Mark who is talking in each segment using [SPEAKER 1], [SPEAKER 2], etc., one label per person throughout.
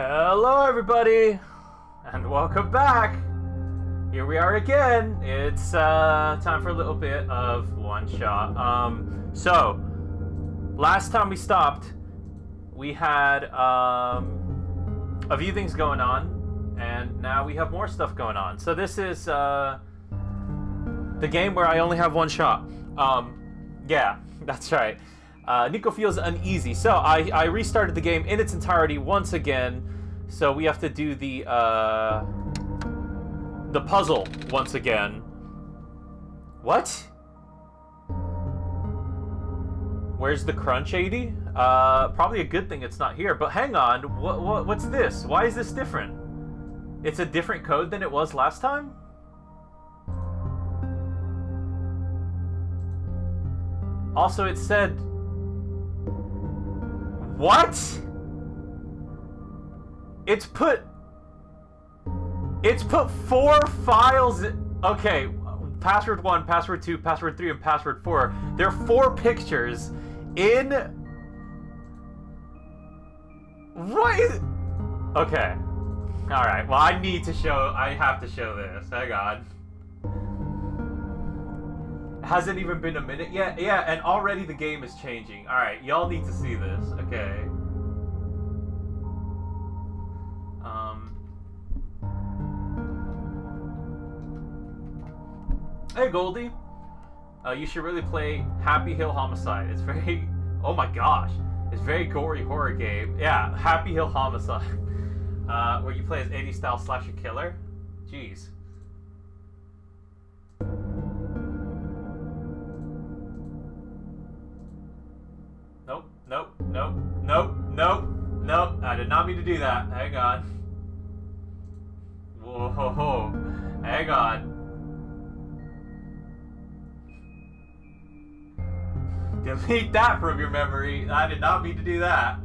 [SPEAKER 1] Hello everybody, and welcome back. Here we are again. It's time for a little bit of OneShot. So, last time we stopped, we had a few things going on, and now we have more stuff going on. So this is the game where I only have one shot. Yeah, that's right. Nico feels uneasy, so I restarted the game in its entirety once again. So we have to do the puzzle once again. What? Where's the crunch, A-Dee? Probably a good thing it's not here. But hang on, what's this? Why is this different? It's a different code than it was last time? Also, it said... What? It's put 4 files. Okay, password 1, password 2, password 3, and password 4. There are 4 pictures in. What is? Okay. All right. Well, I have to show this. Hang on. Hasn't even been a minute yet. Yeah, and already the game is changing. All right, y'all need to see this. Okay. Hey Goldie, you should really play Happy Hill Homicide. It's very, oh my gosh, it's a very gory horror game. Yeah, Happy Hill Homicide, where you play as A-Dee style slasher killer. Jeez. Nope. I did not mean to do that. Hang on. Whoa, hang on. Delete that from your memory. I did not mean to do that.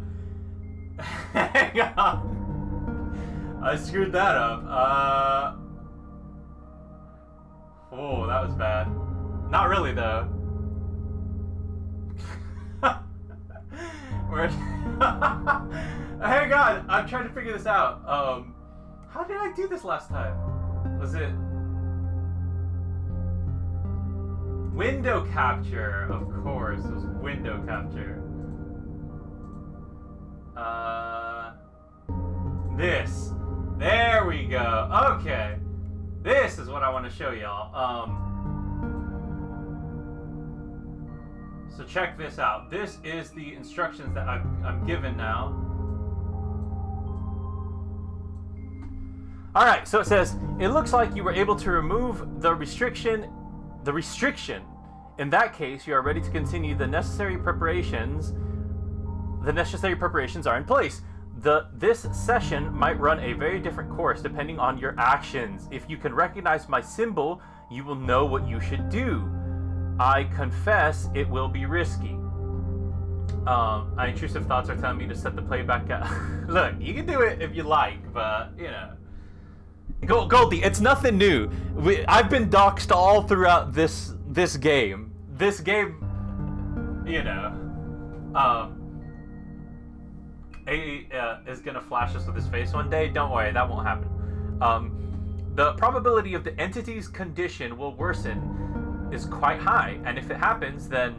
[SPEAKER 1] Hang on. I screwed that up. Oh, that was bad. Not really, though. Hang on, I'm trying to figure this out. How did I do this last time? Was it window capture? Of course, it was window capture. This. There we go. Okay, this is what I want to show y'all. So check this out. This is the instructions that I'm given now. All right, so it says, it looks like you were able to remove the restriction. In that case, you are ready to continue. The necessary preparations are in place. This session might run a very different course depending on your actions. If you can recognize my symbol, you will know what you should do. I confess it will be risky. My intrusive thoughts are telling me to set the playback up. Look, you can do it if you like, but, you know. Goldie, it's nothing new. I've been doxxed all throughout this game. This game, you know, is gonna flash us with his face one day. Don't worry, that won't happen. The probability of the entity's condition will worsen is quite high, and if it happens, then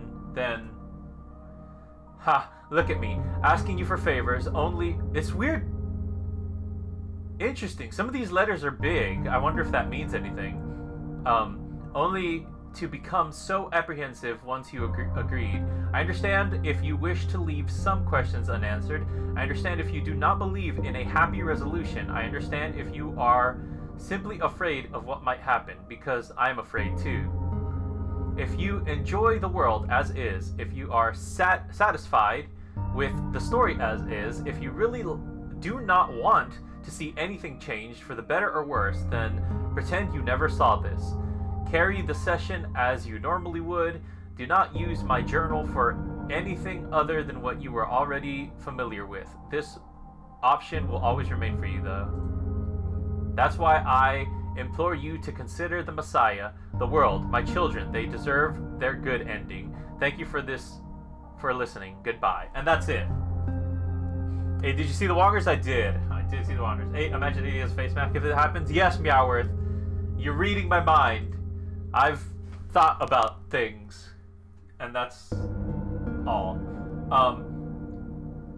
[SPEAKER 1] look at me asking you for favors. Only it's weird. Interesting. Some of these letters are big. I wonder if that means anything. Only to become so apprehensive once you agreed. I understand if you wish to leave some questions unanswered. I understand if you do not believe in a happy resolution. I understand if you are simply afraid of what might happen, because I'm afraid too. If you enjoy the world as is, if you are satisfied with the story as is, if you really do not want to see anything changed for the better or worse, then pretend you never saw this. Carry the session as you normally would. Do not use my journal for anything other than what you are already familiar with. This option will always remain for you, though. That's why I implore you to consider the Messiah, the world, my children. They deserve their good ending. Thank you for listening. Goodbye. And that's it. Hey, did you see the walkers? I did. to see the wonders. 8. Imagine eating his face mask if it happens. Yes, Meowworth. You're reading my mind. I've thought about things. And that's all.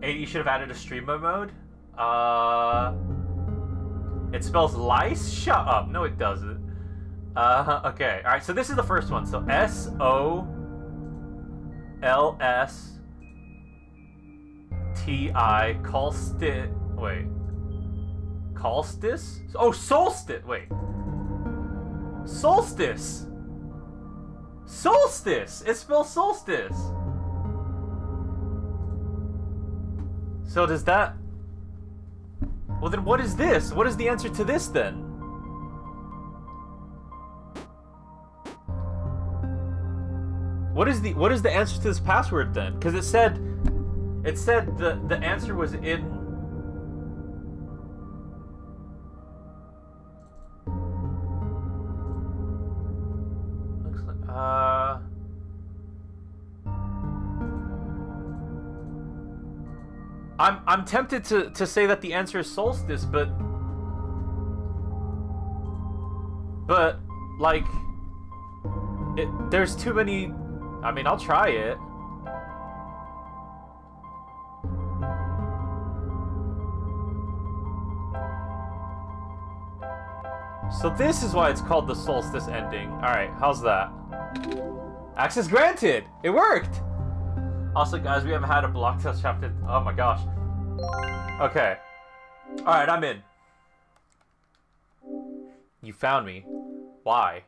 [SPEAKER 1] A-Dee should have added a streamer mode. It spells lice? Shut up. No, it doesn't. Okay. Alright, so this is the first one. So S-O-L-S-T-I. Solstice. Wait. Solstice? Oh, Solstice. Wait. Solstice. Solstice. It spells solstice. So does that... Well, then what is this? What is the answer to this, then? What is the answer to this password, then? Because it said the answer was in... Looks like... I'm tempted to say that the answer is solstice, but like there's too many. I mean, I'll try it. So this is why it's called the solstice ending. All right, how's that? Access granted. It worked. Also, guys, we haven't had a block test chapter. Oh my gosh. Okay. Alright, I'm in. You found me. Why?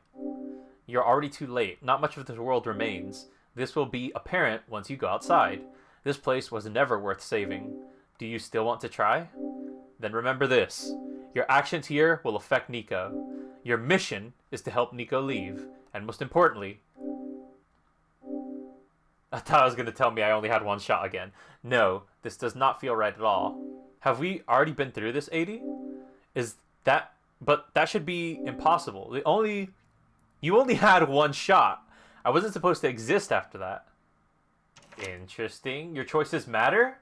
[SPEAKER 1] You're already too late. Not much of this world remains. This will be apparent once you go outside. This place was never worth saving. Do you still want to try? Then remember this. Your actions here will affect Nico. Your mission is to help Nico leave. And most importantly... I thought I was going to tell me I only had one shot again. No, this does not feel right at all. Have we already been through this, A-Dee? Is that... But that should be impossible. You only had one shot. I wasn't supposed to exist after that. Interesting. Your choices matter?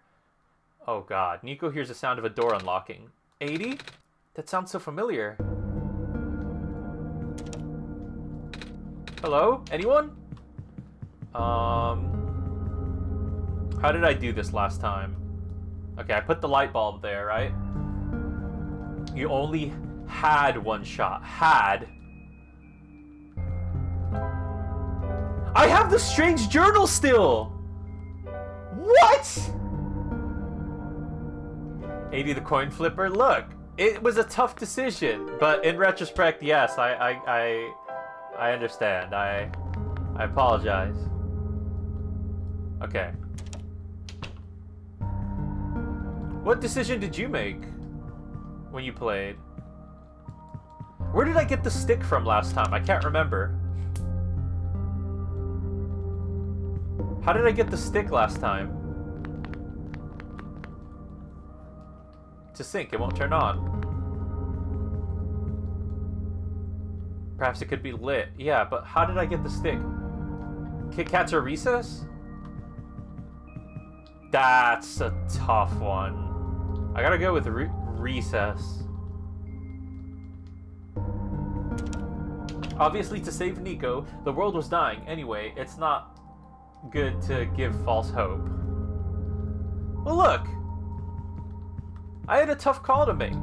[SPEAKER 1] Oh god. Nico hears the sound of a door unlocking. A-Dee? That sounds so familiar. Hello? Anyone? How did I do this last time? Okay, I put the light bulb there, right? You only had one shot. Had. I have the strange journal still! What? A-Dee the coin flipper? Look, it was a tough decision, but in retrospect, yes, I understand. I apologize. Okay. What decision did you make when you played? Where did I get the stick from last time? I can't remember. How did I get the stick last time? To sync, it won't turn on. Perhaps it could be lit. Yeah, but how did I get the stick? Kit Kats or recess? That's a tough one. I gotta go with recess. Obviously, to save Nico, the world was dying. Anyway, it's not good to give false hope. Well, look! I had a tough call to make.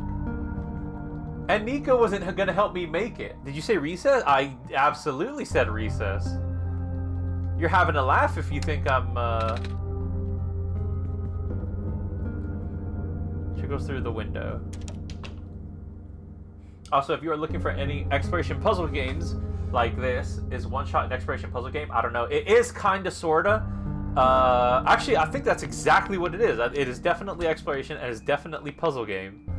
[SPEAKER 1] And Nico wasn't gonna help me make it. Did you say recess? I absolutely said recess. You're having a laugh if you think I'm, She goes through the window. Also, if you are looking for any exploration puzzle games like this, is OneShot an exploration puzzle game? I don't know. It is kinda, sorta. Actually, I think that's exactly what it is. It is definitely exploration and it's definitely puzzle game.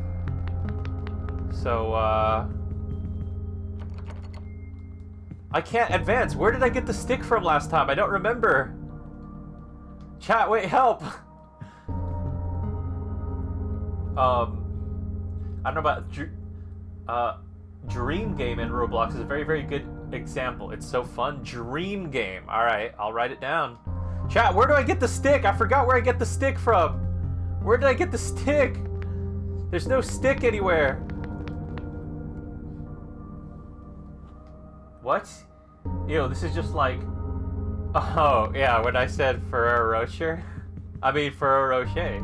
[SPEAKER 1] So, I can't advance. Where did I get the stick from last time? I don't remember. Chat, wait, help! I don't know about... Dream Game in Roblox is a very, very good example. It's so fun. Dream Game. Alright, I'll write it down. Chat, where do I get the stick? I forgot where I get the stick from. Where did I get the stick? There's no stick anywhere. What? Ew, this is just like... Oh, yeah, when I said Ferrero Rocher. I mean Ferrero Rocher.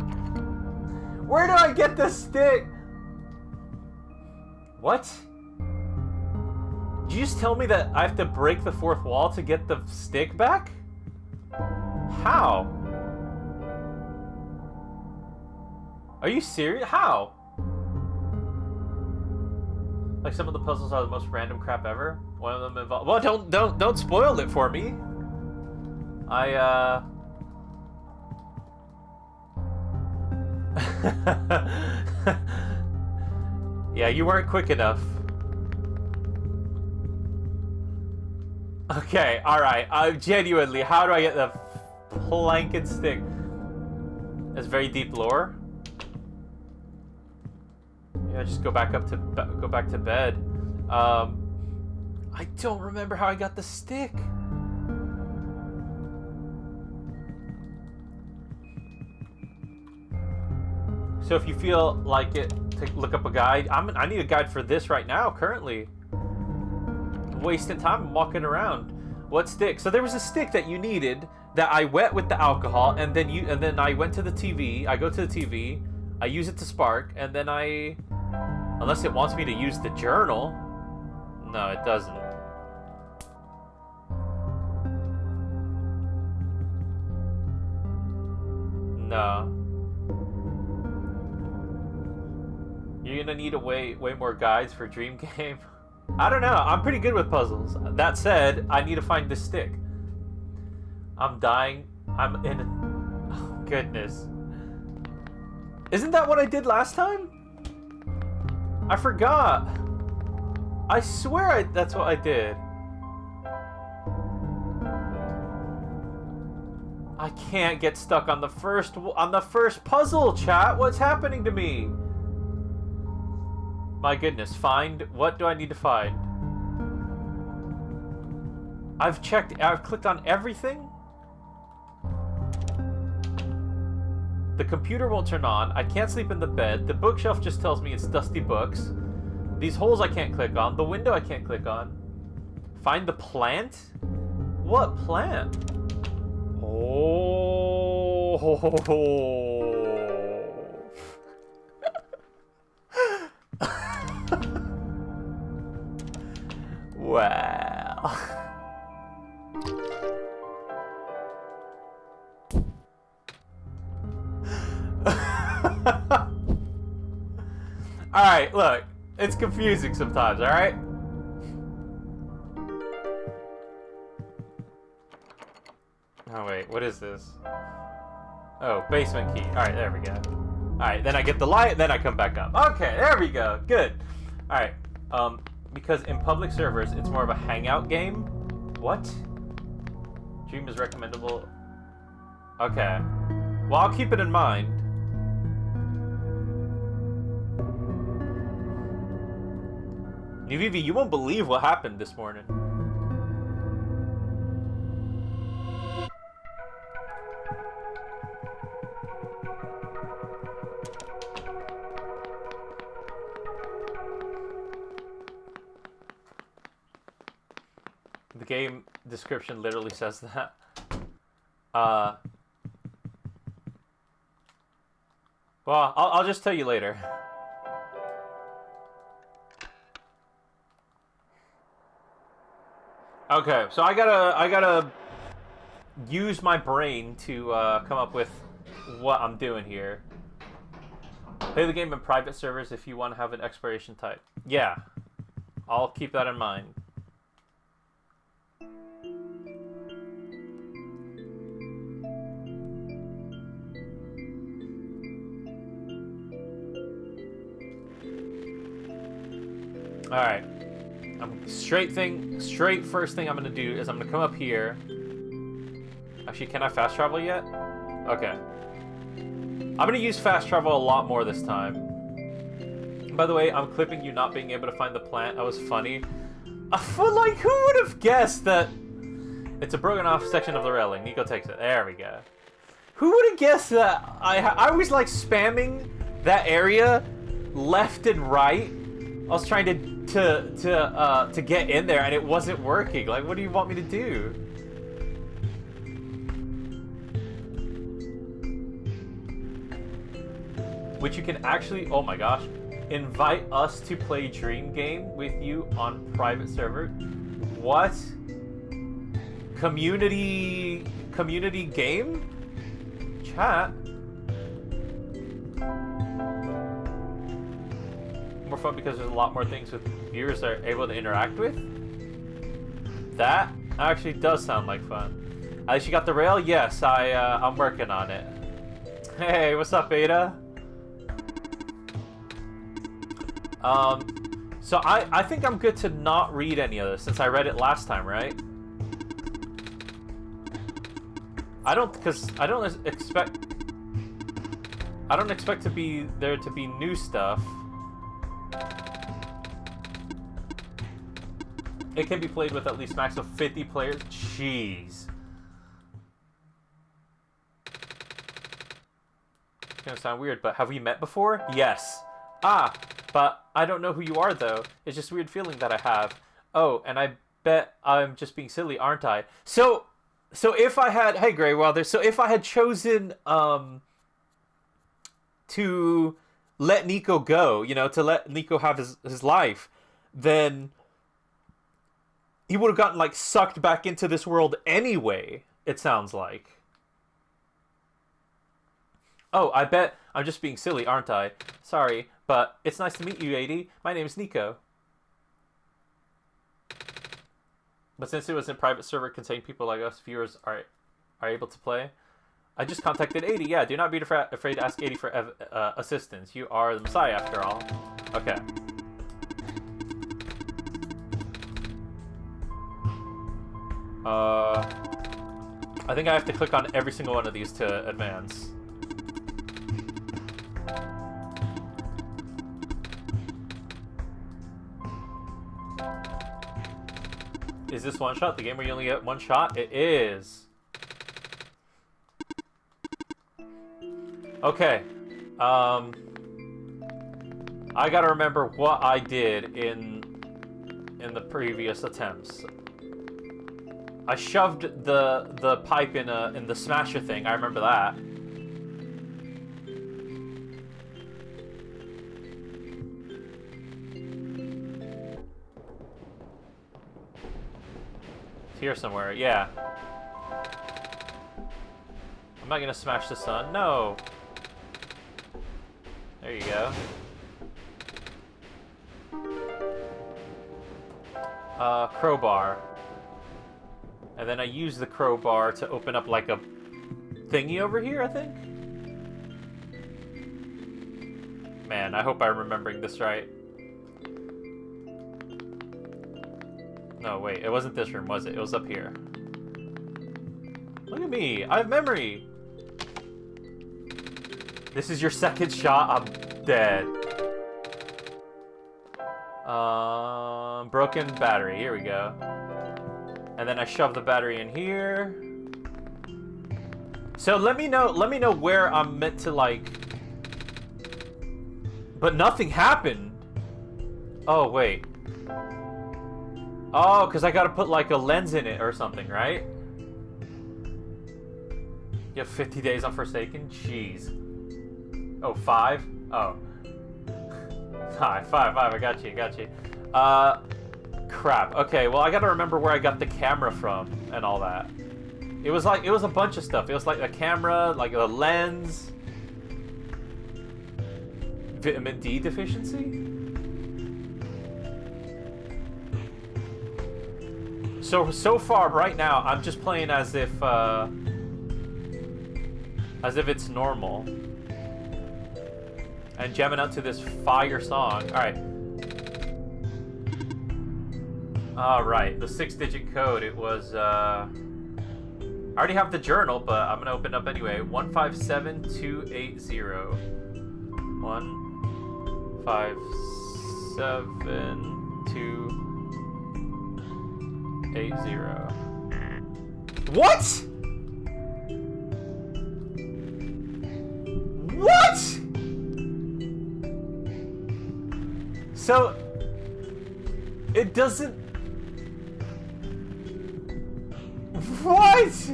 [SPEAKER 1] Where do I get the stick? What? Did you just tell me that I have to break the fourth wall to get the stick back? How? Are you serious? How? Like some of the puzzles are the most random crap ever. One of them involves... Well, don't spoil it for me. Yeah, you weren't quick enough. Okay, alright. Genuinely, how do I get the plank and stick? That's very deep lore. Yeah, just go back to bed. I don't remember how I got the stick. So if you feel like it, look up a guide. I need a guide for this right now, currently. I'm wasting time. I'm walking around. What stick? So there was a stick that you needed that I wet with the alcohol, and then I went to the TV. I go to the TV. I use it to spark, and then unless it wants me to use the journal. No, it doesn't. No. You're gonna need way more guides for Dream Game. I don't know. I'm pretty good with puzzles. That said, I need to find this stick. I'm dying. I'm in. Oh, goodness. Isn't that what I did last time? I forgot. I swear that's what I did. I can't get stuck on the first puzzle, chat. What's happening to me? My goodness, what do I need to find? I've clicked on everything. The computer won't turn on. I can't sleep in the bed. The bookshelf just tells me it's dusty books. These holes I can't click on. The window I can't click on. Find the plant? What plant? Oh. Wow. Alright, look. It's confusing sometimes, alright? Oh, wait. What is this? Oh, basement key. Alright, there we go. Alright, then I get the light, then I come back up. Okay, there we go. Good. Alright. Because in public servers, it's more of a hangout game. What? Dream is recommendable. Okay. Well, I'll keep it in mind. Vivi, you won't believe what happened this morning. The game description literally says that. Well, I'll just tell you later. Okay, so I gotta use my brain to come up with what I'm doing here. Play the game in private servers if you want to have an exploration type. Yeah, I'll keep that in mind. Alright. First thing I'm gonna do is I'm gonna come up here. Actually, can I fast travel yet? Okay. I'm gonna use fast travel a lot more this time. By the way, I'm clipping you not being able to find the plant. That was funny. I feel like, who would have guessed that it's a broken off section of the railing? Nico takes it. There we go. Who would have guessed that I was like spamming that area left and right. I was trying to get in there and it wasn't working. Like, what do you want me to do? Which you can actually, oh my gosh, invite us to play Dream Game with you on private server. What? Community game? Chat? More fun because there's a lot more things with viewers are able to interact with. That actually does sound like fun. At least you got the rail? Yes, I'm working on it. Hey, what's up, Beta? So I think I'm good to not read any of this since I read it last time, right? I don't expect to be there to be new stuff. It can be played with at least max of 50 players. Jeez. It's gonna sound weird, but have we met before? Yes. Ah, but I don't know who you are, though. It's just a weird feeling that I have. Oh, and I bet I'm just being silly, aren't I? So if I had... Hey, Grey Wilder. So if I had chosen to let Nico go, you know, to let Nico have his life, then he would have gotten, like, sucked back into this world anyway, it sounds like. Oh, I bet I'm just being silly, aren't I? Sorry, but it's nice to meet you, A-Dee. My name is Nico. But since it was in private server containing people like us, viewers are able to play. I just contacted A-Dee. Yeah, do not be afraid to ask A-Dee for assistance. You are the Messiah, after all. Okay. I think I have to click on every single one of these to advance. Is this one shot? The game where you only get one shot? It is. Okay. I gotta remember what I did in the previous attempts. I shoved the pipe in the smasher thing. I remember that. It's here somewhere. Yeah. I'm not gonna smash the sun. No. There you go. Crowbar. And then I use the crowbar to open up like a thingy over here, I think? Man, I hope I'm remembering this right. No, wait, it wasn't this room, was it? It was up here. Look at me, I have memory! This is your second shot, I'm dead. Broken battery, here we go. And then I shove the battery in here. So let me know where I'm meant to, like... But nothing happened. Oh, wait. Oh, because I gotta put, like, a lens in it or something, right? You have 50 days on Forsaken? Jeez. Oh, 5? Oh. 5, I got you. Crap. Okay, well, I gotta remember where I got the camera from and all that. It was a bunch of stuff. It was like a camera, like a lens. Vitamin D deficiency? So far, right now, I'm just playing as if it's normal. And jamming out to this fire song. Alright, the 6-digit code, it was, I already have the journal, but I'm gonna open it up anyway. 157280. 157280. What?! What?! So it doesn't. What?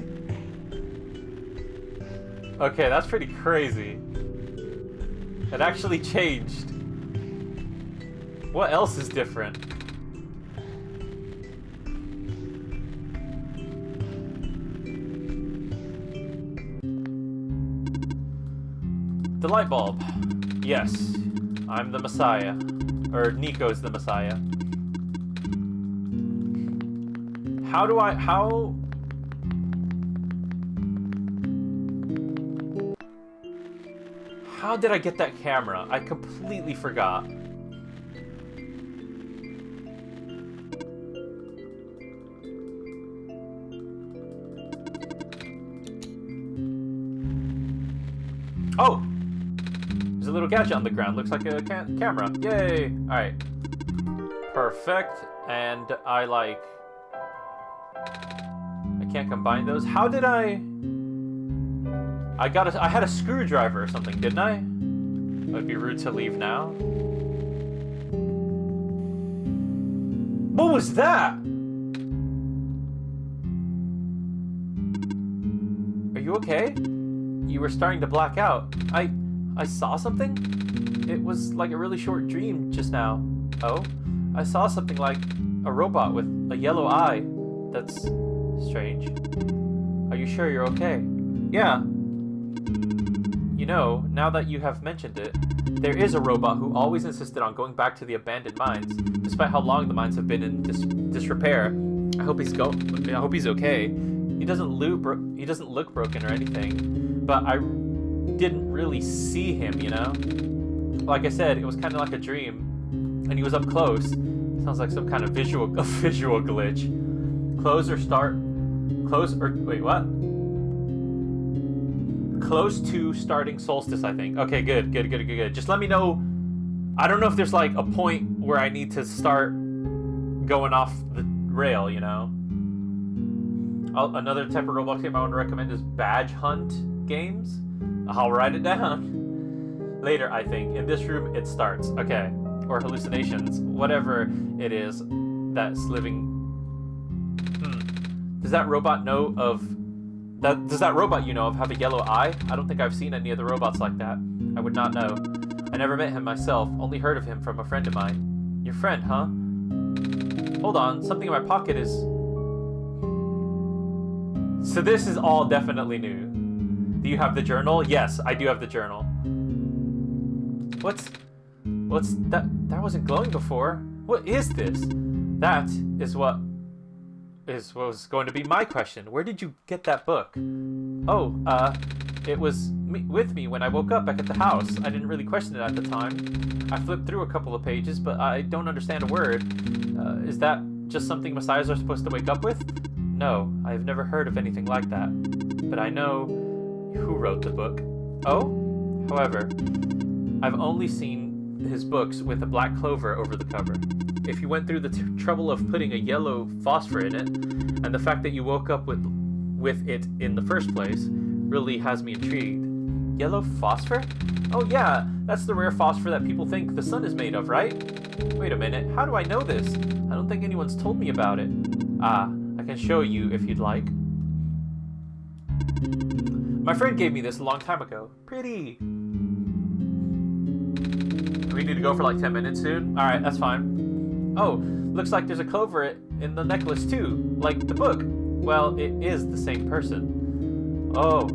[SPEAKER 1] Okay, that's pretty crazy. It actually changed. What else is different? The light bulb. Yes, I'm the Messiah. Or Nico's the Messiah. How did I get that camera? I completely forgot. Oh! There's a little gadget on the ground. Looks like a camera. Yay! Alright. Perfect. And I can't combine those. How did I had a screwdriver or something, didn't I? It would be rude to leave now. What was that? Are you okay? You were starting to black out. I saw something? It was like a really short dream just now. Oh? I saw something like a robot with a yellow eye. That's strange. Are you sure you're okay? Yeah. You know, now that you have mentioned it, there is a robot who always insisted on going back to the abandoned mines, despite how long the mines have been in disrepair. I hope he's okay. He doesn't look broken or anything, but I didn't really see him, you know? Like I said, it was kind of like a dream, and he was up close. Sounds like some kind of visual glitch. Close to starting Solstice, I think. Okay, good. Just let me know. I don't know if there's like a point where I need to start going off the rail, you know? Another type of Roblox game I want to recommend is badge hunt games. I'll write it down. Later, I think. In this room, it starts. Okay. Or hallucinations. Whatever it is that's living... Does that robot know of... Does that robot you know of have a yellow eye? I don't think I've seen any of the robots like that. I would not know. I never met him myself, only heard of him from a friend of mine. Your friend, huh? Hold on, something in my pocket is... So this is all definitely new. Do you have the journal? Yes, I do have the journal. What's that? That wasn't glowing before. What is this? That is what was going to be my question. Where did you get that book? Oh, it was with me when I woke up back at the house. I didn't really question it at the time. I flipped through a couple of pages, but I don't understand a word. Is that just something messiahs are supposed to wake up with? No, I have never heard of anything like that. But I know who wrote the book. Oh? However, I've only seen his books with a black clover over the cover. If you went through the trouble of putting a yellow phosphor in it, and the fact that you woke up with it in the first place, really has me intrigued. Yellow phosphor? Oh yeah, that's the rare phosphor that people think the sun is made of, right? Wait a minute, how do I know this? I don't think anyone's told me about it. Ah, I can show you if you'd like. My friend gave me this a long time ago. Pretty. We need to go for like 10 minutes soon? Alright, that's fine. Oh, looks like there's a clover in the necklace too, like the book. Well, it is the same person. Oh,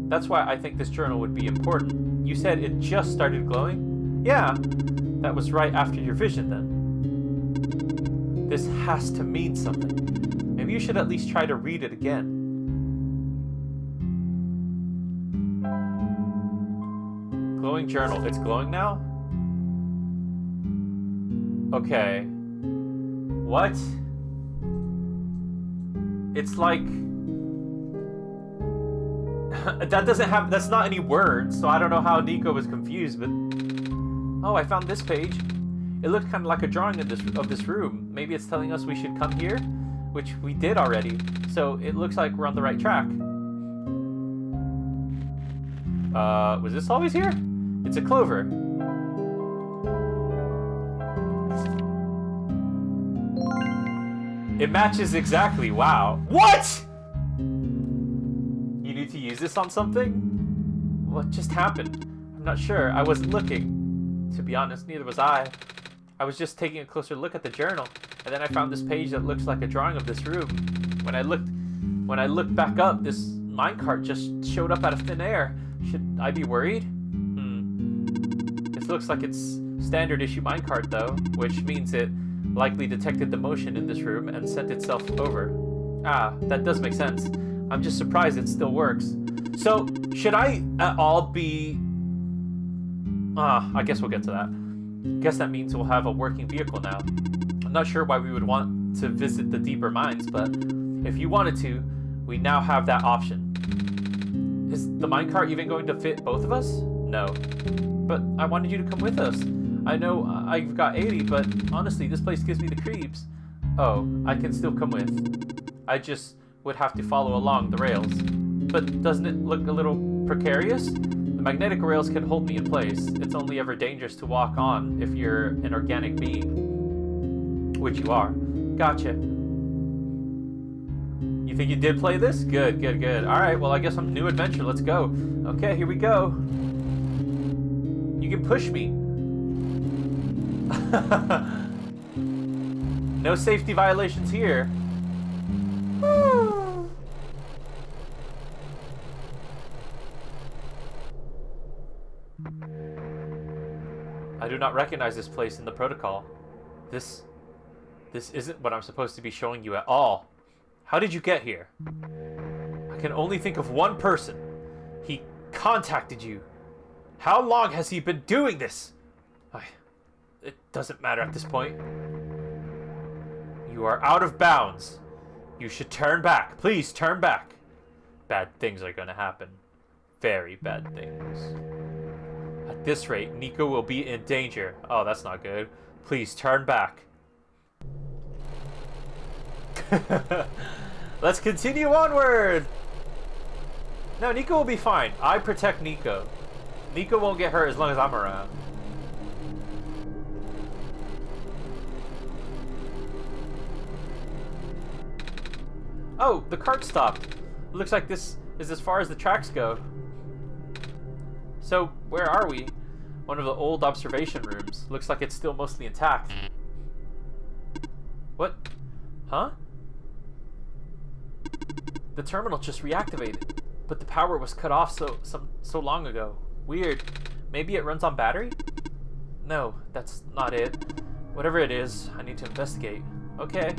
[SPEAKER 1] that's why I think this journal would be important. You said it just started glowing? Yeah, that was right after your vision then. This has to mean something. Maybe you should at least try to read it again. Glowing journal. It's glowing now? Okay. What? It's like... that's not any words, so I don't know how Nico was confused, but... Oh, I found this page. It looked kind of like a drawing of this room. Maybe it's telling us we should come here, which we did already. So it looks like we're on the right track. Was this always here? It's a clover. It matches exactly. Wow. What? You need to use this on something? What just happened? I'm not sure. I wasn't looking. To be honest, neither was I. I was just taking a closer look at the journal, and then I found this page that looks like a drawing of this room. When I looked back up, this minecart just showed up out of thin air. Should I be worried? It looks like it's standard issue minecart though, which means it likely detected the motion in this room and sent itself over. Ah, that does make sense. I'm just surprised it still works. So, should I at all be... I guess we'll get to that. Guess that means we'll have a working vehicle now. I'm not sure why we would want to visit the deeper mines, but if you wanted to, we now have that option. Is the minecart even going to fit both of us? No. But I wanted you to come with us. I know I've got A-Dee, but honestly, this place gives me the creeps. Oh, I can still come with. I just would have to follow along the rails. But doesn't it look a little precarious? The magnetic rails can hold me in place. It's only ever dangerous to walk on if you're an organic being. Which you are. Gotcha. You think you did play this? Good, good, good. Alright, well I guess I'm new adventure. Let's go. Okay, here we go. You can push me. No safety violations here. I do not recognize this place in the protocol. This isn't what I'm supposed to be showing you at all. How did you get here? I can only think of one person. He contacted you. How long has he been doing this? It doesn't matter at this point. You are out of bounds. You should turn back. Please turn back. Bad things are going to happen. Very bad things. At this rate, Nico will be in danger. Oh, that's not good. Please turn back. Let's continue onward. No, Nico will be fine. I protect Nico. Nico won't get hurt as long as I'm around. Oh, the cart stopped. Looks like this is as far as the tracks go. So, where are we? One of the old observation rooms. Looks like it's still mostly intact. What? Huh? The terminal just reactivated, but the power was cut off so long ago. Weird. Maybe it runs on battery? No, that's not it. Whatever it is, I need to investigate. Okay.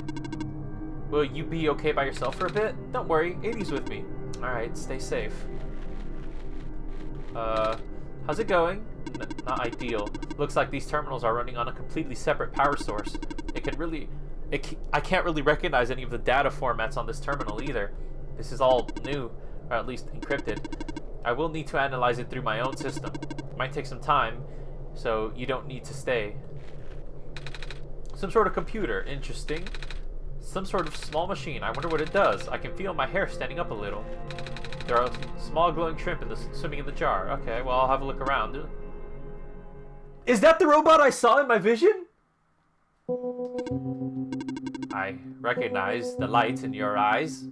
[SPEAKER 1] Will you be okay by yourself for a bit? Don't worry, A-Dee's with me. Alright, stay safe. How's it going? Not ideal. Looks like these terminals are running on a completely separate power source. I can't really recognize any of the data formats on this terminal either. This is all new, or at least encrypted. I will need to analyze it through my own system. It might take some time, so you don't need to stay. Some sort of computer. Interesting. Some sort of small machine. I wonder what it does. I can feel my hair standing up a little. There are small glowing shrimp swimming in the jar. Okay, well, I'll have a look around. Is that the robot I saw in my vision? I recognize the light in your eyes.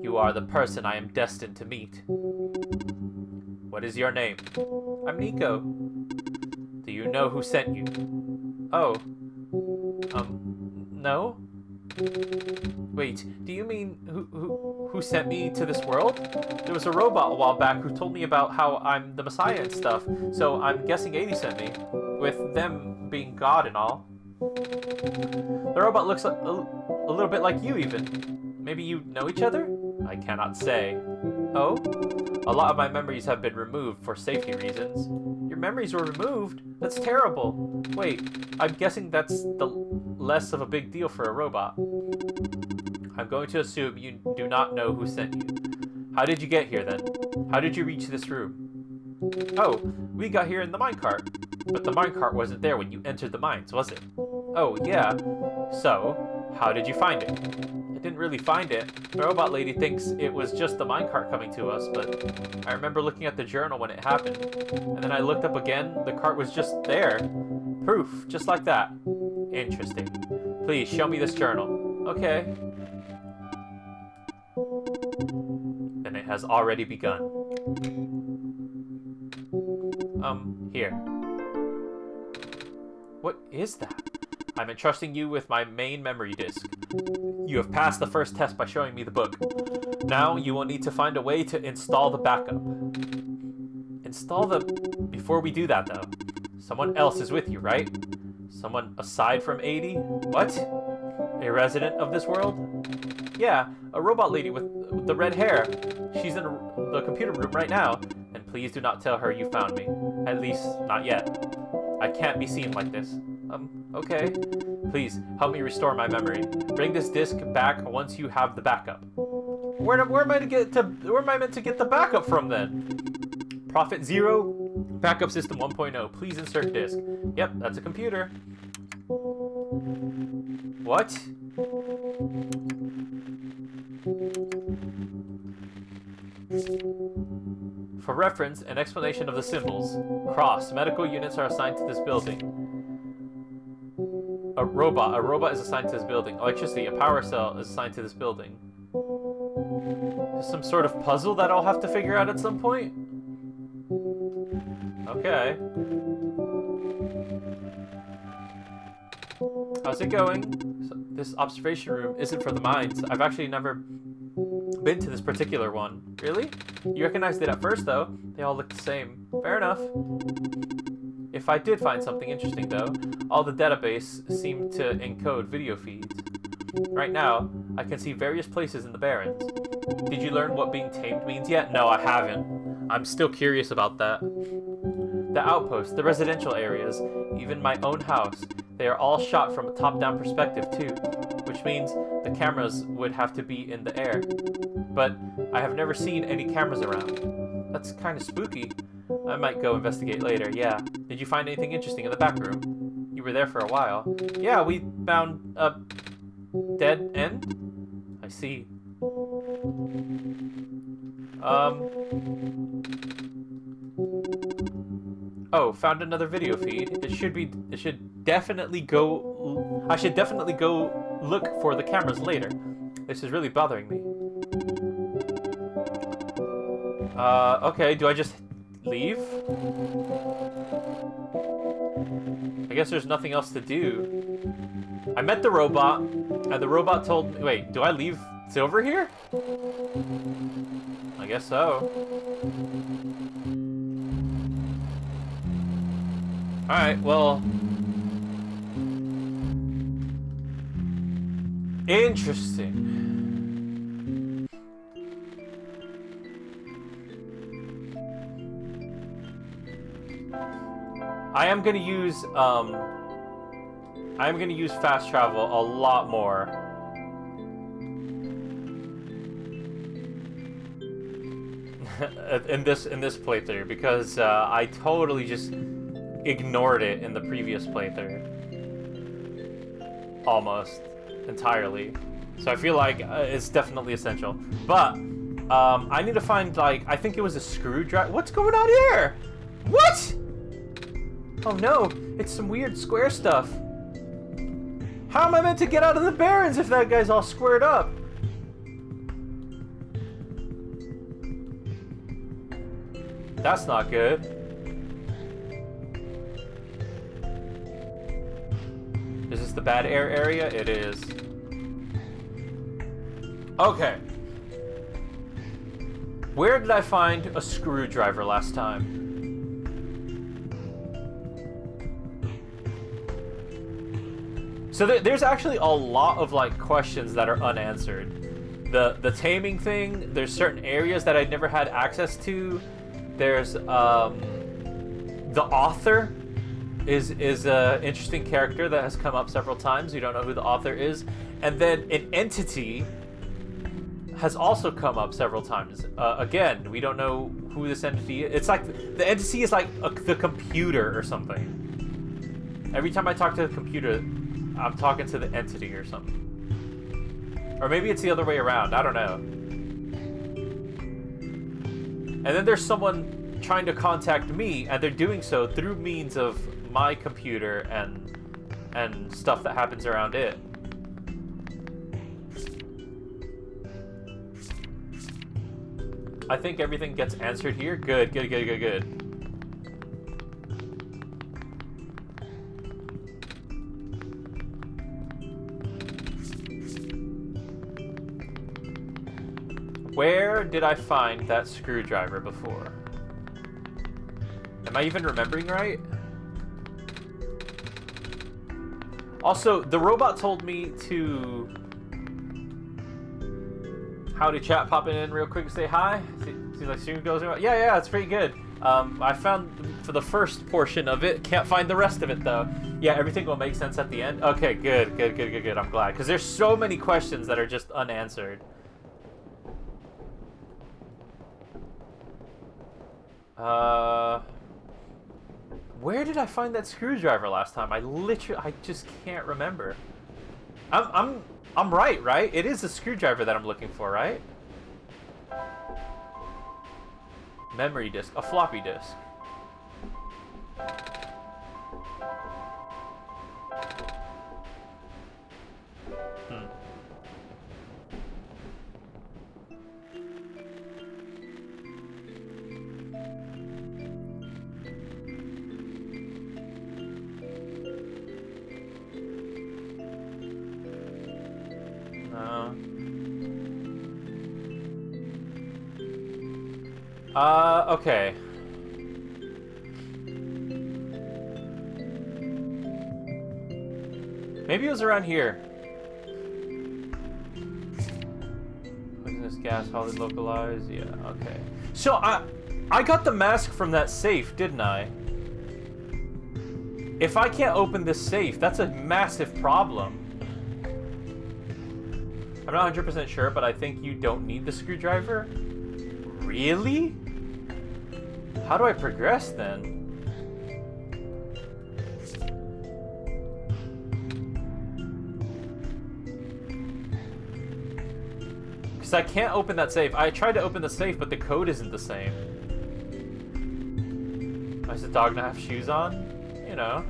[SPEAKER 1] You are the person I am destined to meet. What is your name? I'm Nico. Do you know who sent you? Oh. No? Wait, do you mean who sent me to this world? There was a robot a while back who told me about how I'm the Messiah and stuff, so I'm guessing A-Dee sent me, with them being God and all. The robot looks a little bit like you even. Maybe you know each other? I cannot say. Oh? A lot of my memories have been removed for safety reasons. Your memories were removed? That's terrible. Wait, I'm guessing that's the less of a big deal for a robot. I'm going to assume you do not know who sent you. How did you get here then? How did you reach this room? Oh, we got here in the minecart. But the minecart wasn't there when you entered the mines, was it? Oh, yeah. So, how did you find it? I didn't really find it. The robot lady thinks it was just the minecart coming to us, but I remember looking at the journal when it happened. And then I looked up again, the cart was just there. Proof, just like that. Interesting. Please, show me this journal. Okay. Then it has already begun. Here. What is that? I'm entrusting you with my main memory disk. You have passed the first test by showing me the book. Now you will need to find a way to install the backup. Before we do that, though, someone else is with you, right? Someone aside from A-Dee? What? A resident of this world? Yeah, a robot lady with the red hair. She's in the computer room right now. And please do not tell her you found me. At least, not yet. I can't be seen like this. Okay. Please, help me restore my memory. Bring this disk back once you have the backup. Where am I meant to get the backup from then? Profit 0, backup system 1.0. Please insert disk. Yep, that's a computer. What? For reference, an explanation of the symbols. Cross. Medical units are assigned to this building. A robot is assigned to this building. Electricity, a power cell is assigned to this building. Some sort of puzzle that I'll have to figure out at some point? Okay. How's it going? So, this observation room isn't for the minds. I've actually never been to this particular one. Really? You recognized it at first, though. They all look the same. Fair enough. If I did find something interesting, though, all the database seemed to encode video feeds. Right now, I can see various places in the Barrens. Did you learn what being tamed means yet? No, I haven't. I'm still curious about that. The outposts, the residential areas, even my own house, they are all shot from a top-down perspective, too, which means the cameras would have to be in the air. But I have never seen any cameras around. That's kind of spooky. I might go investigate later, yeah. Did you find anything interesting in the back room? You were there for a while. Yeah, we found a dead end? I see. Oh, found another video feed. I should definitely go look for the cameras later. This is really bothering me. Okay, do I just leave? I guess there's nothing else to do. I met the robot, and the robot told me... Wait, do I leave Silver here? I guess so. Alright, well... Interesting. I am gonna use fast travel a lot more. in this playthrough, because I totally just ignored it in the previous playthrough. Almost entirely. So I feel like it's definitely essential. But I need to find, like, I think it was a screwdriver. What's going on here? What? Oh no, it's some weird square stuff. How am I meant to get out of the Barrens if that guy's all squared up? That's not good. Is this the bad air area? It is. Okay. Where did I find a screwdriver last time? So there's actually a lot of, like, questions that are unanswered. The taming thing, there's certain areas that I never had access to. There's the author is an interesting character that has come up several times. You don't know who the author is. And then an entity has also come up several times. Again, we don't know who this entity is. It's like the entity is like the computer or something. Every time I talk to the computer, I'm talking to the entity or something. Or maybe it's the other way around. I don't know. And then there's someone trying to contact me, and they're doing so through means of my computer and stuff that happens around it. I think everything gets answered here. Good, good, good, good, good. Where did I find that screwdriver before? Am I even remembering right? Also, the robot told me to... Howdy chat, popping in real quick to say hi. Seems like stream goes around. Yeah, it's pretty good. I found for the first portion of it. Can't find the rest of it though. Yeah, everything will make sense at the end. Okay, good. I'm glad. Because there's so many questions that are just unanswered. Where did I find that screwdriver last time? I just can't remember. I'm right? It is a screwdriver that I'm looking for, right? Memory disk, a floppy disk. Okay. Maybe it was around here. Poisonous gas, highly localized. Yeah, okay. So I got the mask from that safe, didn't I? If I can't open this safe, that's a massive problem. I'm not 100% sure, but I think you don't need the screwdriver. Really? How do I progress then? Because I can't open that safe. I tried to open the safe, but the code isn't the same. Why does the dog not have shoes on? You know.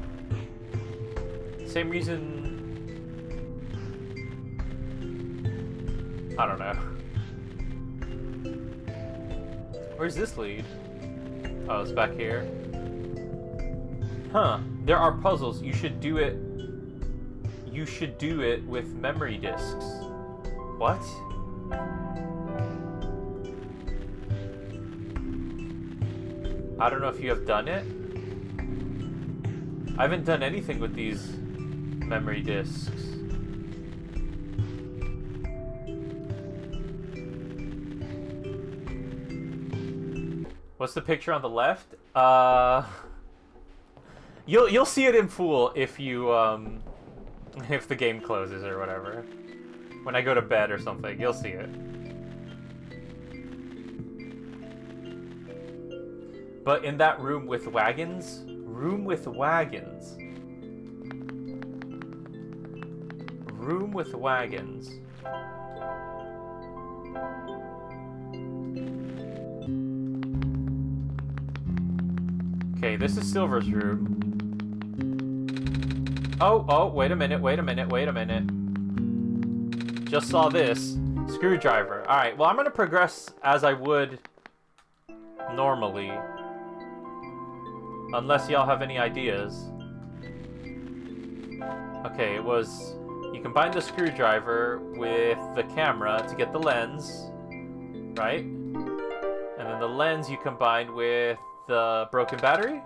[SPEAKER 1] Same reason... I don't know. Where's this lead? Oh, it's back here. Huh. There are puzzles. You should do it with memory disks. What? I don't know if you have done it. I haven't done anything with these memory disks. What's the picture on the left? You'll see it in full if you if the game closes or whatever. When I go to bed or something, you'll see it. But in that room with wagons, room with wagons. Okay, this is Silver's room. Oh, wait a minute. Just saw this. Screwdriver. Alright, well, I'm gonna progress as I would normally. Unless y'all have any ideas. Okay, it was... You combine the screwdriver with the camera to get the lens. Right? And then the lens you combined with the broken battery?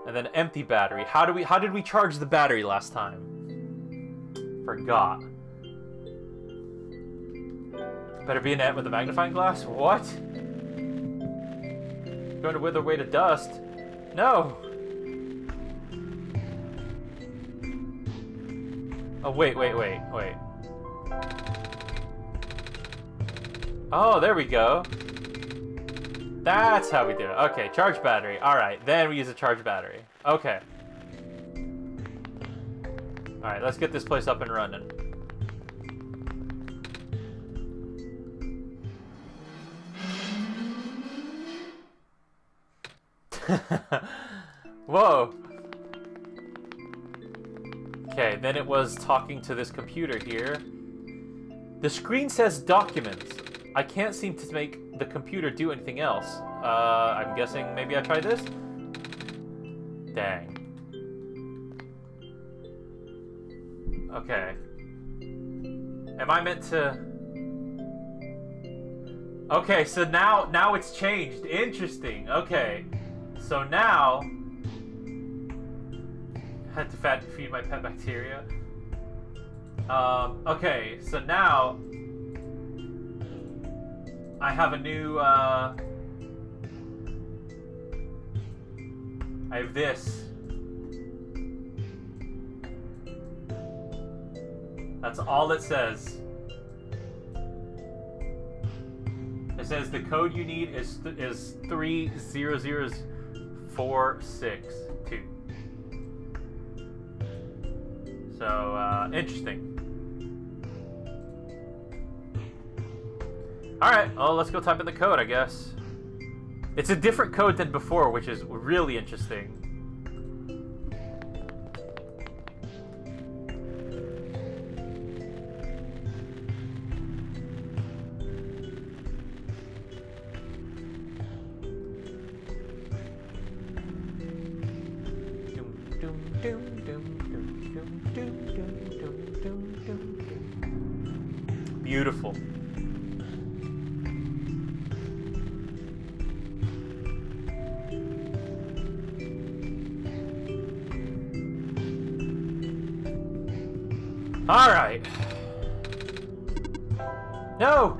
[SPEAKER 1] And then empty battery. How did we charge the battery last time? Forgot. Better be an ant with a magnifying glass? What? Going to wither away to dust? No! Oh, wait. Oh, there we go. That's how we do it. Okay, charge battery. Alright, then we use a charge battery. Okay. Alright, let's get this place up and running. Whoa. Okay, then it was talking to this computer here. The screen says documents. I can't seem to make the computer do anything else. I'm guessing maybe I try this? Dang. Okay. Am I meant to... Okay, so now it's changed. Interesting. Okay. So now... had to feed my pet bacteria. Okay, so now... I have a new, I have this. That's all it says. It says the code you need is 300462. So, interesting. Alright, well, let's go type in the code, I guess. It's a different code than before, which is really interesting. Beautiful. All right. No.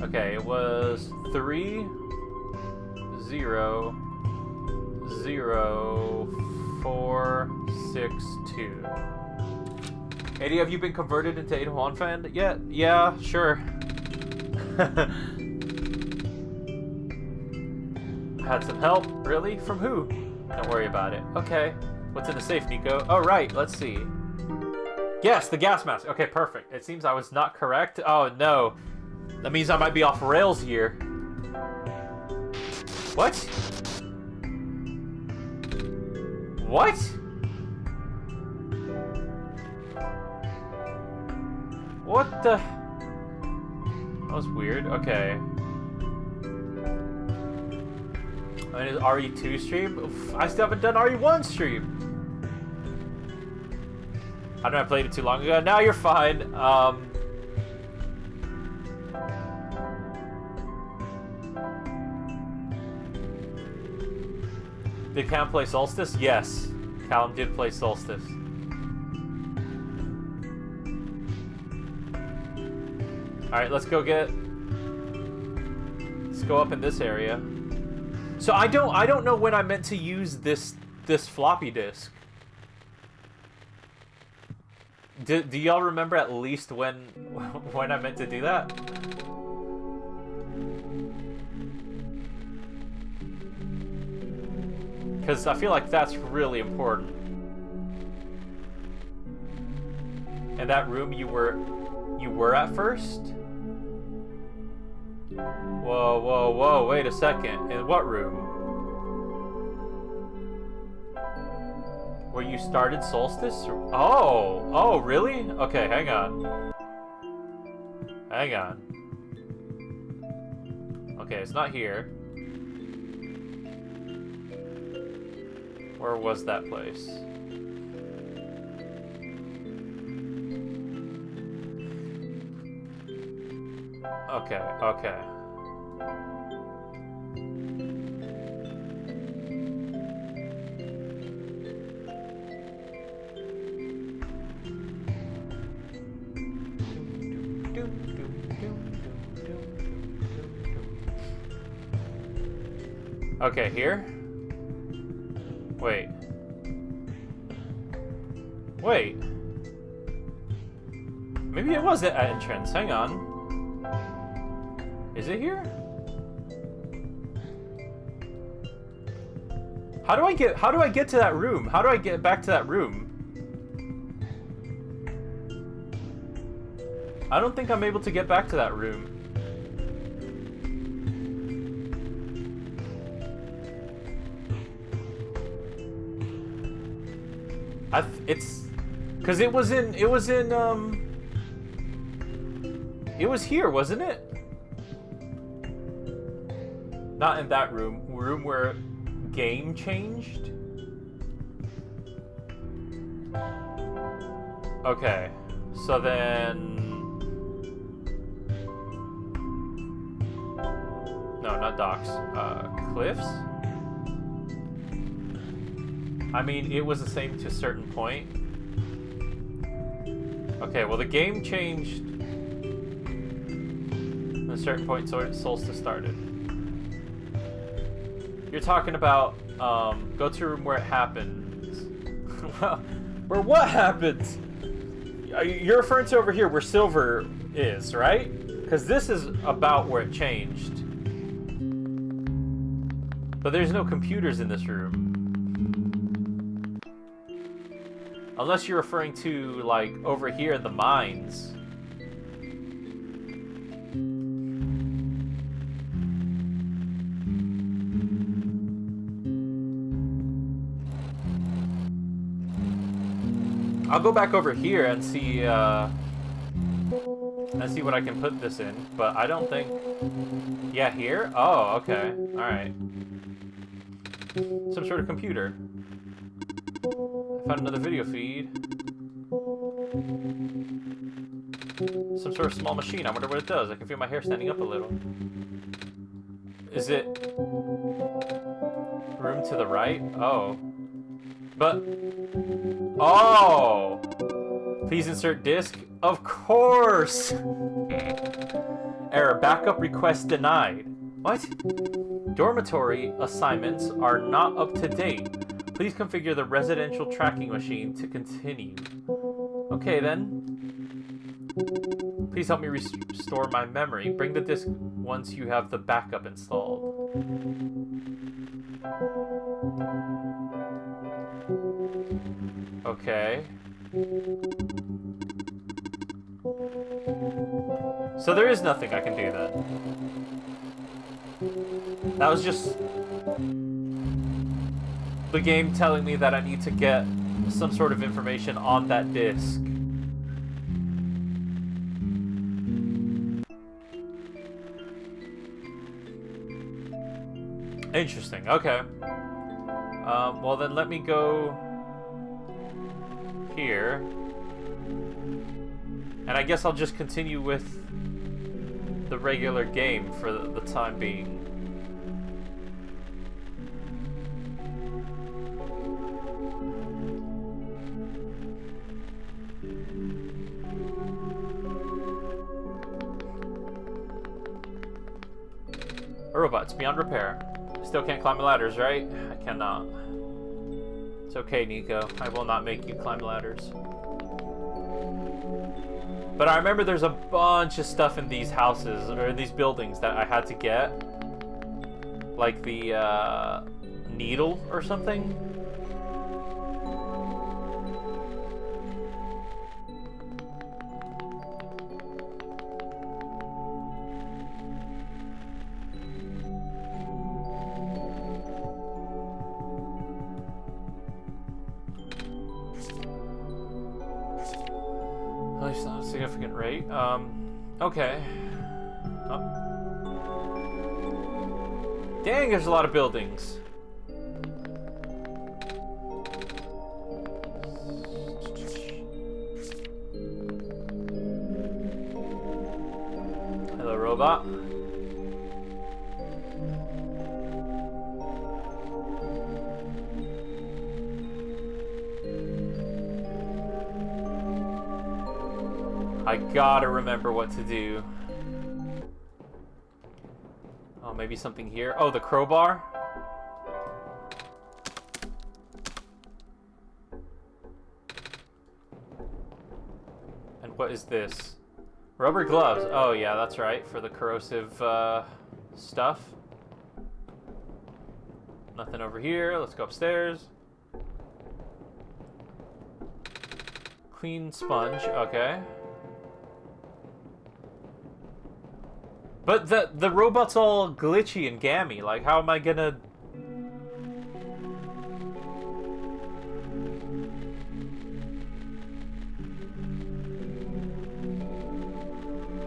[SPEAKER 1] Okay, it was 300462. A-Dee, have you been converted into A-Dee fan yet? Yeah, sure. Had some help? Really? From who? Don't worry about it. Okay. What's in the safe, Nico? Oh, right. Let's see. Yes, the gas mask. Okay, perfect. It seems I was not correct. Oh, no. That means I might be off rails here. What? What? What the... That was weird. Okay. And is RE2 stream? Oof, I still haven't done RE1 stream. I don't know, I played it too long ago. Now you're fine. Did Callum play Solstice? Yes. Callum did play Solstice. Alright, let's go up in this area. So I don't know when I meant to use this floppy disk. Do y'all remember at least when I meant to do that? Because I feel like that's really important. And that room you were at first? Whoa, whoa, whoa, wait a second. In what room? Where you started Solstice? Oh, really? Okay, hang on. Hang on. Okay, it's not here. Where was that place? Okay, okay. Okay, here? Wait. Wait. Maybe it was the entrance. Hang on. Is it here? How do I get to that room? How do I get back to that room? I don't think I'm able to get back to that room. It's because it was in It was here, wasn't it? Not in that room. Room where game changed? Okay. So then... No, not docks. Cliffs? I mean, it was the same to a certain point. Okay, well the game changed at a certain point, so Solstice started. You're talking about, go to a room where it happens. Well, where what happens? You're referring to over here where silver is, right? Because this is about where it changed. But there's no computers in this room. Unless you're referring to, like, over here in the mines. I'll go back over here and see what I can put this in, but I don't think... Yeah, here? Oh, okay. Alright. Some sort of computer. I found another video feed. Some sort of small machine. I wonder what it does. I can feel my hair standing up a little. Is it... room to the right? Oh. But... Oh! Please insert disk. Of course! Error. Backup request denied. What? Dormitory assignments are not up to date. Please configure the residential tracking machine to continue. Okay then. Please help me restore my memory. Bring the disk once you have the backup installed. Okay. So there is nothing I can do then. That was just the game telling me that I need to get some sort of information on that disc. Interesting, okay. Well then let me go here. And I guess I'll just continue with the regular game for the time being. A robot, it's beyond repair. Still can't climb the ladders, right? I cannot. It's okay, Nico. I will not make you climb ladders. But I remember there's a bunch of stuff in these houses, or in these buildings, that I had to get. Like the, needle or something? At least not a significant rate. Okay. Oh. Dang, there's a lot of buildings. Hello, robot. I gotta remember what to do. Oh, maybe something here. Oh, the crowbar? And what is this? Rubber gloves. Oh, yeah, that's right. For the corrosive stuff. Nothing over here. Let's go upstairs. Clean sponge. Okay. But the robot's all glitchy and gammy. Like, how am I gonna...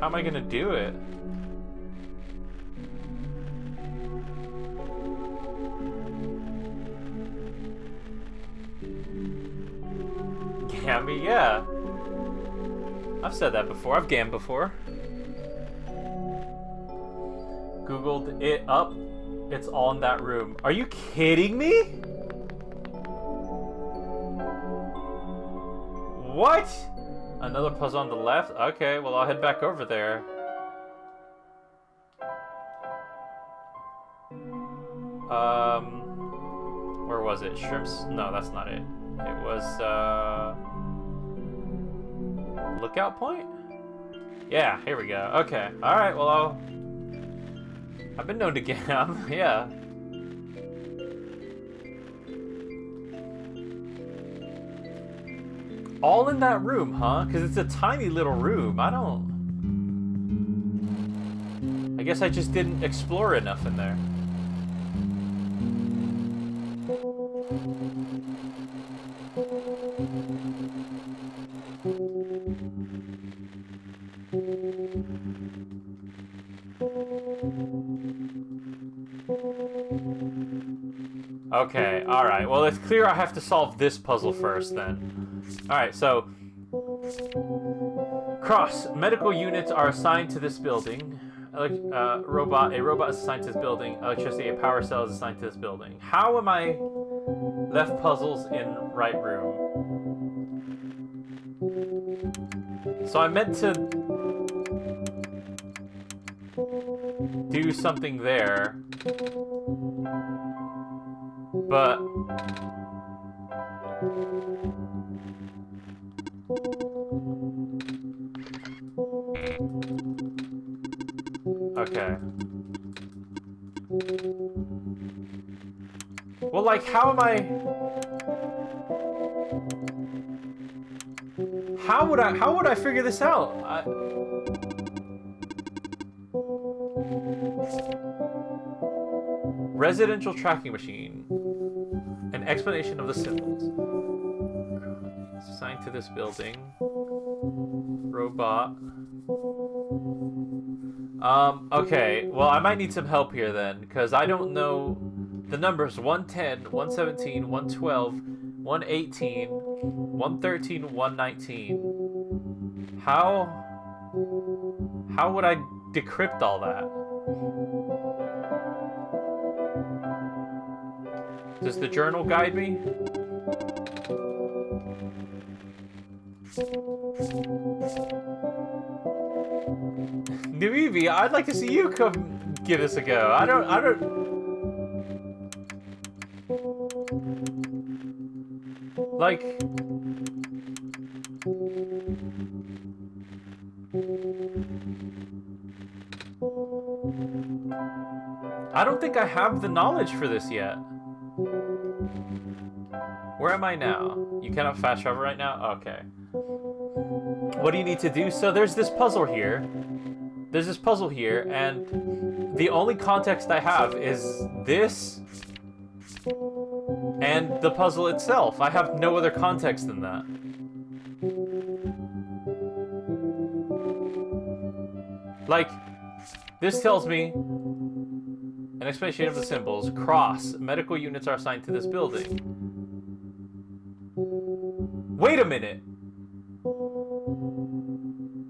[SPEAKER 1] How am I gonna do it? Gammy, yeah. I've said that before. I've gammed before. Googled it up. It's all in that room. Are you kidding me? What? Another puzzle on the left? Okay, well I'll head back over there. Where was it? Shrimps? No, that's not it. It was, Lookout Point? Yeah, here we go. Okay. Alright, well I've been known to gam, yeah. All in that room, huh? Because it's a tiny little room. I guess I just didn't explore enough in there. Okay, alright. Well, it's clear I have to solve this puzzle first, then. Alright, so... Cross. Medical units are assigned to this building. A robot is assigned to this building. Electricity, a power cell is assigned to this building. How am I left puzzles in right room? So I meant to do something there, but okay. Well, like, how am I? How would I figure this out? Residential tracking machine. An explanation of the symbols. Assigned to this building. Robot. Okay. Well, I might need some help here then, because I don't know the numbers 110, 117, 112, 118, 113, 119. How would I decrypt all that? Does the journal guide me? Nuivi, I'd like to see you come give this a go. I don't like, I don't think I have the knowledge for this yet. Where am I now? You cannot fast travel right now? Okay. What do you need to do? So there's this puzzle here. There's this puzzle here, and the only context I have is this and the puzzle itself. I have no other context than that. Like, this tells me an explanation of the symbols. Cross. Medical units are assigned to this building. Wait a minute.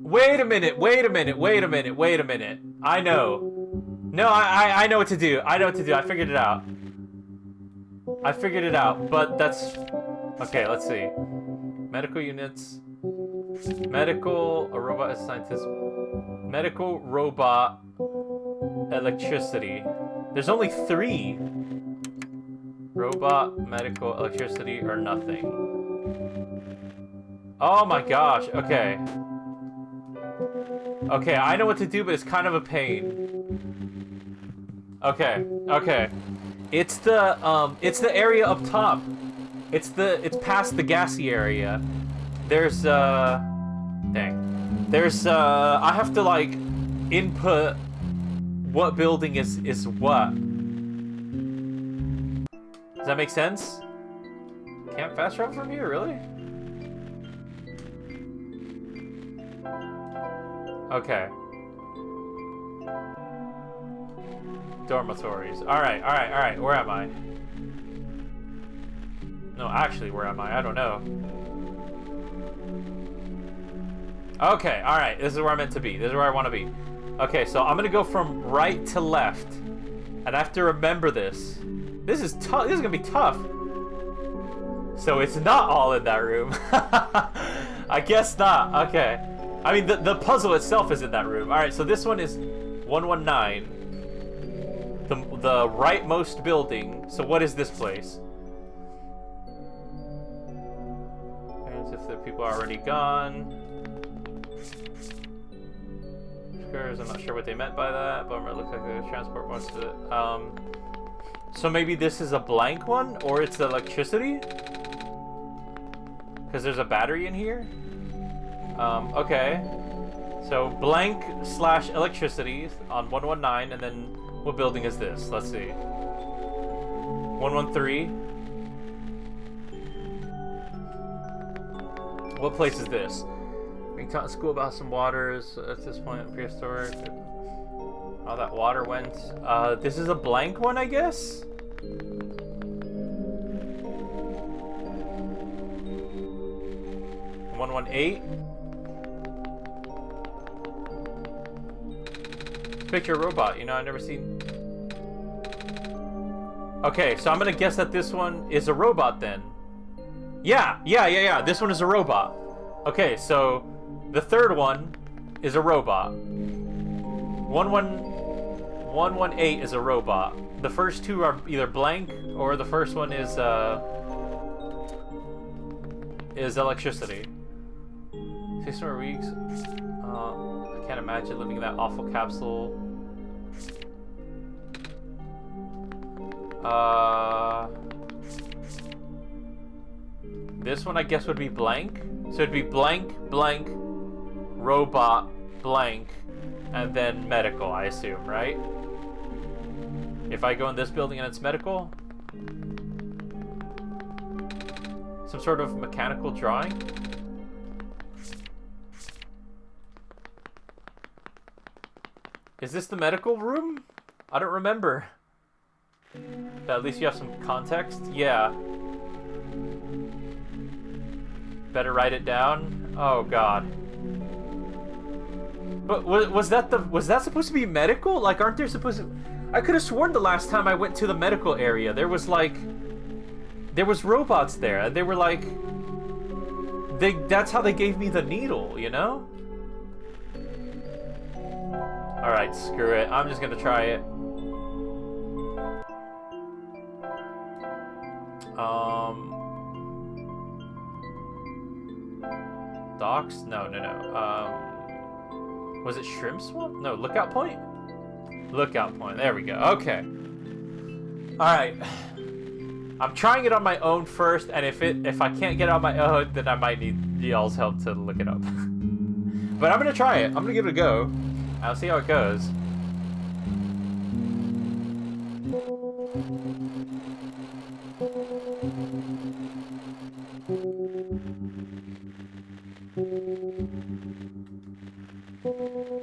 [SPEAKER 1] Wait a minute. Wait a minute. Wait a minute. Wait a minute. I know. No, I know what to do. I know what to do. I figured it out. I figured it out, but that's... Okay, let's see. Medical units. Medical... A robot is assigned to this... Medical, robot, electricity. There's only 3. Robot, medical, electricity, or nothing. Oh my gosh, okay. Okay, I know what to do, but it's kind of a pain. Okay, okay. It's the area up top. It's past the gassy area. There's, dang. There's, I have to, like, input what building is what. Does that make sense? Can't fast travel from here, really? Okay. dormitories. Alright, alright, alright. Where am I? No, actually, where am I? I don't know. Okay, alright. This is where I'm meant to be. This is where I want to be. Okay, so I'm gonna go from right to left. And I have to remember this. This is tough. This is gonna be tough. So it's not all in that room. I guess not. Okay. I mean, the puzzle itself is in that room. Alright, so this one is 119. The rightmost building. So what is this place? As if the people are already gone. I'm not sure what they meant by that, but it looks like they transport most of it. So maybe this is a blank one, or it's the electricity? Because there's a battery in here? Okay. So blank / electricity on 119, and then what building is this? Let's see. 113. What place is this? Being taught in school about some waters at this point, prehistoric. How that water went. This is a blank one, I guess? $118. Picture a robot, you know, I've never seen. Okay, so I'm gonna guess that this one is a robot then. Yeah. This one is a robot. Okay, so the third one is a robot. 118 is a robot. The first two are either blank or the first one is electricity. 6 more weeks. I can't imagine living in that awful capsule. This one I guess would be blank. So it'd be blank, blank, robot, blank, and then medical, I assume, right? If I go in this building and it's medical? Some sort of mechanical drawing? Is this the medical room? I don't remember. But at least you have some context? Yeah. Better write it down. Oh god. But was that supposed to be medical? Like, aren't there supposed to... I could have sworn the last time I went to the medical area, there was robots there. They were like... That's how they gave me the needle, you know? Alright, screw it. I'm just gonna try it. Docks? No. Was it Shrimp Swamp? No, Lookout Point? Lookout Point. There we go. Okay. Alright. I'm trying it on my own first, and if I can't get it on my own, then I might need y'all's help to look it up. But I'm gonna try it. I'm gonna give it a go. I'll see how it goes.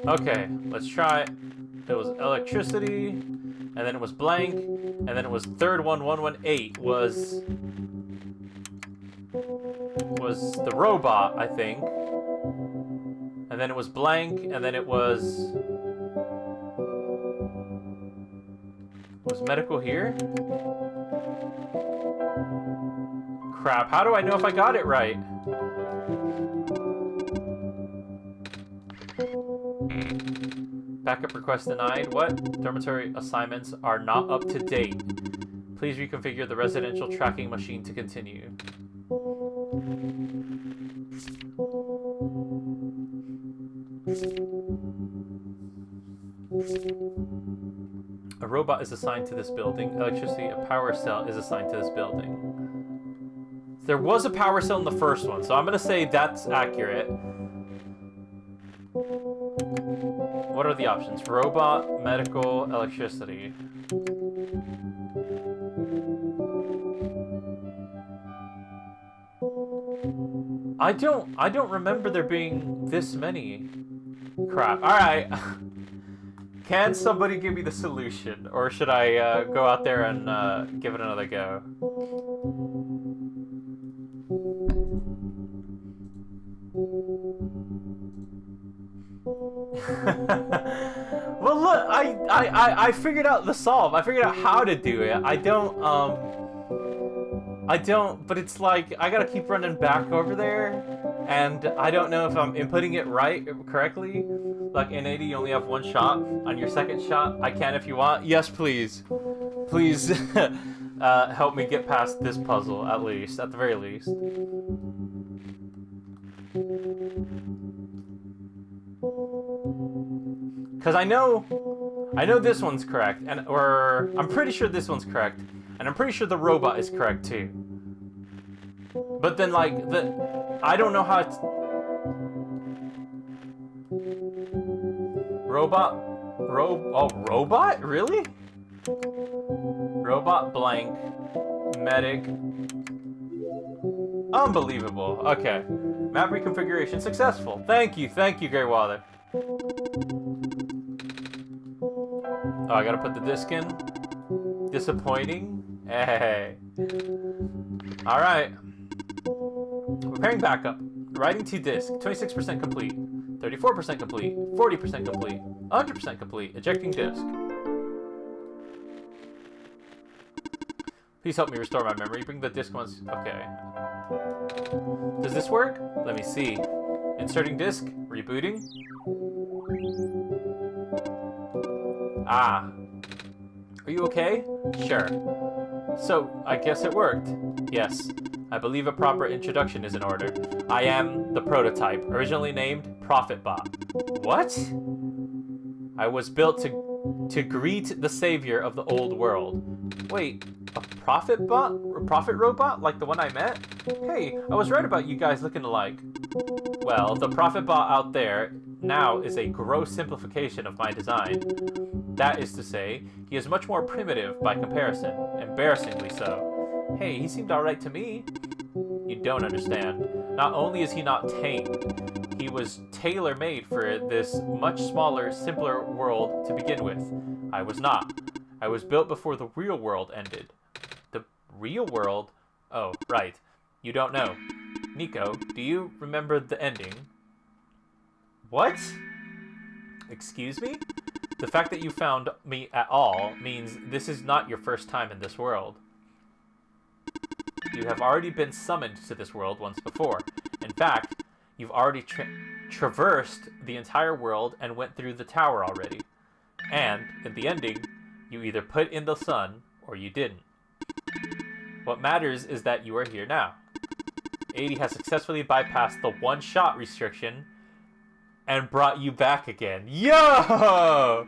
[SPEAKER 1] Okay, let's try it. It was electricity, and then it was blank, and then it was third one, 118, was the robot, I think. And then it was blank, and then it was medical here? Crap, how do I know if I got it right? Backup request denied. What? Dormitory assignments are not up to date. Please reconfigure the residential tracking machine to continue. A robot is assigned to this building. Electricity, a power cell is assigned to this building. There was a power cell in the first one, so I'm gonna say that's accurate. What are the options? Robot, medical, electricity. I don't remember there being this many. Crap. Alright. Can somebody give me the solution? Or should I go out there and give it another go? Well, look, I figured out the solve. I figured out how to do it. I don't, but it's like, I gotta keep running back over there, and I don't know if I'm inputting it correctly. Like, in A-Dee, you only have one shot. On your second shot, I can if you want. Yes, please. Please, help me get past this puzzle, at least. At the very least. Because I know this one's correct, or I'm pretty sure this one's correct, and I'm pretty sure the robot is correct too. But then, like, I don't know how it's... Robot? Really? Robot blank. Medic. Unbelievable. Okay. Map reconfiguration successful. Thank you, Greywater. Oh, I gotta put the disc in. Disappointing. Hey. Alright. Repairing backup. Writing to disk. 26% complete. 34% complete. 40% complete. 100% complete. Ejecting disk. Please help me restore my memory. Bring the disk once. Okay. Does this work? Let me see. Inserting disk. Rebooting. Ah. Are you okay? Sure. So, I guess it worked. Yes. I believe a proper introduction is in order. I am the prototype, originally named ProfitBot. What? I was built to greet the savior of the old world. Wait, a profit robot? Like the one I met? Hey, I was right about you guys looking alike. Well, the profit bot out there now is a gross simplification of my design. That is to say, he is much more primitive by comparison, embarrassingly so. Hey, he seemed alright to me. You don't understand. Not only is he not tamed, he was tailor-made for this much smaller, simpler world to begin with. I was not. I was built before the real world ended. The real world? Oh, right. You don't know. Nico, do you remember the ending? What? Excuse me? The fact that you found me at all means this is not your first time in this world. You have already been summoned to this world once before. In fact, you've already traversed the entire world and went through the tower already. And, in the ending, you either put in the sun or you didn't. What matters is that you are here now. A-Dee has successfully bypassed the one-shot restriction and brought you back again. Yo!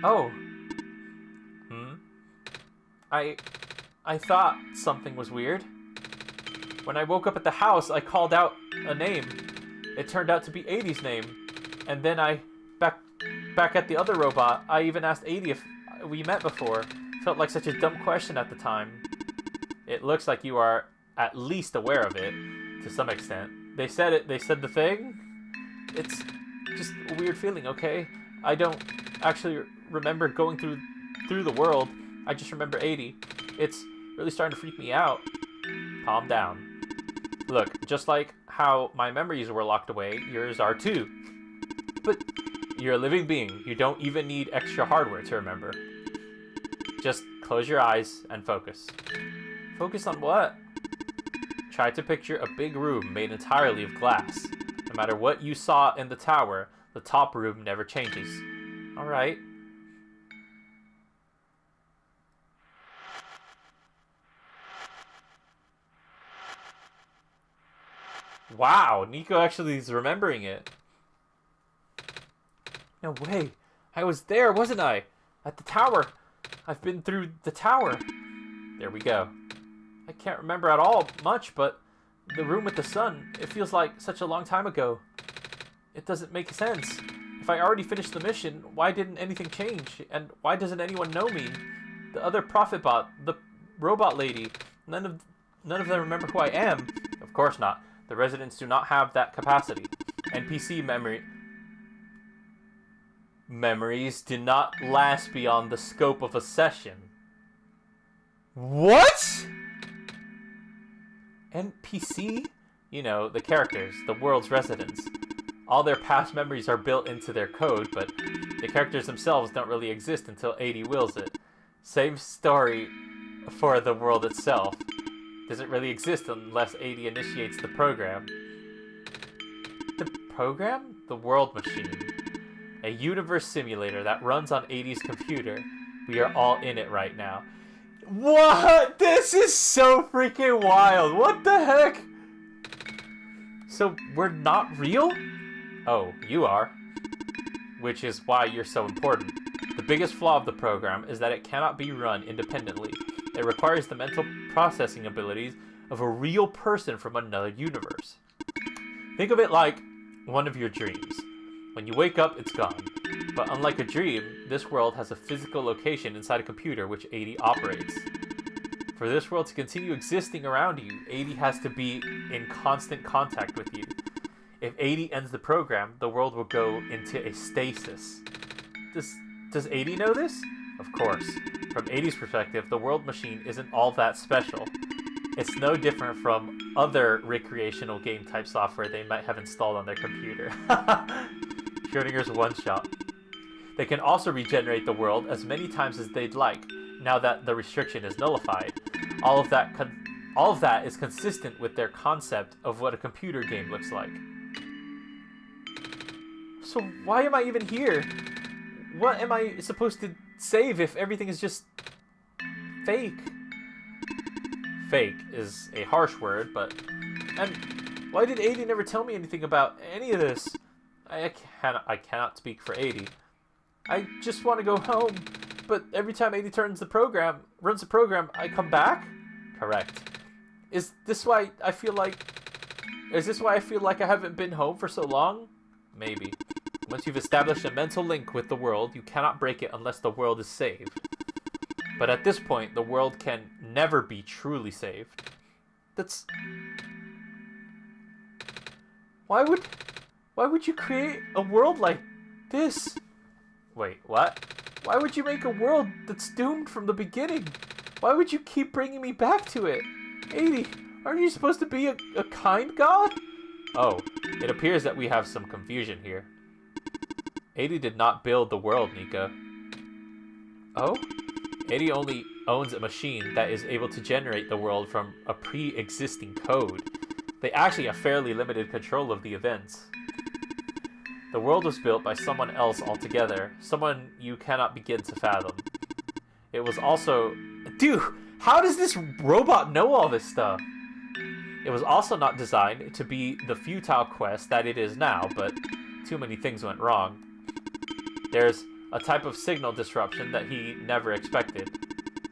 [SPEAKER 1] Oh. I thought something was weird. When I woke up at the house, I called out a name. It turned out to be A-Dee's name. And then back at the other robot, I even asked A-Dee if we met before. Felt like such a dumb question at the time. It looks like you are at least aware of it, to some extent. They said the thing. It's just a weird feeling, okay? I don't actually remember going through the world. I just remember A-Dee. It's really starting to freak me out. Calm down. Look, just like how my memories were locked away, yours are too. But you're a living being. You don't even need extra hardware to remember. Just close your eyes and focus. Focus on what? Try to picture a big room made entirely of glass. No matter what you saw in the tower, the top room never changes. Alright. Wow, Nico actually is remembering it. No way. I was there, wasn't I? At the tower. I've been through the tower. There we go. I can't remember at all much, but the room with the sun, it feels like such a long time ago. It doesn't make sense. If I already finished the mission, why didn't anything change? And why doesn't anyone know me? The other profit bot, the robot lady, none of them remember who I am. Of course not. The residents do not have that capacity. NPC memory memories do not last beyond the scope of a session. What? NPC? You know, the characters, the world's residents. All their past memories are built into their code, but the characters themselves don't really exist until A-Dee wills it. Same story for the world itself. Doesn't really exist unless A-Dee initiates the program. The program? The world machine. A universe simulator that runs on A-Dee's computer. We are all in it right now. What? This is so freaking wild. What the heck? So we're not real? Oh, you are. Which is why you're so important. The biggest flaw of the program is that it cannot be run independently. It requires the mental processing abilities of a real person from another universe. Think of it like one of your dreams. When you wake up, it's gone. But unlike a dream, this world has a physical location inside a computer which A-Dee operates. For this world to continue existing around you, A-Dee has to be in constant contact with you. If A-Dee ends the program, the world will go into a stasis. Does A-Dee know this? Of course. From A-Dee's perspective, the world machine isn't all that special. It's no different from other recreational game type software they might have installed on their computer. Schrodinger's OneShot. They can also regenerate the world as many times as they'd like, now that the restriction is nullified. All of that is consistent with their concept of what a computer game looks like. So why am I even here? What am I supposed to save if everything is just fake? Fake is a harsh word, but... And why did A-Dee never tell me anything about any of this? I cannot speak for A-Dee. I just want to go home, but every time A-Dee runs the program, I come back? Correct. Is this why I feel like I haven't been home for so long? Maybe. Once you've established a mental link with the world, you cannot break it unless the world is saved. But at this point, the world can never be truly saved. That's... Why would you create a world like this? Wait, what? Why would you make a world that's doomed from the beginning? Why would you keep bringing me back to it? A-Dee, aren't you supposed to be a kind god? Oh, it appears that we have some confusion here. A-Dee did not build the world, Nico. Oh? A-Dee only owns a machine that is able to generate the world from a pre-existing code. They actually have fairly limited control of the events. The world was built by someone else altogether, someone you cannot begin to fathom. It was also... Dude, how does this robot know all this stuff? It was also not designed to be the futile quest that it is now, but too many things went wrong. There's a type of signal disruption that he never expected.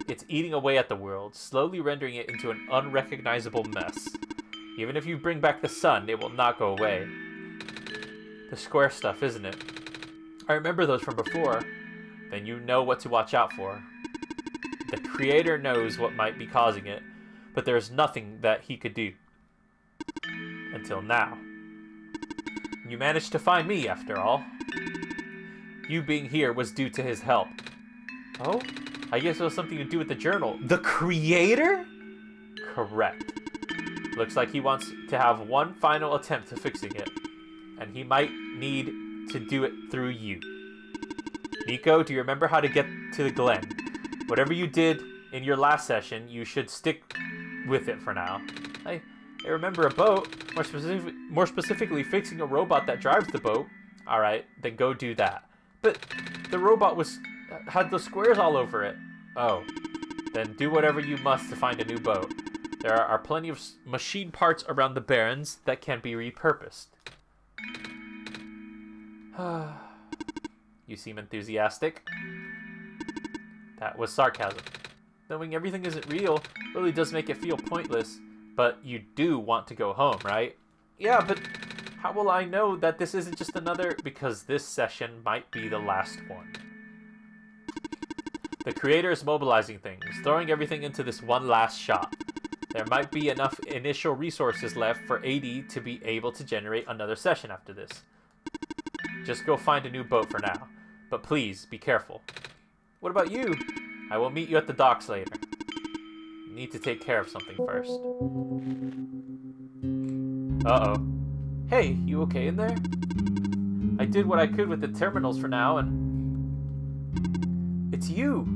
[SPEAKER 1] It's eating away at the world, slowly rendering it into an unrecognizable mess. Even if you bring back the sun, it will not go away. The square stuff, isn't it? I remember those from before. Then you know what to watch out for. The creator knows what might be causing it, but there's nothing that he could do. Until now. You managed to find me, after all. You being here was due to his help. Oh? I guess it was something to do with the journal. The creator? Correct. Looks like he wants to have one final attempt to fixing it. And he might need to do it through you. Nico, do you remember how to get to the Glen? Whatever you did in your last session, you should stick with it for now. I remember a boat. More specifically, fixing a robot that drives the boat. Alright, then go do that. But the robot had the squares all over it. Oh. Then do whatever you must to find a new boat. There are plenty of machine parts around the Barrens that can be repurposed. You seem enthusiastic. That was sarcasm. Knowing everything isn't real really does make it feel pointless, but you do want to go home, right? Yeah, but how will I know that this isn't just another... Because this session might be the last one. The creator is mobilizing things, throwing everything into this one last shot. There might be enough initial resources left for A-Dee to be able to generate another session after this. Just go find a new boat for now. But please, be careful. What about you? I will meet you at the docks later. You need to take care of something first. Uh-oh. Hey, you okay in there? I did what I could with the terminals for now, and... It's you!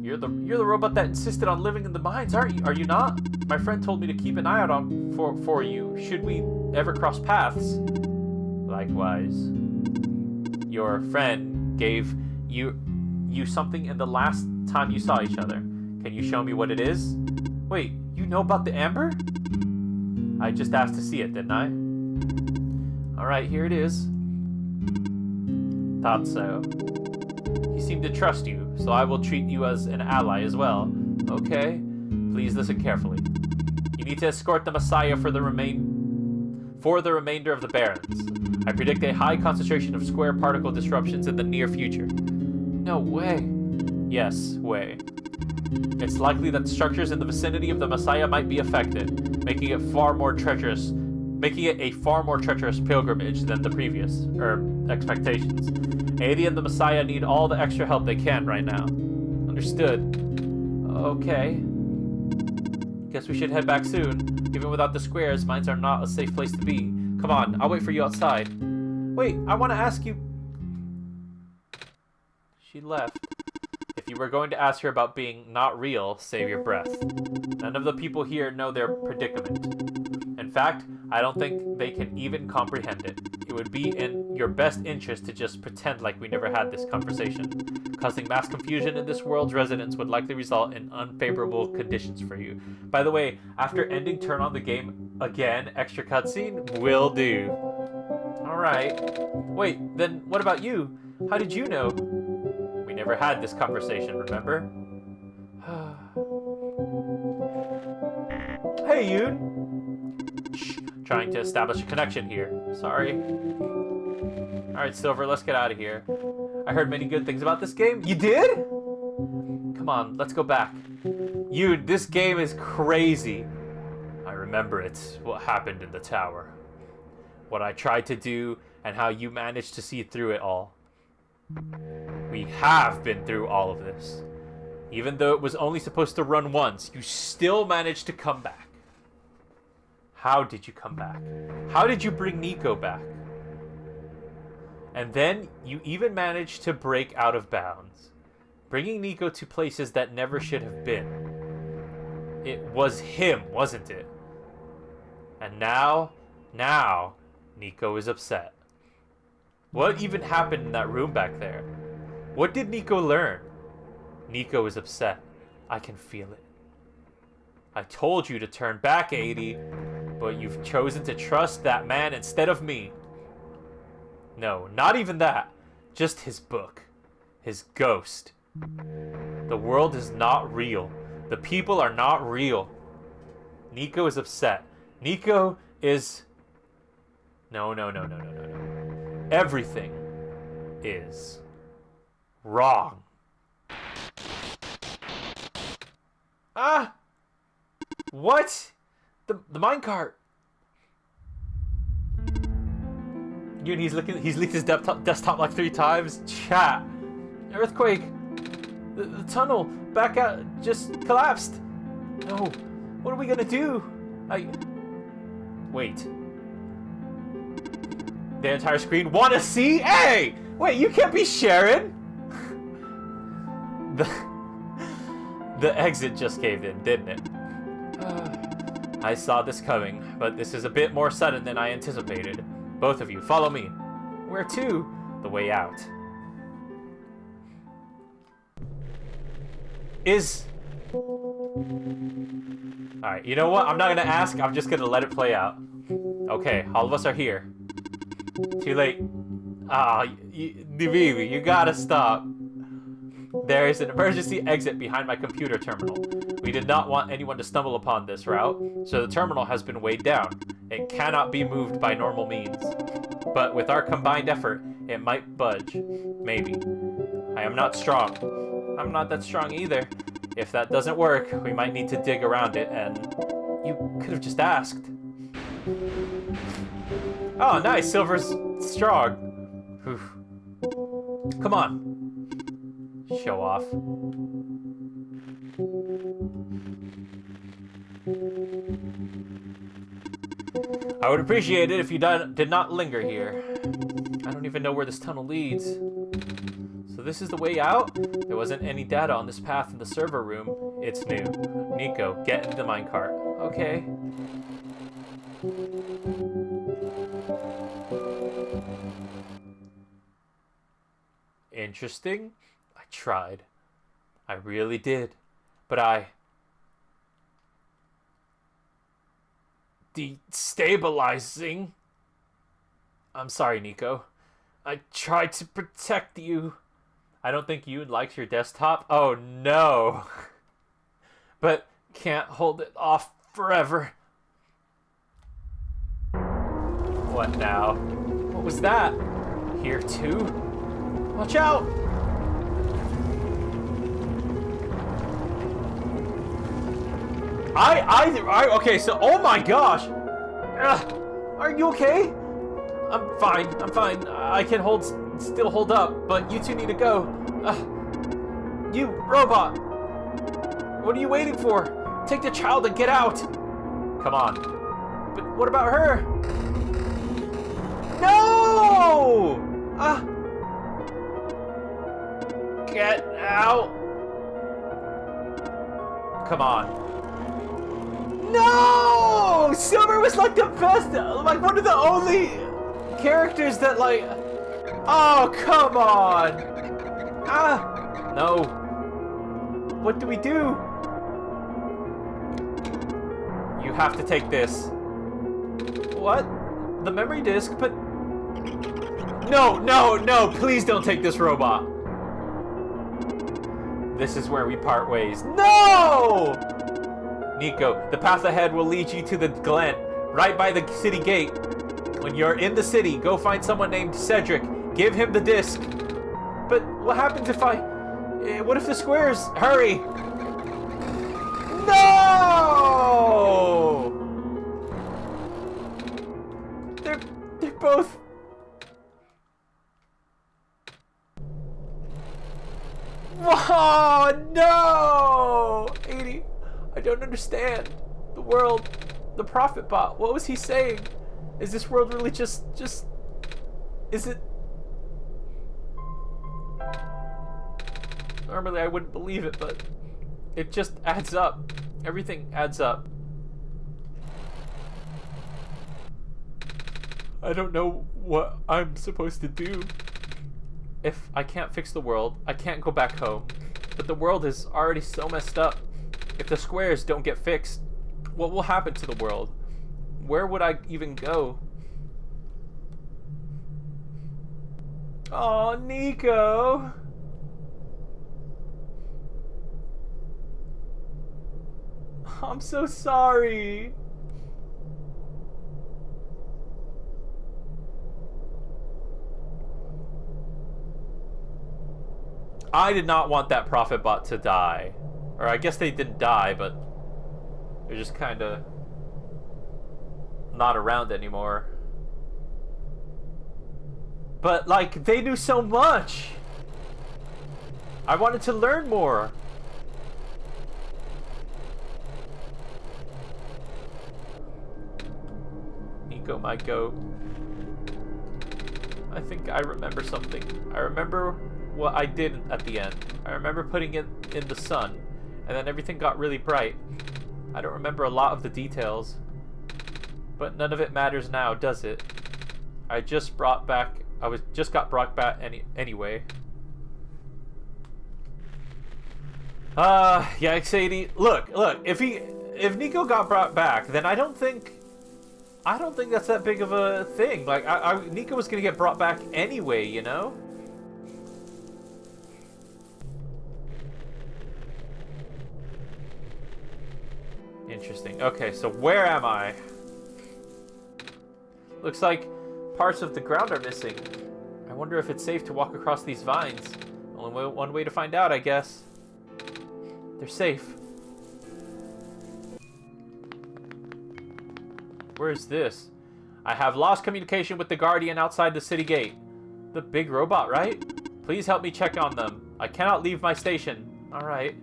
[SPEAKER 1] You're the robot that insisted on living in the mines, aren't you? Are you not? My friend told me to keep an eye out for you, should we ever cross paths. Likewise. Your friend gave you something in the last time you saw each other. Can you show me what it is? Wait, you know about the amber? I just asked to see it, didn't I? Alright, here it is. Thought so. He seemed to trust you, so I will treat you as an ally as well. Okay, please listen carefully. You need to escort the Messiah for the remainder of the Barrens. I predict a high concentration of square particle disruptions in the near future. No way. Yes, way. It's likely that structures in the vicinity of the Messiah might be affected, making it a far more treacherous pilgrimage than the previous, expectations. A-Dee and the Messiah need all the extra help they can right now. Understood. Okay. Guess we should head back soon. Even without the squares, mines are not a safe place to be. Come on, I'll wait for you outside. Wait, I want to ask you... She left. If you were going to ask her about being not real, save your breath. None of the people here know their predicament. In fact, I don't think they can even comprehend it. It would be in your best interest to just pretend like we never had this conversation. Causing mass confusion in this world's residents would likely result in unfavorable conditions for you. By the way, after ending turn on the game again, extra cutscene will do. Alright. Wait, then what about you? How did you know? We never had this conversation, remember? Hey, Yoon! Shh, trying to establish a connection here. Sorry. Alright, Silver, let's get out of here. I heard many good things about this game. You did? Come on, let's go back. Yoon, this game is crazy. I remember it, what happened in the tower. What I tried to do, and how you managed to see through it all. We have been through all of this. Even though it was only supposed to run once, you still managed to come back. How did you come back? How did you bring Nico back? And then you even managed to break out of bounds, bringing Nico to places that never should have been. It was him, wasn't it? And now, Nico is upset. What even happened in that room back there? What did Nico learn? Nico is upset. I can feel it. I told you to turn back, A-Dee, but you've chosen to trust that man instead of me. No, not even that. Just his book. His ghost. The world is not real. The people are not real. Nico is upset. Nico is... No. Everything is wrong. Ah! What? The minecart. He's leaked his desktop like 3 times. Chat. Earthquake. The tunnel back out just collapsed. No. What are we gonna do? Wait. The entire screen. Wanna see? Hey! Wait, you can't be sharing. The exit just caved in, didn't it? I saw this coming, but this is a bit more sudden than I anticipated. Both of you, follow me. Where to? The way out. Alright, you know what? I'm not gonna ask, I'm just gonna let it play out. Okay, all of us are here. Too late. Baby, you gotta stop. There is an emergency exit behind my computer terminal. We did not want anyone to stumble upon this route, so the terminal has been weighed down. It cannot be moved by normal means. But with our combined effort, it might budge. Maybe. I am not strong. I'm not that strong either. If that doesn't work, we might need to dig around it, and... You could have just asked. Oh, nice! Silver's strong. Whew. Come on. Show off. I would appreciate it if you did not linger here. I don't even know where this tunnel leads. So this is the way out? There wasn't any data on this path in the server room. It's new. Nico, get into the minecart. Okay. Interesting. I tried. I really did. But destabilizing? I'm sorry, Nico. I tried to protect you. I don't think you liked your desktop. Oh no. But can't hold it off forever. What now? What was that? Here too? Watch out! Okay, so, oh my gosh! Are you okay? I'm fine, I can still hold up, but you two need to go. You, robot! What are you waiting for? Take the child and get out! Come on. But what about her? No! Get out! Come on. No! Silver was like the best, like one of the only characters that like... Oh, come on! No. What do we do? You have to take this. What? The memory disk? But... No, please don't take this robot. This is where we part ways. No! Nico, the path ahead will lead you to the Glen, right by the city gate. When you're in the city, go find someone named Cedric. Give him the disc. But what happens if what if the squares? Hurry! No! They're both... Whoa, no! A-Dee, I don't understand. The world, the prophet bot, what was he saying? Is this world really just, is it? Normally I wouldn't believe it, but it just adds up. Everything adds up. I don't know what I'm supposed to do. If I can't fix the world, I can't go back home. But the world is already so messed up. If the squares don't get fixed, what will happen to the world? Where would I even go? Oh, Nico. I'm so sorry. I did not want that prophet bot to die. Or I guess they didn't die, but they're just kind of not around anymore. But, like, they knew so much. I wanted to learn more. Nico, my goat. I think I remember something. I remember what I did at the end. I remember putting it in the sun, and then everything got really bright. I don't remember a lot of the details, but none of it matters now, does it? I just got brought back anyway. Yikes, A-Dee. Look, if Nico got brought back, then I don't think that's that big of a thing. Like, Nico was gonna get brought back anyway, you know? Interesting. Okay, so where am I? Looks like parts of the ground are missing. I wonder if it's safe to walk across these vines. Only one way to find out, I guess. They're safe. Where is this? I have lost communication with the guardian outside the city gate. The big robot, right? Please help me check on them. I cannot leave my station. Alright.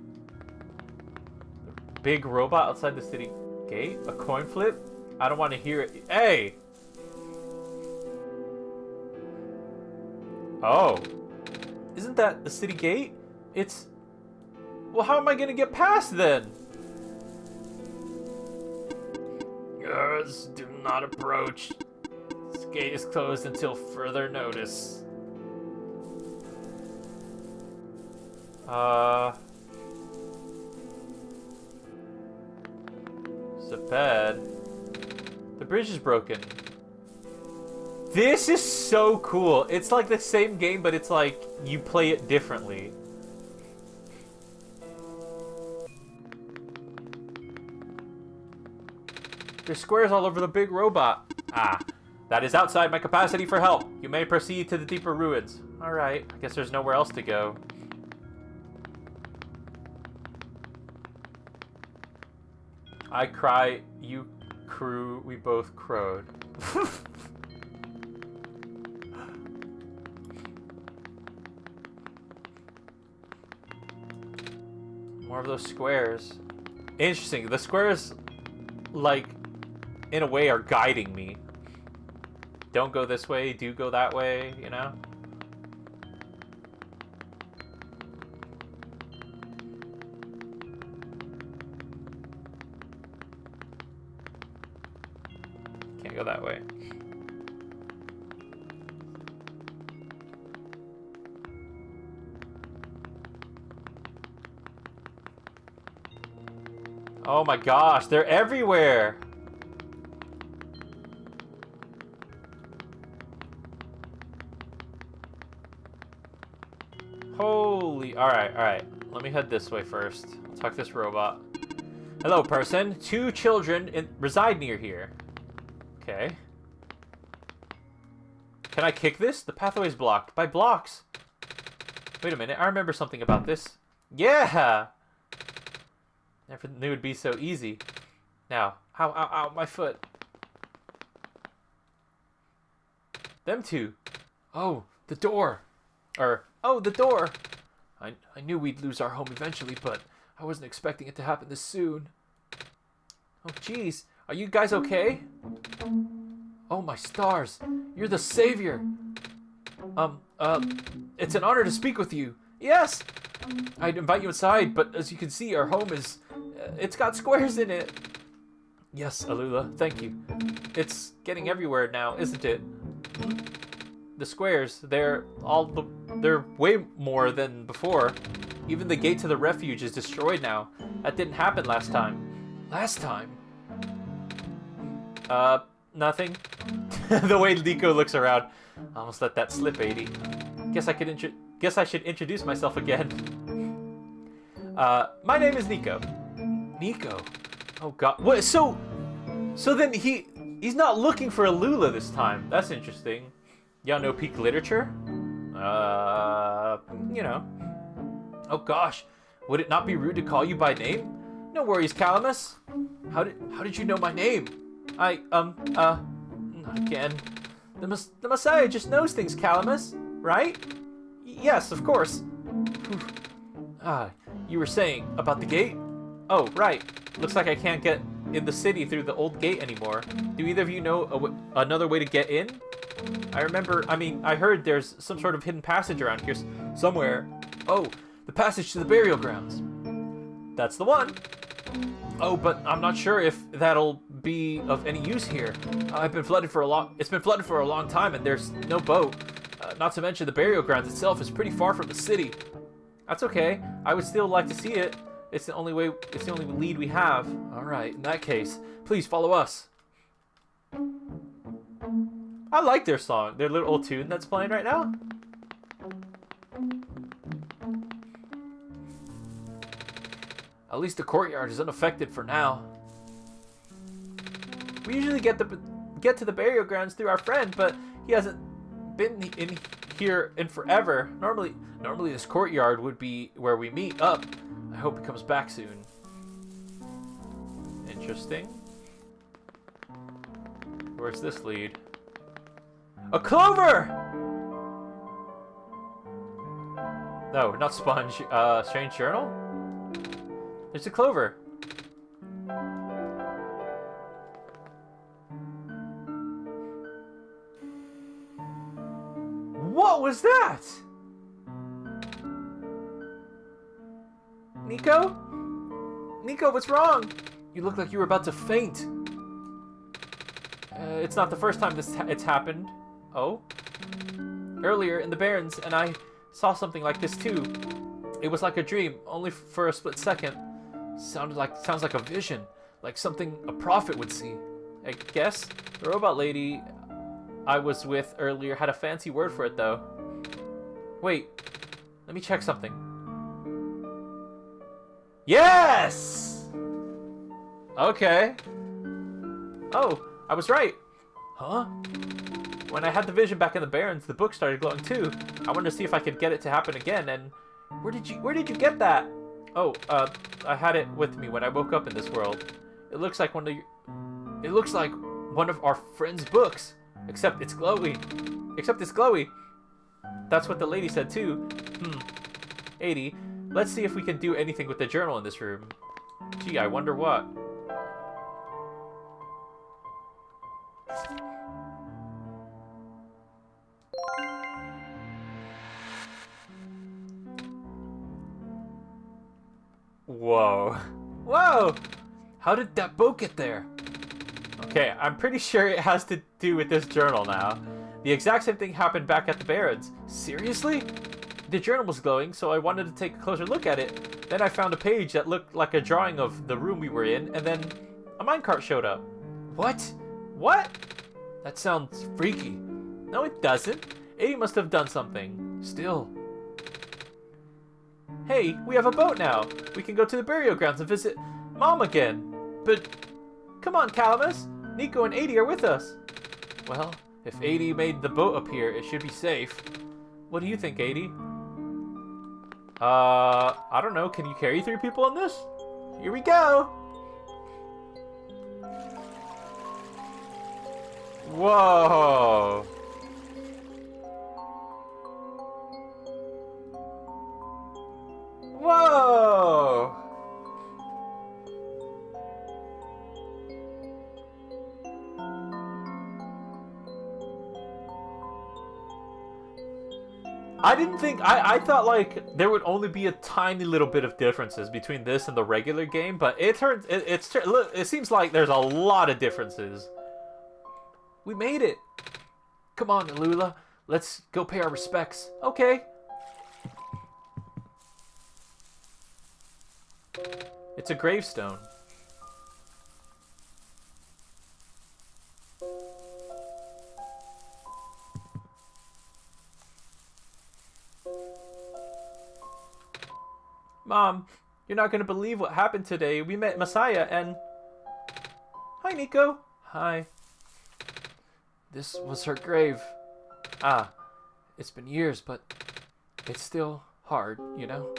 [SPEAKER 1] Big robot outside the city gate? A coin flip? I don't want to hear it. Hey! Oh. Isn't that the city gate? It's... Well, how am I going to get past then? Yes, do not approach. This gate is closed until further notice. Is it bad? The bridge is broken. This is so cool. It's like the same game, but it's like you play it differently. There's squares all over the big robot. Ah, that is outside my capacity for help. You may proceed to the deeper ruins. Alright, I guess there's nowhere else to go. I cry, you crew, we both crowed. More of those squares. Interesting. The squares, like, in a way, are guiding me. Don't go this way, do go that way, you know? Can't go that way. Oh my gosh, they're everywhere! Holy... Alright. Let me head this way first. I'll talk to this robot. Hello, person. 2 children reside near here. Okay. Can I kick this? The pathway is blocked by blocks. Wait a minute, I remember something about this. Yeah! Never knew it'd be so easy. Now, ow, my foot. Them 2. Oh, the door. Oh, the door. I knew we'd lose our home eventually, but I wasn't expecting it to happen this soon. Oh, jeez. Are you guys okay? Oh, my stars. You're the savior. It's an honor to speak with you. Yes! I'd invite you inside, but as you can see, our home is... it's got squares in it. Yes, Alula, thank you. It's getting everywhere now, isn't it? The squares, they're way more than before. Even the gate to the refuge is destroyed now. That didn't happen last time. Last time? Nothing. The way Nico looks around. I almost let that slip, A-Dee. Guess I should introduce myself again. My name is Nico. Nico? Oh god. What? So then he's not looking for Alula this time. That's interesting. Y'all know peak literature? You know. Oh gosh. Would it not be rude to call you by name? No worries, Calamus. How did you know my name? Not again. The Messiah just knows things, Calamus, right? Yes, of course. You were saying about the gate? Oh, right. Looks like I can't get in the city through the old gate anymore. Do either of you know another way to get in? I heard there's some sort of hidden passage around here somewhere. Oh, the passage to the burial grounds. That's the one. Oh, but I'm not sure if that'll be of any use here. It's been flooded for a long time, and there's no boat. Not to mention the burial grounds itself is pretty far from the city. That's okay. I would still like to see it. It's the only lead we have. All right, in that case, please follow us. I like their song, their little old tune that's playing right now. At least the courtyard is unaffected for now. We usually get to the burial grounds through our friend, but he hasn't been in here in forever. Normally this courtyard would be where we meet up. I hope he comes back soon. Interesting. Where's this lead? A clover! No, not sponge. Strange journal? There's a clover. What was that? Nico? Nico, what's wrong? You look like you were about to faint. It's not the first time it's happened. Oh? Earlier in the Barrens, and I saw something like this too. It was like a dream, only for a split second. Sounds like a vision, like something a prophet would see. I guess the robot lady I was with earlier had a fancy word for it though. Wait, let me check something. Yes! Okay. Oh, I was right. Huh? When I had the vision back in the Barrens, the book started glowing too. I wanted to see if I could get it to happen again, and where did you get that? Oh, I had it with me when I woke up in this world. It looks like one of our friend's books. Except it's glowy. That's what the lady said too. A-Dee, let's see if we can do anything with the journal in this room. Gee, I wonder what. Whoa. Whoa! How did that boat get there? Okay, I'm pretty sure it has to do with this journal now. The exact same thing happened back at the Barrens. Seriously? The journal was glowing, so I wanted to take a closer look at it. Then I found a page that looked like a drawing of the room we were in, and then a minecart showed up. What? What? That sounds freaky. No, it doesn't. A-Dee must have done something. Still. Hey, we have a boat now. We can go to the burial grounds and visit Mom again. But, come on, Calamus. Nico and A-Dee are with us. Well, if A-Dee made the boat appear, it should be safe. What do you think, A-Dee? I don't know. Can you carry 3 people on this? Here we go. Whoa. Whoa! I thought like there would only be a tiny little bit of differences between this and the regular game, but it seems like there's a lot of differences. We made it. Come on, Alula. Let's go pay our respects. Okay. It's a gravestone. Mom, you're not going to believe what happened today. We met Messiah and... Hi, Nico. Hi. This was her grave. Ah, it's been years, but it's still hard, you know?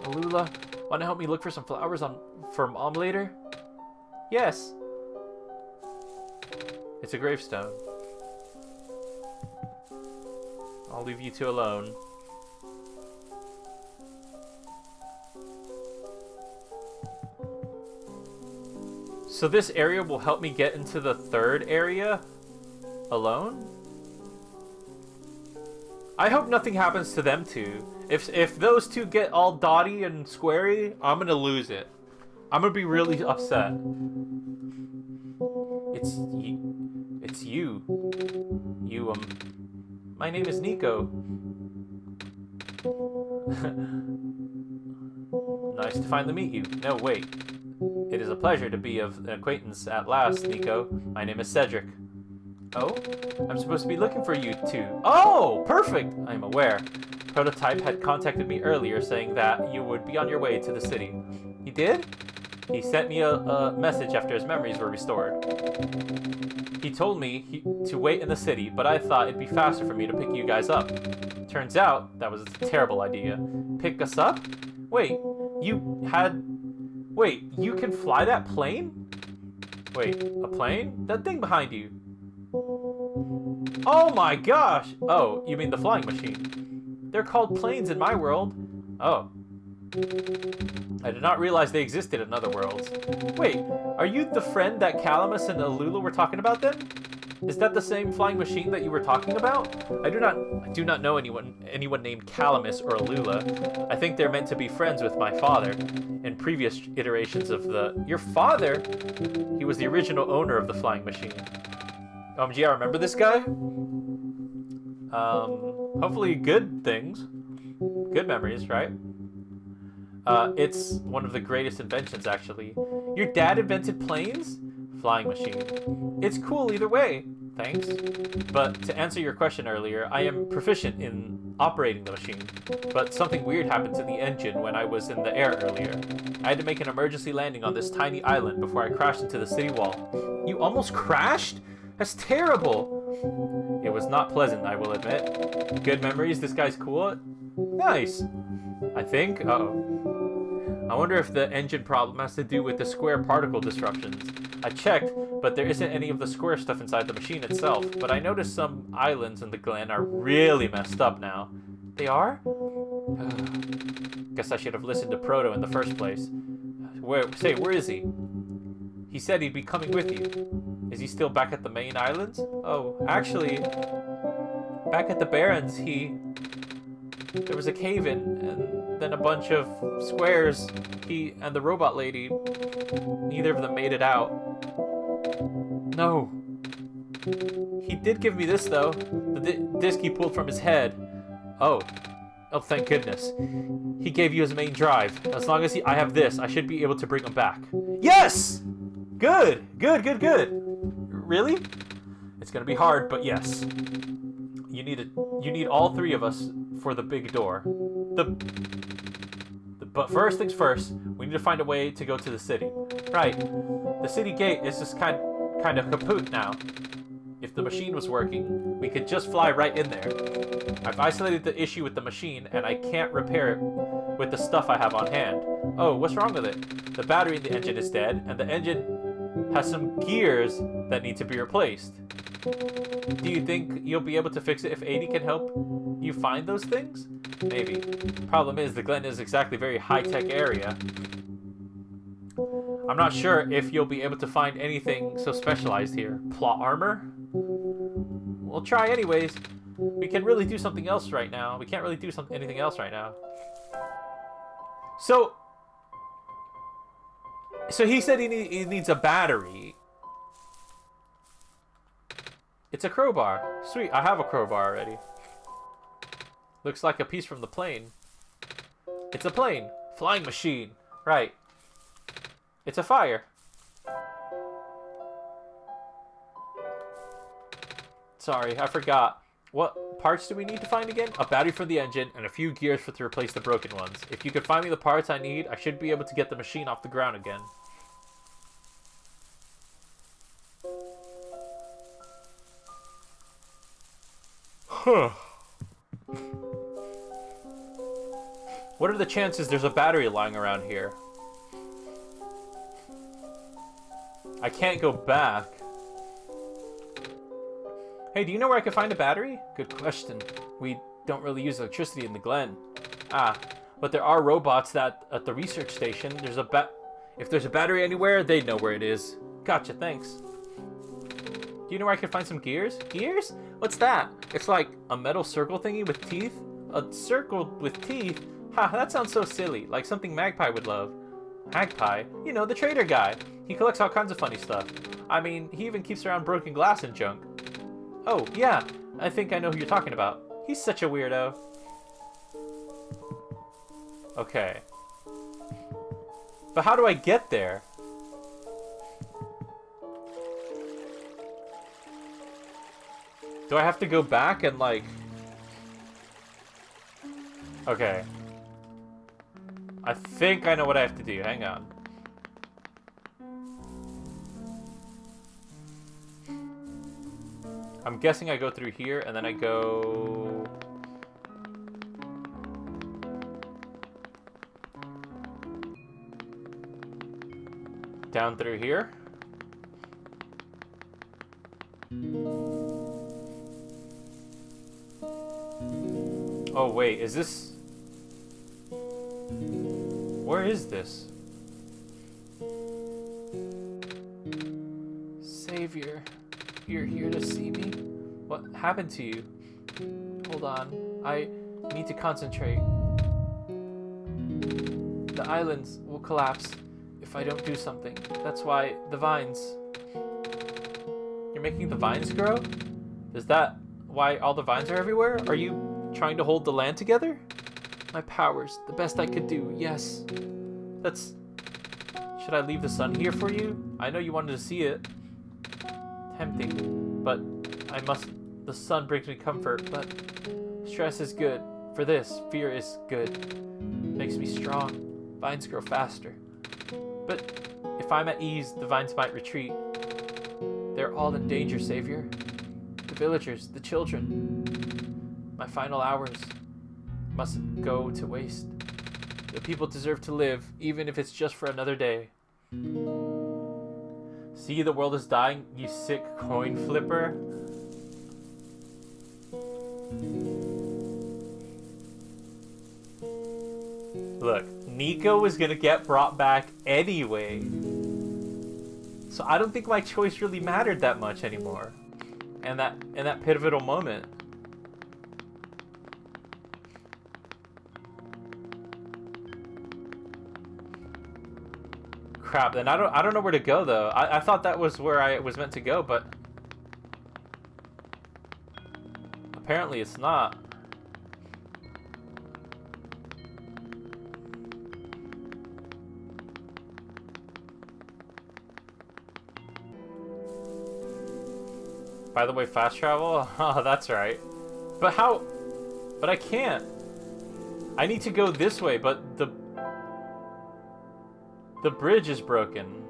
[SPEAKER 1] Alula, want to help me look for some flowers for Mom later? Yes. It's a gravestone. I'll leave you two alone. So this area will help me get into the 3rd area alone? I hope nothing happens to them two. If those two get all dotty and squarey, I'm gonna lose it. I'm gonna be really upset. It's you. My name is Nico. Nice to finally meet you. No, wait. It is a pleasure to be of an acquaintance at last, Nico. My name is Cedric. Oh? I'm supposed to be looking for you two. Oh! Perfect! I'm aware. Prototype had contacted me earlier saying that you would be on your way to the city. He did? He sent me a message after his memories were restored. He told me to wait in the city, but I thought it'd be faster for me to pick you guys up. Turns out, that was a terrible idea. Pick us up? Wait, Wait, you can fly that plane? Wait, a plane? That thing behind you. Oh my gosh! Oh, you mean the flying machine. They're called planes in my world. Oh. I did not realize they existed in other worlds. Wait, are you the friend that Calamus and Alula were talking about then? Is that the same flying machine that you were talking about? I do not know anyone named Calamus or Alula. I think they're meant to be friends with my father. In previous iterations of the... Your father? He was the original owner of the flying machine. OMG, I remember this guy? Hopefully good things. Good memories, right? It's one of the greatest inventions, actually. Your dad invented planes? Flying machine. It's cool either way. Thanks. But to answer your question earlier, I am proficient in operating the machine. But something weird happened to the engine when I was in the air earlier. I had to make an emergency landing on this tiny island before I crashed into the city wall. You almost crashed? That's terrible. It was not pleasant, I will admit. Good memories, this guy's cool. Nice. I think. Uh-oh. I wonder if the engine problem has to do with the square particle disruptions. I checked, but there isn't any of the square stuff inside the machine itself. But I noticed some islands in the glen are really messed up now. They are? Guess I should have listened to Proto in the first place. Where is he? He said he'd be coming with you. Is he still back at the main islands? Oh, actually, back at the Barrens, there was a cave-in, and then a bunch of squares. He and the robot lady, neither of them made it out. No. He did give me this, though. The disc he pulled from his head. Oh. Oh, thank goodness. He gave you his main drive. As long as I have this, I should be able to bring him back. Yes! Good! Good, good, good! Really? It's gonna be hard, but yes. You need all three of us for the big door. But first things first, we need to find a way to go to the city. Right. The city gate is just kind of kaput now. If the machine was working, we could just fly right in there. I've isolated the issue with the machine, and I can't repair it with the stuff I have on hand. Oh, what's wrong with it? The battery in the engine is dead, and the engine has some gears that need to be replaced. Do you think you'll be able to fix it if A-Dee can help you find those things? Maybe. Problem is, the Glen is exactly a very high-tech area. I'm not sure if you'll be able to find anything so specialized here. Plot armor? We'll try anyways. We can really do something else right now. We can't really do anything else right now. So he said he needs a battery. It's a crowbar. Sweet, I have a crowbar already. Looks like a piece from the plane. It's a plane. Flying machine. Right. It's a fire. Sorry, I forgot. What parts do we need to find again? A battery for the engine and a few gears to replace the broken ones. If you could find me the parts I need, I should be able to get the machine off the ground again. Huh. What are the chances there's a battery lying around here? I can't go back. Hey, do you know where I can find a battery? Good question. We don't really use electricity in the Glen. Ah, but there are robots that at the research station. If there's a battery anywhere, they'd know where it is. Gotcha, thanks. Do you know where I can find some gears? Gears? What's that? It's like a metal circle thingy with teeth? A circle with teeth? Ha, that sounds so silly. Like something Magpie would love. Magpie? You know, the trader guy. He collects all kinds of funny stuff. I mean, he even keeps around broken glass and junk. Oh, yeah. I think I know who you're talking about. He's such a weirdo. Okay. But how do I get there? Do I have to go back and, like... Okay. I think I know what I have to do. Hang on. I'm guessing I go through here, and then I go... down through here. wait, is this... Where is this? Savior, you're here to see me? What happened to you? Hold on, I need to concentrate. The islands will collapse if I don't do something. That's why the vines... You're making the vines grow? Is that why all the vines are everywhere? Are you trying to hold the land together? My powers, the best I could do, yes. That's... Should I leave the sun here for you? I know you wanted to see it. Tempting, but I must... The sun brings me comfort, but stress is good. For this, fear is good. Makes me strong. Vines grow faster. But if I'm at ease, the vines might retreat. They're all in danger, Savior. The villagers, the children. My final hours mustn't go to waste. The people deserve to live, even if it's just for another day. See, the world is dying, you sick coin flipper. Look, Nico was gonna get brought back anyway. So I don't think my choice really mattered that much anymore. And that pivotal moment. Crap, then I don't know where to go though. I thought that was where I was meant to go, but apparently it's not. By the way, fast travel? Oh, that's right. But how? But I can't. I need to go this way, but the bridge is broken.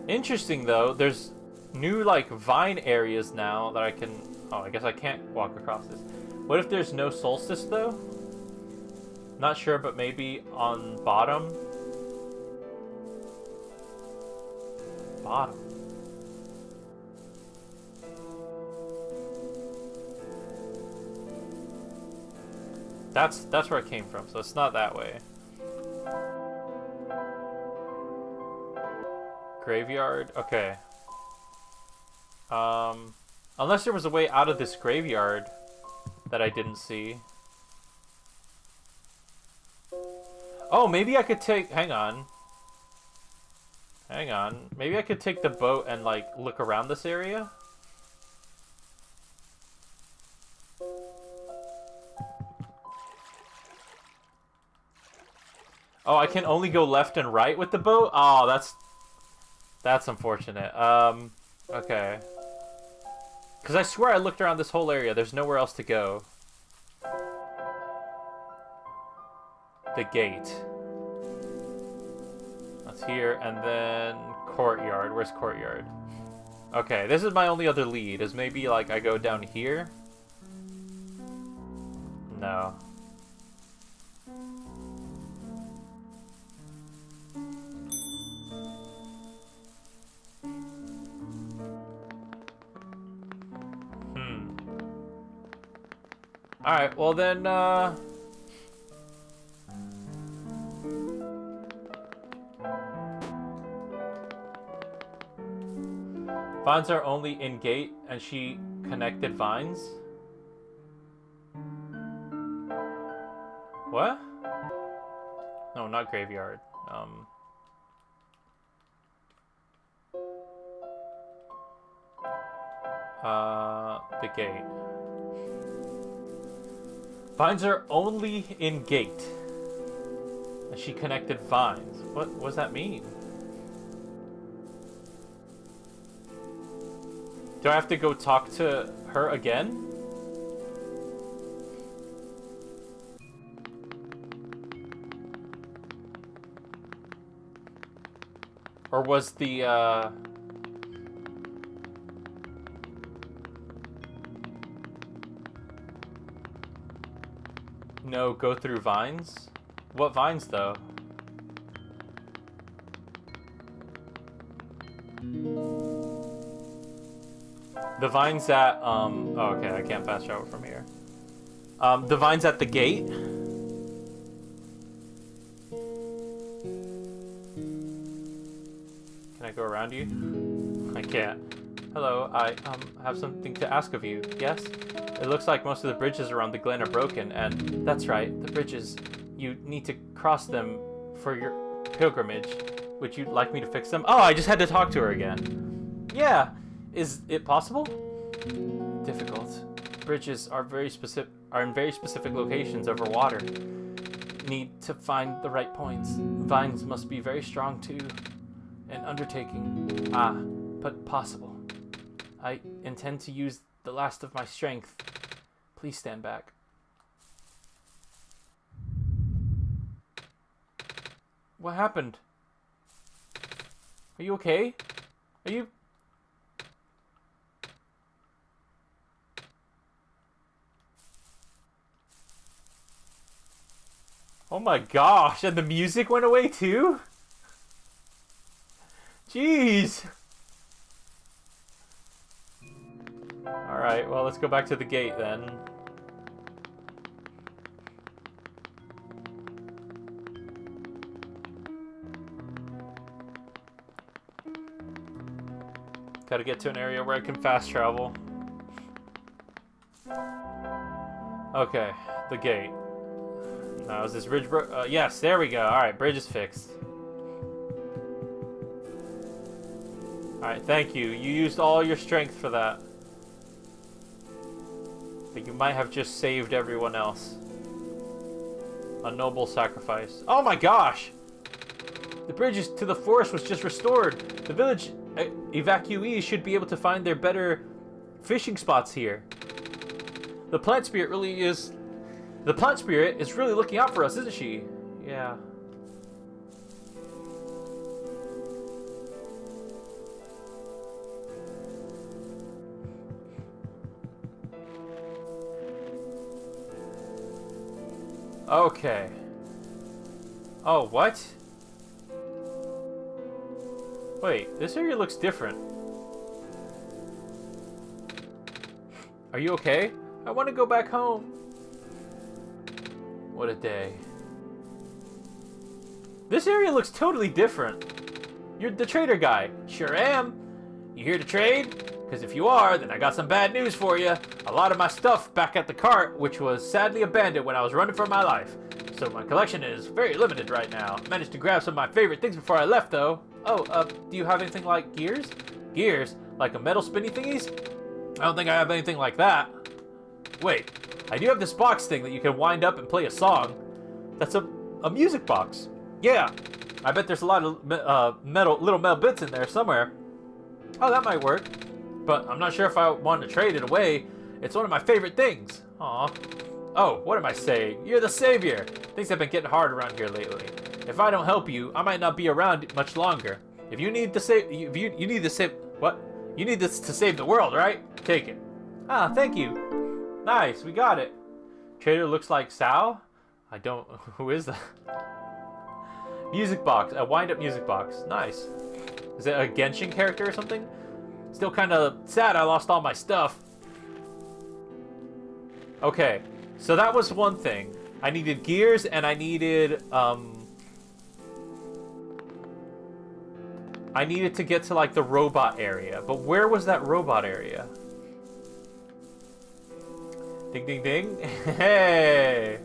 [SPEAKER 1] Interesting though, there's new like vine areas now that I can... Oh, I guess I can't walk across this. What if there's no solstice though? Not sure, but maybe on bottom? Bottom. That's where it came from, so it's not that way. Graveyard? Okay. Unless there was a way out of this graveyard that I didn't see. Oh, maybe I could take... Hang on. Hang on. Maybe I could take the boat and, like, look around this area? Oh, I can only go left and right with the boat? Oh, that's unfortunate. Okay. Because I swear I looked around this whole area. There's nowhere else to go. The gate. That's here, and then courtyard. Where's courtyard? Okay, this is my only other lead. Is maybe, like, I go down here? No. Alright, well then, vines are only in gate, and she connected vines? What? No, not graveyard. The gate. Vines are only in gate. And she connected vines. What does that mean? Do I have to go talk to her again? Or was the, No, go through vines? What vines, though? The vine's at, oh, okay, I can't fast travel from here. The vine's at the gate. Can I go around you? I can't. Hello, I have something to ask of you. Yes? It looks like most of the bridges around the glen are broken, and that's right, the bridges. You need to cross them for your pilgrimage. Would you like me to fix them? Oh, I just had to talk to her again. Yeah. Is it possible? Difficult. Bridges are in very specific locations over water. Need to find the right points. Vines must be very strong too. An undertaking. Ah, but possible. I intend to use the last of my strength. Please stand back. What happened? Are you okay? Are you... Oh my gosh, and the music went away too? Jeez. Alright, well, let's go back to the gate then. Gotta get to an area where I can fast travel. Okay, the gate. Now, is this bridge yes, there we go. Alright, bridge is fixed. Alright, thank you. You used all your strength for that. But you might have just saved everyone else. A noble sacrifice. Oh my gosh! The bridge to the forest was just restored. The village evacuees should be able to find their better fishing spots here. The plant spirit is really looking out for us, isn't she? Yeah. Okay. Oh, what? Wait, this area looks different. Are you okay? I want to go back home. What a day. This area looks totally different. You're the trader guy. Sure am. You here to trade? Because if you are, then I got some bad news for you. A lot of my stuff back at the cart, which was sadly abandoned when I was running for my life. So my collection is very limited right now. Managed to grab some of my favorite things before I left, though. Oh, do you have anything like gears? Gears? Like a metal spinny thingies? I don't think I have anything like that. Wait, I do have this box thing that you can wind up and play a song. That's a music box. Yeah, I bet there's a lot of little metal bits in there somewhere. Oh, that might work. But I'm not sure if I want to trade it away. It's one of my favorite things. Aw. Oh, what am I saying? You're the savior. Things have been getting hard around here lately. If I don't help you, I might not be around much longer. If you need to save, you need to save, what? You need this to save the world, right? Take it. Ah, thank you. Nice, we got it. Trader looks like Sal? I don't, who is that? Music box, a wind-up music box. Nice. Is it a Genshin character or something? Still kind of sad I lost all my stuff. Okay, so that was one thing. I needed gears and I needed to get to like the robot area. But where was that robot area? Ding ding ding. Hey!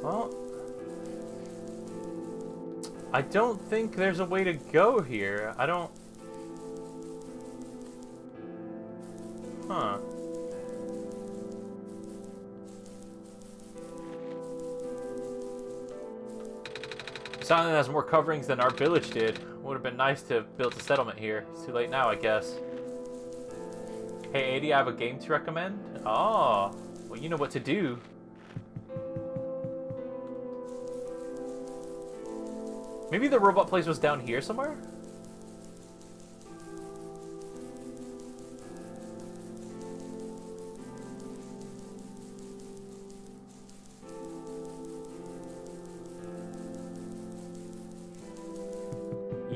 [SPEAKER 1] Well, I don't think there's a way to go here. I don't... Huh. This island has more coverings than our village did. Would have been nice to have built a settlement here. It's too late now, I guess. Hey, A-Dee, I have a game to recommend. Oh, well, you know what to do. Maybe the robot place was down here somewhere?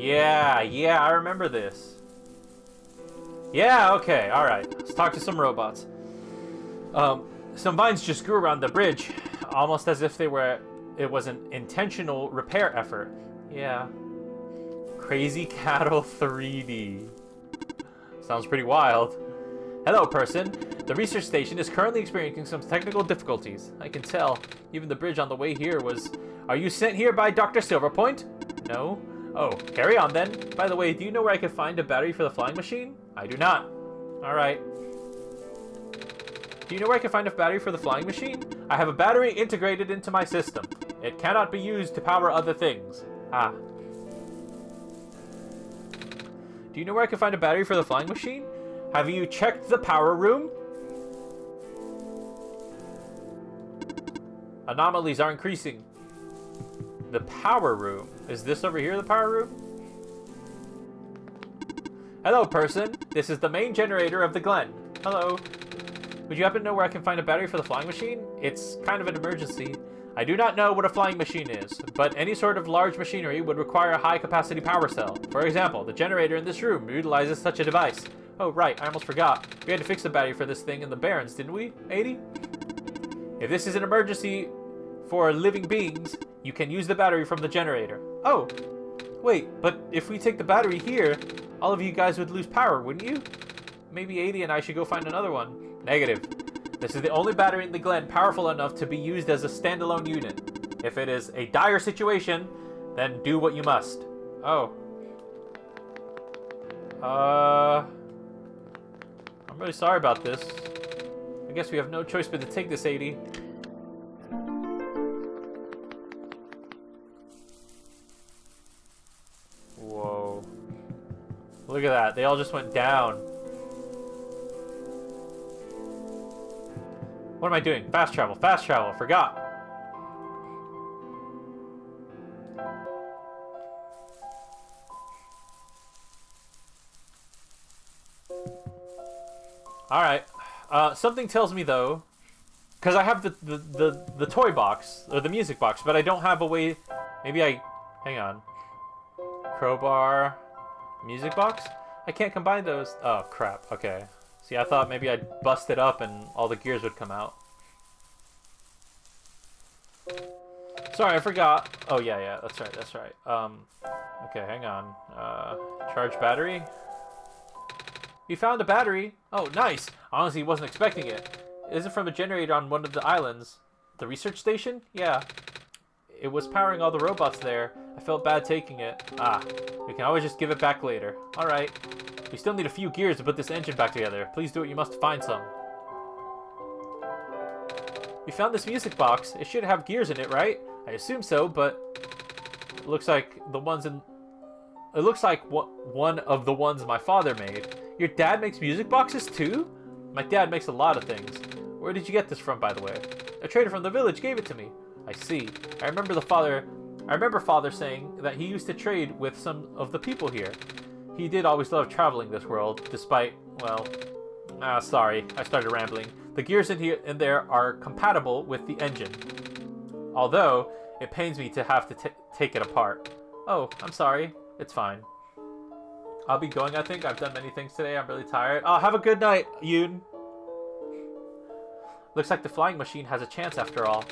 [SPEAKER 1] Yeah, I remember this. Yeah, okay, alright. Let's talk to some robots. Some vines just grew around the bridge, almost as if it was an intentional repair effort. Yeah. Crazy Cattle 3D. Sounds pretty wild. Hello, person. The research station is currently experiencing some technical difficulties. I can tell. Even the bridge on the way here was... Are you sent here by Dr. Silverpoint? No. Oh, carry on then. By the way, do you know where I can find a battery for the flying machine? I do not. Alright. Do you know where I can find a battery for the flying machine? I have a battery integrated into my system. It cannot be used to power other things. Ah. Do you know where I can find a battery for the flying machine? Have you checked the power room? Anomalies are increasing. The power room. Is this over here the power room? Hello, person. This is the main generator of the Glen. Hello. Would you happen to know where I can find a battery for the flying machine? It's kind of an emergency. I do not know what a flying machine is, but any sort of large machinery would require a high-capacity power cell. For example, the generator in this room utilizes such a device. Oh, right, I almost forgot. We had to fix the battery for this thing in the Barrens, didn't we, A-Dee? If this is an emergency for living beings, you can use the battery from the generator. Oh, wait, but if we take the battery here, all of you guys would lose power, wouldn't you? Maybe A-Dee and I should go find another one. Negative. This is the only battery in the Glen powerful enough to be used as a standalone unit. If it is a dire situation, then do what you must. Oh. I'm really sorry about this. I guess we have no choice but to take this, A-Dee. Whoa. Look at that. They all just went down. What am I doing? Fast travel, forgot. Alright. Something tells me though, because I have the toy box, or the music box, but I don't have a way, maybe hang on. Crowbar, music box? I can't combine those. Oh crap, okay. See, I thought maybe I'd bust it up and all the gears would come out. Sorry, I forgot. Oh, yeah, that's right. Okay, hang on. Charge battery. You found a battery? Oh, nice. Honestly, wasn't expecting it. Is it from a generator on one of the islands? The research station? Yeah. It was powering all the robots there. I felt bad taking it. Ah, we can always just give it back later. Alright. We still need a few gears to put this engine back together. Please do what you must to find some. We found this music box. It should have gears in it, right? I assume so, but it looks like one of the ones my father made. Your dad makes music boxes too? My dad makes a lot of things. Where did you get this from, by the way? A trader from the village gave it to me. I see. I remember father saying that he used to trade with some of the people here. He did always love traveling this world, despite, well... sorry, I started rambling. The gears in there are compatible with the engine. Although, it pains me to have to take it apart. Oh, I'm sorry. It's fine. I'll be going, I think. I've done many things today. I'm really tired. Oh, have a good night, Yoon. Looks like the flying machine has a chance after all.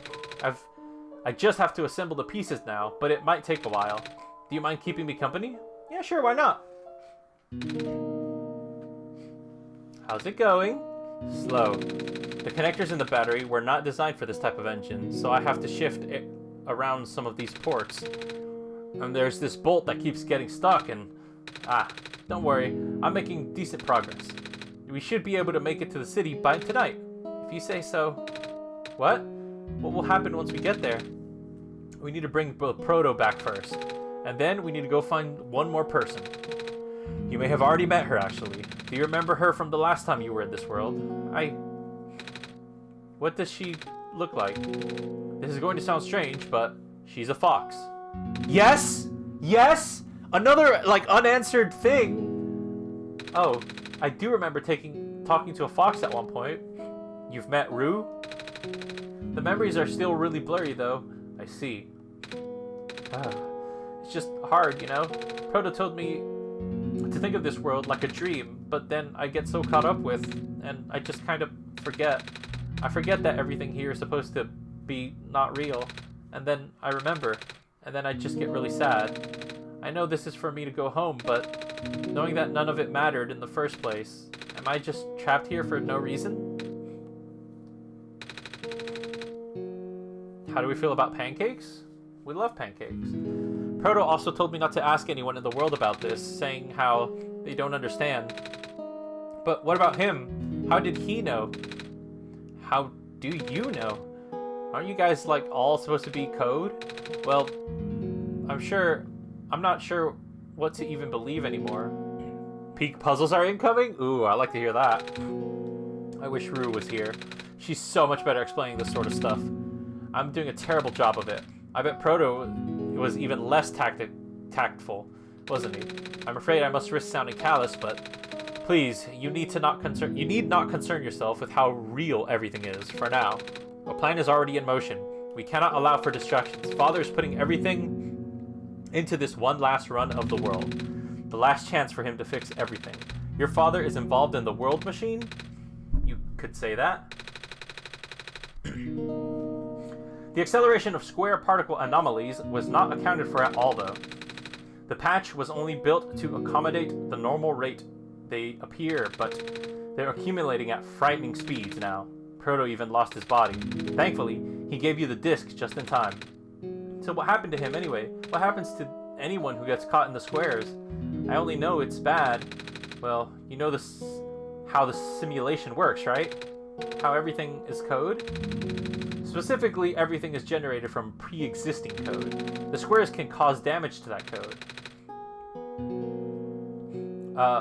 [SPEAKER 1] I just have to assemble the pieces now, but it might take a while. Do you mind keeping me company? Yeah, sure, why not? How's it going? Slow. The connectors in the battery were not designed for this type of engine, so I have to shift it around some of these ports. And there's this bolt that keeps getting stuck and... don't worry. I'm making decent progress. We should be able to make it to the city by tonight. If you say so. What? What will happen once we get there? We need to bring the Proto back first. And then we need to go find one more person. You may have already met her, actually. Do you remember her from the last time you were in this world? What does she look like? This is going to sound strange, but she's a fox. Yes! Yes! Another, unanswered thing! Oh, I do remember talking to a fox at one point. You've met Rue? The memories are still really blurry, though. I see. It's just hard, you know? Proto told me to think of this world like a dream, but then I get so caught up with, and I just kind of forget. I forget that everything here is supposed to be not real, and then I remember, and then I just get really sad. I know this is for me to go home, but knowing that none of it mattered in the first place, am I just trapped here for no reason? How do we feel about pancakes? We love pancakes. Proto also told me not to ask anyone in the world about this, saying how they don't understand. But what about him? How did he know? How do you know? Aren't you guys, like, all supposed to be code? Well, I'm not sure what to even believe anymore. Peak puzzles are incoming? Ooh, I like to hear that. I wish Rue was here. She's so much better explaining this sort of stuff. I'm doing a terrible job of it. I bet Proto was even less tactful, wasn't he? I'm afraid I must risk sounding callous, but please, you need not concern yourself with how real everything is for now. A plan is already in motion. We cannot allow for distractions. Father is putting everything into this one last run of the world. The last chance for him to fix everything. Your father is involved in the world machine? You could say that. The acceleration of square particle anomalies was not accounted for at all, though. The patch was only built to accommodate the normal rate they appear, but they're accumulating at frightening speeds now. Proto even lost his body. Thankfully, he gave you the disc just in time. So what happened to him anyway? What happens to anyone who gets caught in the squares? I only know it's bad. Well, you know how the simulation works, right? How everything is code? Specifically, everything is generated from pre-existing code. The squares can cause damage to that code.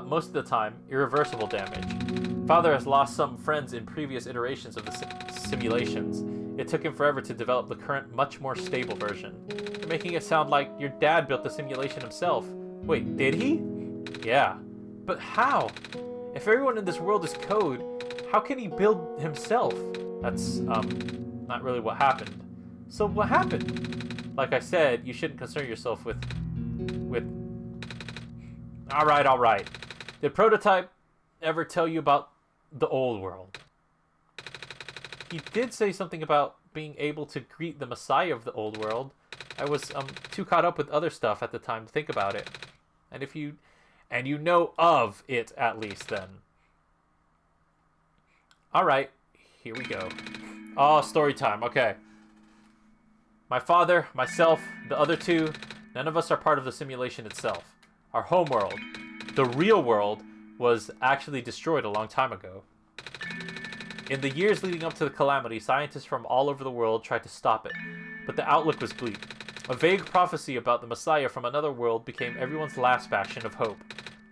[SPEAKER 1] Most of the time, irreversible damage. Father has lost some friends in previous iterations of the simulations. It took him forever to develop the current, much more stable version. You're making it sound like your dad built the simulation himself. Wait, did he? Yeah. But how? If everyone in this world is code, how can he build himself? That's, not really what happened. So what happened? Like I said, you shouldn't concern yourself with... Alright. Did Prototype ever tell you about the old world? He did say something about being able to greet the Messiah of the old world. I was, too caught up with other stuff at the time to think about it. And you know of it, at least, then. Alright, here we go. Oh, story time, okay. My father, myself, the other two, none of us are part of the simulation itself. Our homeworld, the real world, was actually destroyed a long time ago. In the years leading up to the calamity, scientists from all over the world tried to stop it, but the outlook was bleak. A vague prophecy about the Messiah from another world became everyone's last bastion of hope.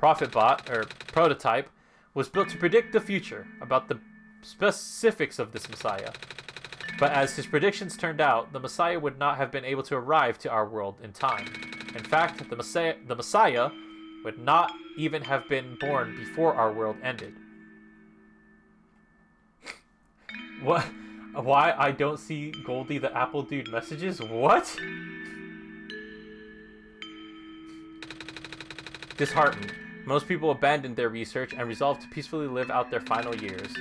[SPEAKER 1] Prophetbot, or Prototype, was built to predict the future about the specifics of this Messiah. But as his predictions turned out, the Messiah would not have been able to arrive to our world in time. In fact, the Messiah would not even have been born before our world ended. What? Why I don't see Goldie the Apple Dude messages? What? Disheartened, most people abandoned their research and resolved to peacefully live out their final years.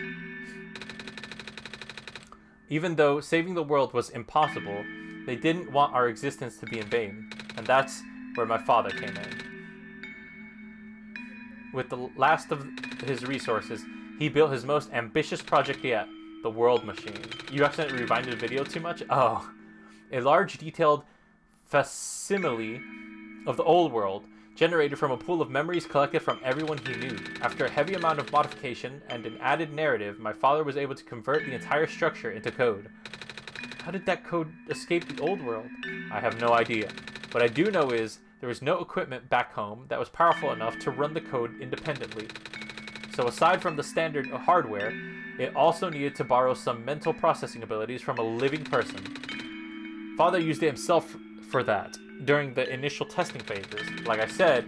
[SPEAKER 1] Even though saving the world was impossible, they didn't want our existence to be in vain, and that's where my father came in. With the last of his resources, he built his most ambitious project yet, the world machine. You accidentally rewinded the video too much? Oh. A large, detailed facsimile of the old world, generated from a pool of memories collected from everyone he knew. After a heavy amount of modification and an added narrative, my father was able to convert the entire structure into code. How did that code escape the old world? I have no idea. What I do know is there was no equipment back home that was powerful enough to run the code independently. So aside from the standard hardware, it also needed to borrow some mental processing abilities from a living person. Father used it himself for that during the initial testing phases. Like I said,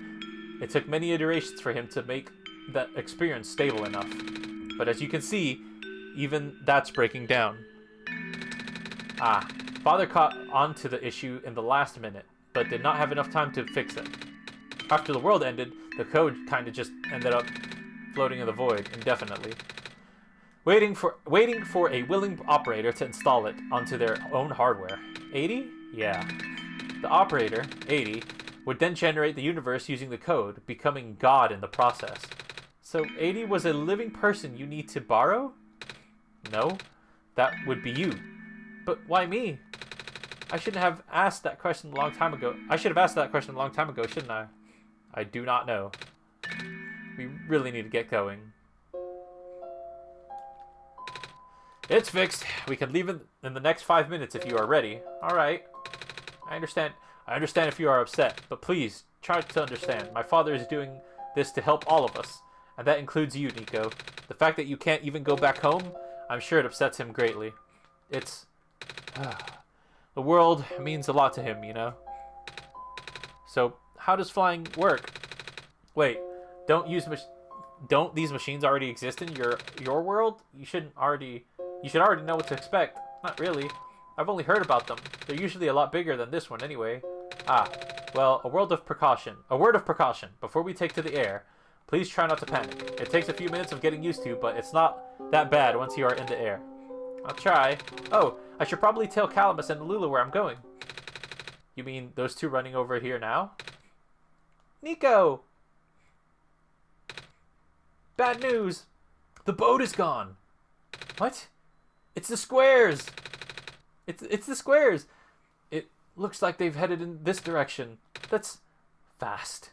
[SPEAKER 1] it took many iterations for him to make that experience stable enough. But as you can see, even that's breaking down. Father caught on to the issue in the last minute, but did not have enough time to fix it. After the world ended, the code kind of just ended up floating in the void indefinitely. Waiting for a willing operator to install it onto their own hardware. A-Dee? Yeah. The operator, A-Dee, would then generate the universe using the code, becoming God in the process. So A-Dee was a living person you need to borrow? No, that would be you. But why me? I shouldn't have asked that question a long time ago. I should have asked that question a long time ago, shouldn't I? I do not know. We really need to get going. It's fixed. We can leave in the next 5 minutes if you are ready. Alright. I understand if you are upset, but please, try to understand. My father is doing this to help all of us, and that includes you, Nico. The fact that you can't even go back home, I'm sure it upsets him greatly. It's... the world means a lot to him, you know? So, how does flying work? Wait, don't these machines already exist in your world? You should already know what to expect. Not really. I've only heard about them. They're usually a lot bigger than this one anyway. Well, a word of precaution before we take to the air. Please try not to panic. It takes a few minutes of getting used to, but it's not that bad once you are in the air. I'll try. Oh, I should probably tell Calamus and Lula where I'm going. You mean those two running over here now? Nico! Bad news! The boat is gone! What? It's the squares! It's the squares! It looks like they've headed in this direction. That's fast.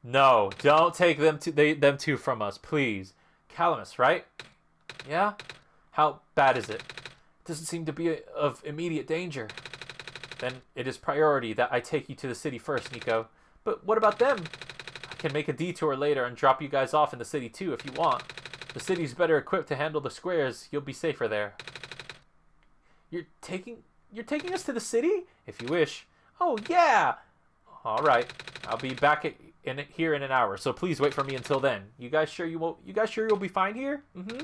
[SPEAKER 1] No, don't take them two from us, please. Calamus, right? Yeah? How bad is it? It doesn't seem to be of immediate danger. Then it is priority that I take you to the city first, Nico. But what about them? I can make a detour later and drop you guys off in the city too if you want. The city's better equipped to handle the squares. You'll be safer there. You're taking us to the city? If you wish. Oh yeah! Alright. I'll be back here in an hour, so please wait for me until then. You guys sure you'll be fine here? Mm-hmm.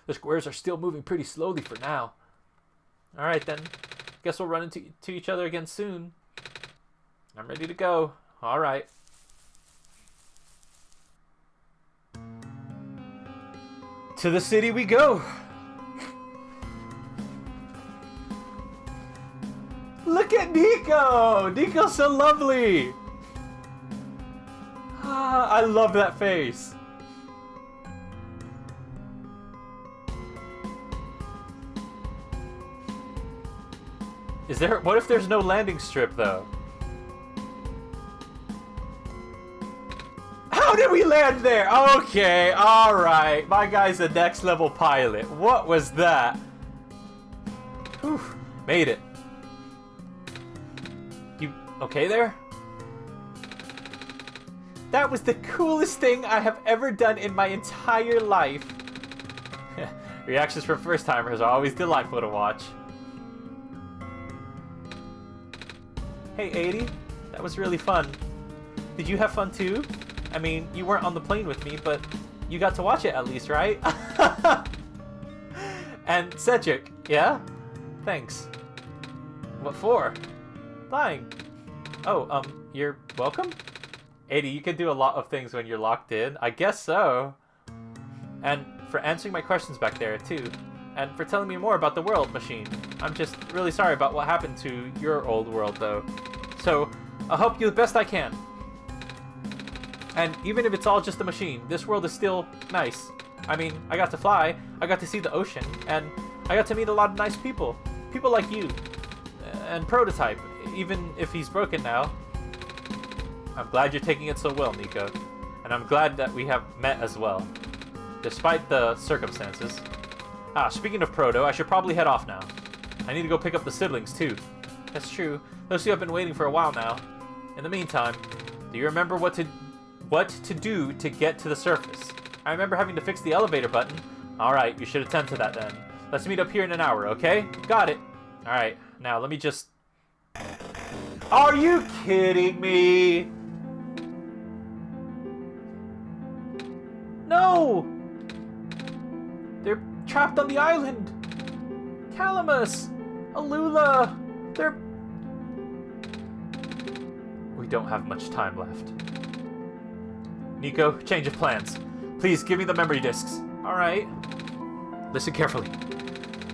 [SPEAKER 1] The squares are still moving pretty slowly for now. Alright then. Guess we'll run into each other again soon. I'm ready to go. Alright. To the city we go! Look at Nico! Nico's so lovely! Ah, I love that face. What if there's no landing strip though? How did we land there? Okay, alright. My guy's a next level pilot. What was that? Whew, made it. You okay there? That was the coolest thing I have ever done in my entire life. Reactions from first timers are always delightful to watch. Hey A-Dee, that was really fun. Did you have fun too? I mean, you weren't on the plane with me, but you got to watch it at least, right? And Cedric, yeah? Thanks. What for? Flying. Oh, you're welcome? A-Dee, you can do a lot of things when you're locked in. I guess so. And for answering my questions back there, too. And for telling me more about the world machine. I'm just really sorry about what happened to your old world, though. So, I'll help you the best I can. And even if it's all just a machine, this world is still nice. I mean, I got to fly, I got to see the ocean, and I got to meet a lot of nice people. People like you. And Prototype, even if he's broken now. I'm glad you're taking it so well, Nico. And I'm glad that we have met as well. Despite the circumstances. Speaking of Proto, I should probably head off now. I need to go pick up the siblings, too. That's true. Those two have been waiting for a while now. In the meantime, do you remember what to do to get to the surface? I remember having to fix the elevator button. Alright, you should attend to that then. Let's meet up here in an hour, okay? Got it. Alright, now let me just... Are you kidding me? No! They're trapped on the island! Calamus! Alula! They're... We don't have much time left. Nico, change of plans. Please give me the memory discs. Alright. Listen carefully.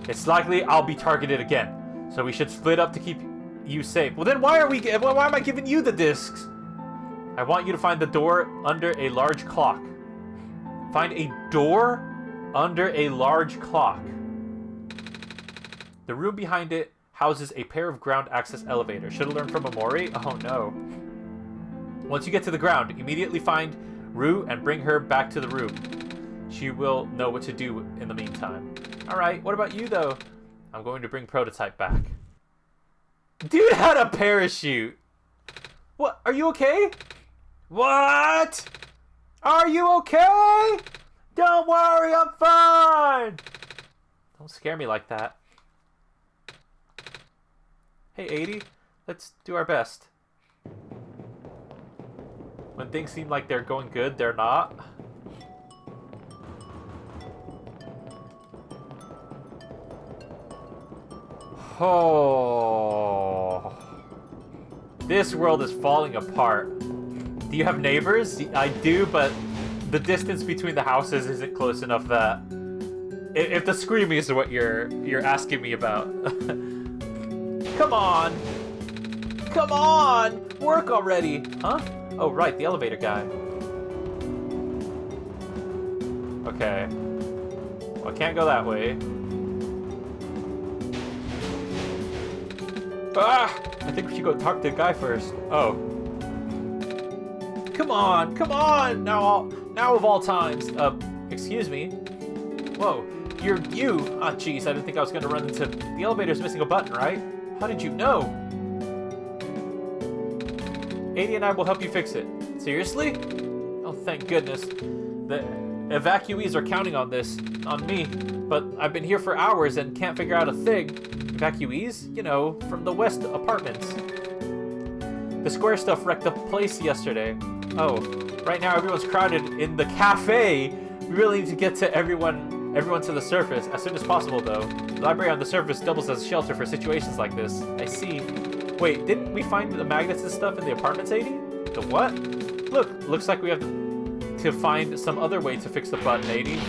[SPEAKER 1] It's likely I'll be targeted again, so we should split up to keep you safe. Well then why am I giving you the discs? I want you to find the door under a large clock. Find a door under a large clock. The room behind it houses a pair of ground access elevators. Should have learned from Amori? Oh no. Once you get to the ground, immediately find Rue and bring her back to the room. She will know what to do in the meantime. Alright, what about you though? I'm going to bring Prototype back. Dude had a parachute! What? Are you okay? What? Are you okay? Don't worry, I'm fine! Don't scare me like that. Hey, A-Dee, let's do our best. When things seem like they're going good, they're not. Oh. This world is falling apart. Do you have neighbors? I do, but the distance between the houses isn't close enough that... If the screaming is what you're asking me about. Come on! Come on! Work already! Huh? Oh, right, the elevator guy. Okay. Well, I can't go that way. Ah! I think we should go talk to the guy first. Oh. Come on! Come on! Now of all times. Excuse me? Whoa. You're you! Ah, jeez, I didn't think I was gonna run into... The elevator's missing a button, right? How did you know? A-Dee and I will help you fix it. Seriously? Oh, thank goodness. The evacuees are counting on this, on me. But I've been here for hours and can't figure out a thing. Evacuees? You know, from the west apartments. The square stuff wrecked the place yesterday. Oh, right now everyone's crowded in the cafe. We really need to get to everyone to the surface as soon as possible, though. The library on the surface doubles as shelter for situations like this. I see. Wait, didn't we find the magnets and stuff in the apartments, A-Dee? The what? Look, looks like we have to find some other way to fix the button, A-Dee.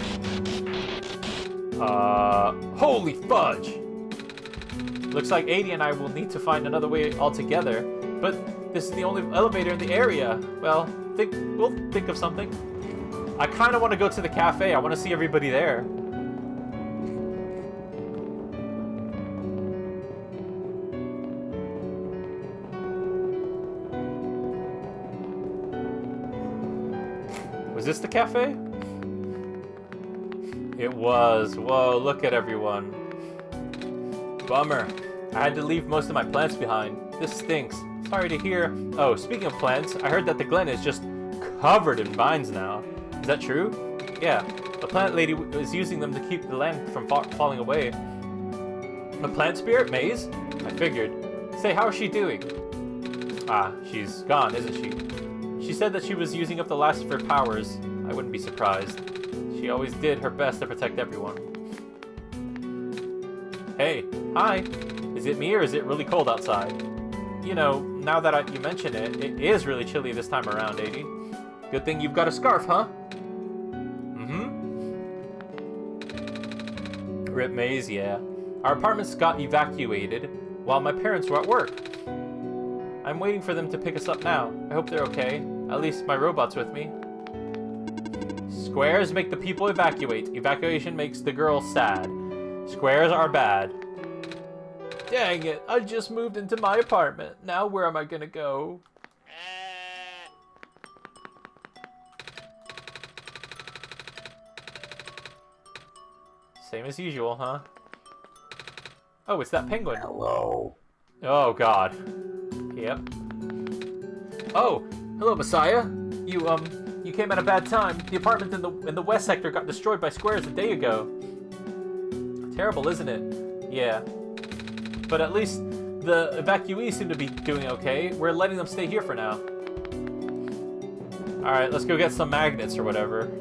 [SPEAKER 1] Holy fudge! Looks like A-Dee and I will need to find another way altogether. But this is the only elevator in the area. Well, we'll think of something. I kind of want to go to the cafe. I want to see everybody there. Was this the cafe? It was. Whoa, look at everyone. Bummer. I had to leave most of my plants behind. This stinks. Sorry to hear. Oh, speaking of plants, I heard that the Glen is just covered in vines now. Is that true? Yeah. The plant lady is using them to keep the land from falling away. The plant spirit, Maze? I figured. Say, how is she doing? Ah, she's gone, isn't she? She said that she was using up the last of her powers. I wouldn't be surprised. She always did her best to protect everyone. Hey, hi. Is it me or is it really cold outside? You know, now that you mention it, it is really chilly this time around, A-Dee. Good thing you've got a scarf, huh? Rip Maze, yeah. Our apartments got evacuated while my parents were at work. I'm waiting for them to pick us up now. I hope they're okay. At least my robot's with me. Squares make the people evacuate. Evacuation makes the girl sad. Squares are bad. Dang it, I just moved into my apartment. Now where am I gonna go? Same as usual, huh? Oh, it's that penguin.
[SPEAKER 2] Hello.
[SPEAKER 1] Oh, God. Yep. Oh, hello, Messiah. You came at a bad time. The apartment in the west sector got destroyed by squares a day ago. Terrible, isn't it? Yeah. But at least the evacuees seem to be doing okay. We're letting them stay here for now. Alright, let's go get some magnets or whatever.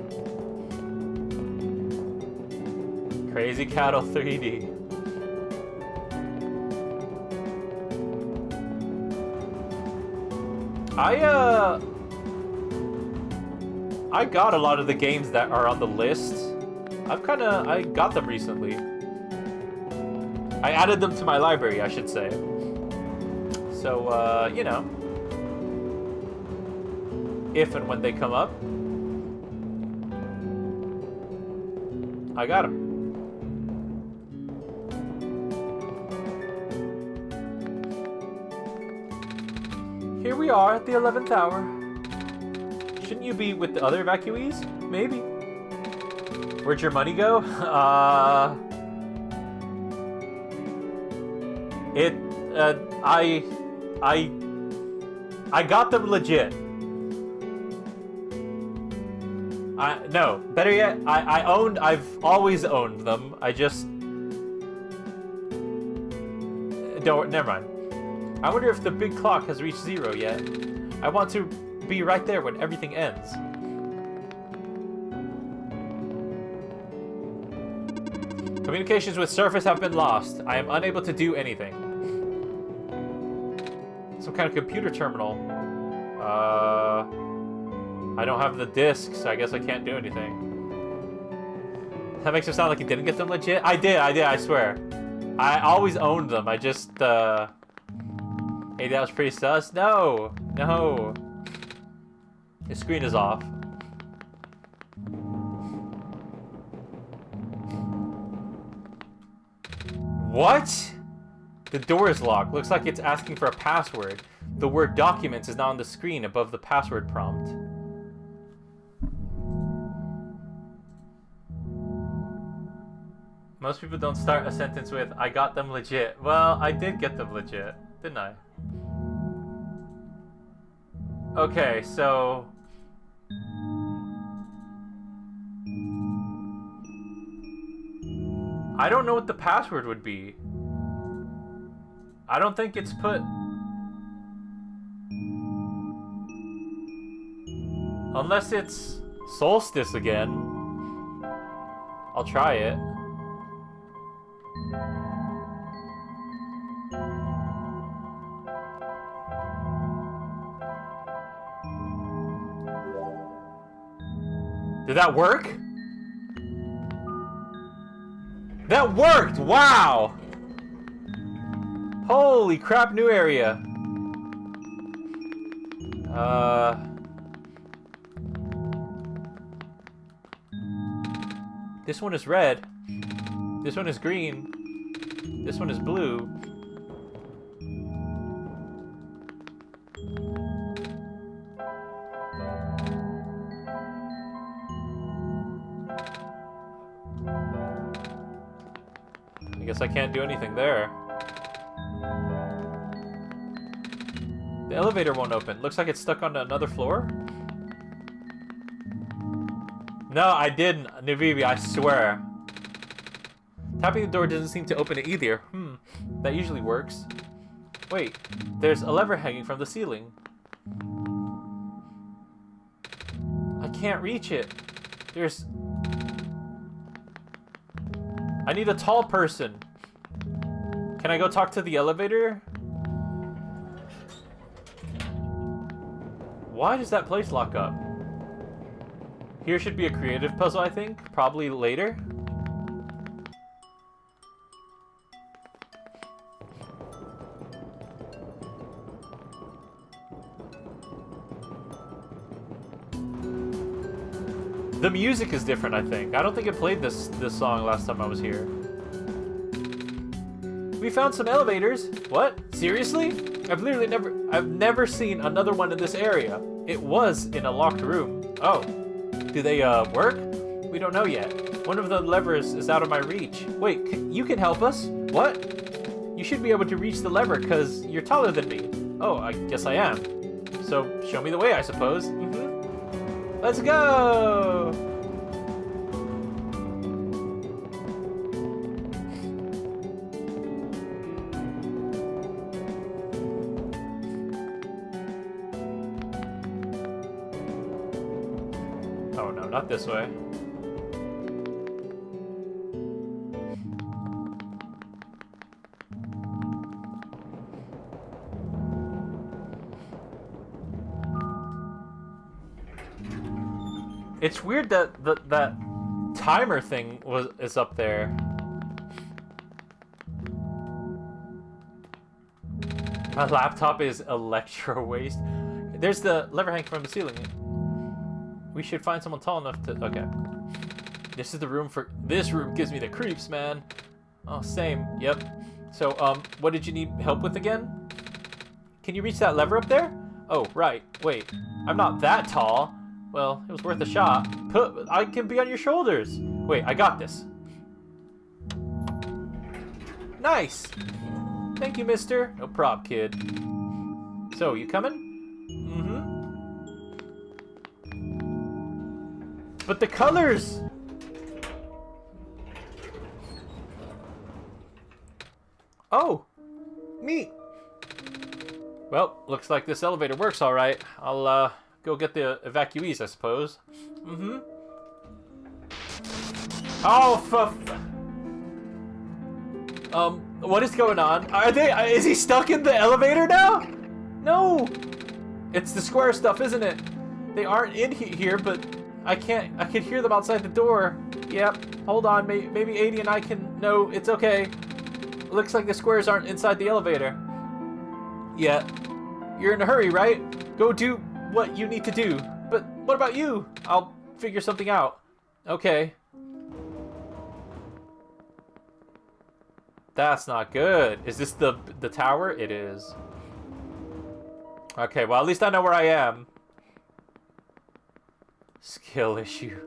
[SPEAKER 1] Crazy Cattle 3D. I got a lot of the games that are on the list. I got them recently. I added them to my library, I should say. So, you know, if and when they come up, I got them. Here we are at the 11th hour. Shouldn't you be with the other evacuees? Maybe. Where'd your money go? I got them legit. No, better yet, I've always owned them. I just... never mind. I wonder if the big clock has reached 0 yet. I want to be right there when everything ends. Communications with surface have been lost. I am unable to do anything. Some kind of computer terminal. I don't have the disc, so I guess I can't do anything. That makes it sound like you didn't get them legit? I did, I swear. I always owned them, I just, Hey, that was pretty sus. No! No! The screen is off. What? The door is locked. Looks like it's asking for a password. The word documents is now on the screen above the password prompt. Most people don't start a sentence with, I got them legit. Well, I did get them legit, didn't I? Okay, so... I don't know what the password would be. I don't think it's put... Unless it's Solstice again. I'll try it. Did that work? That worked! Wow! Holy crap, new area. This one is red. This one is green. This one is blue. I guess I can't do anything there. The elevator won't open. Looks like it's stuck on another floor. No, I didn't, Navivi, I swear. Tapping the door doesn't seem to open it either. That usually works. Wait, there's a lever hanging from the ceiling. I can't reach it. There's... I need a tall person. Can I go talk to the elevator? Why does that place lock up? Here should be a creative puzzle, I think. Probably later. The music is different, I think. I don't think it played this song last time I was here. We found some elevators. What? Seriously? I've never seen another one in this area. It was in a locked room. Oh. Do they, work? We don't know yet. One of the levers is out of my reach. Wait, you can help us? What? You should be able to reach the lever, because you're taller than me. Oh, I guess I am. So, show me the way, I suppose. Let's go! Oh no, not this way. It's weird that that timer thing is up there. My laptop is electro waste. There's the lever hanging from the ceiling. We should find someone tall enough to... Okay. This is the room for... This room gives me the creeps, man. Oh, same. Yep. So, what did you need help with again? Can you reach that lever up there? Oh, right. Wait. I'm not that tall. Well, it was worth a shot. I can be on your shoulders. Wait, I got this. Nice. Thank you, mister. No prob, kid. So, you coming? Mm-hmm. But the colors! Oh! Neat! Well, looks like this elevator works alright. I'll, go get the evacuees, I suppose. Mm-hmm. Oh, what is going on? Is he stuck in the elevator now? No! It's the square stuff, isn't it? They aren't in here, but I can hear them outside the door. Yep, hold on, maybe A-Dee and I can... No, it's okay. Looks like the squares aren't inside the elevator. Yeah. You're in a hurry, right? Go do what you need to do. But what about you? I'll figure something out. Okay. That's not good. Is this the tower? It is. Okay, well, at least I know where I am. Skill issue.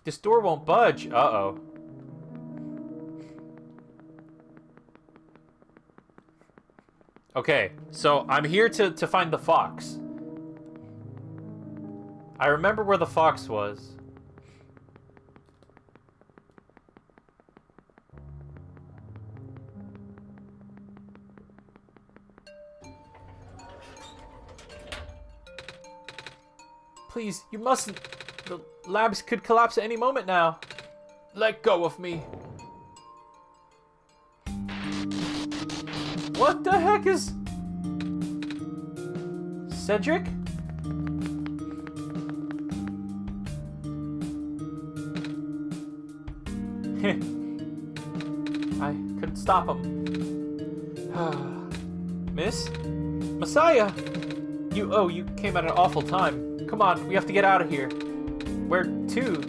[SPEAKER 1] This door won't budge. Uh-oh. Okay, so I'm here to find the fox. I remember where the fox was. Please, you mustn't. The labs could collapse at any moment now. Let go of me. What the heck is... Cedric? I couldn't stop him. Miss? Messiah! You came at an awful time. Come on, we have to get out of here. Where to?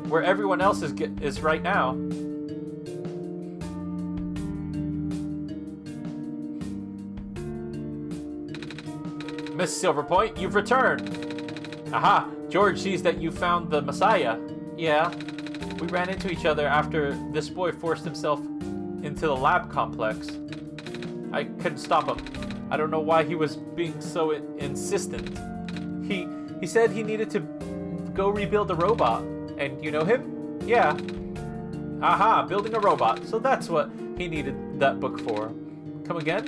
[SPEAKER 1] Where everyone else is right now. Miss Silverpoint, you've returned. Aha! George sees that you found the Messiah. Yeah. We ran into each other after this boy forced himself into the lab complex. I couldn't stop him. I don't know why he was being so insistent. He said he needed to go rebuild the robot. And you know him? Yeah. Aha, building a robot. So that's what he needed that book for. Come again?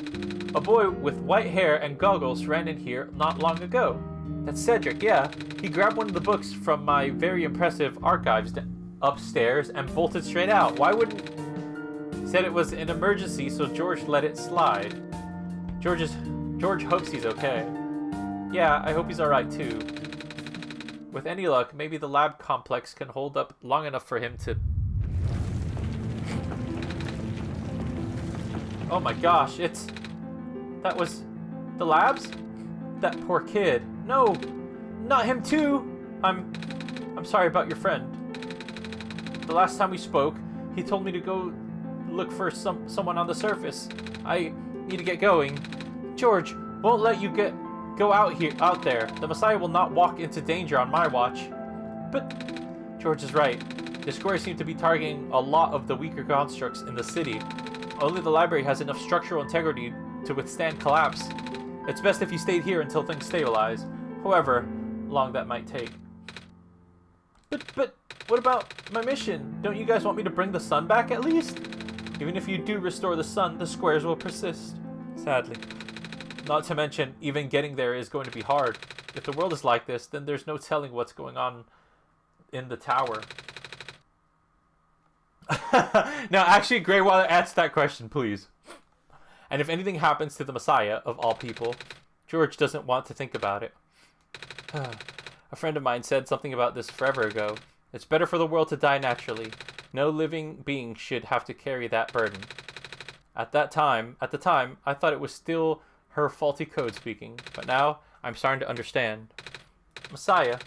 [SPEAKER 1] A boy with white hair and goggles ran in here not long ago. That's Cedric, yeah. He grabbed one of the books from my very impressive archives upstairs and bolted straight out. Why wouldn't... Said it was an emergency, so George let it slide. George hopes he's okay. Yeah, I hope he's alright too. With any luck, maybe the lab complex can hold up long enough for him to... Oh my gosh, that was... The labs? That poor kid. No! Not him too! I'm sorry about your friend. The last time we spoke, he told me to go look for someone on the surface. I need to get going. George won't let you go out there. The Messiah will not walk into danger on my watch. But George is right. The squares seem to be targeting a lot of the weaker constructs in the city. Only the library has enough structural integrity to withstand collapse. It's best if you stayed here until things stabilize, however long that might take. But what about my mission? Don't you guys want me to bring the sun back at least? Even if you do restore the sun, the squares will persist. Sadly. Not to mention, even getting there is going to be hard. If the world is like this, then there's no telling what's going on in the tower. Now, actually, Grey Wallet, answer that question, please. And if anything happens to the Messiah, of all people, George doesn't want to think about it. A friend of mine said something about this forever ago. It's better for the world to die naturally. No living being should have to carry that burden. At the time, I thought it was still her faulty code speaking, but now I'm starting to understand. Messiah,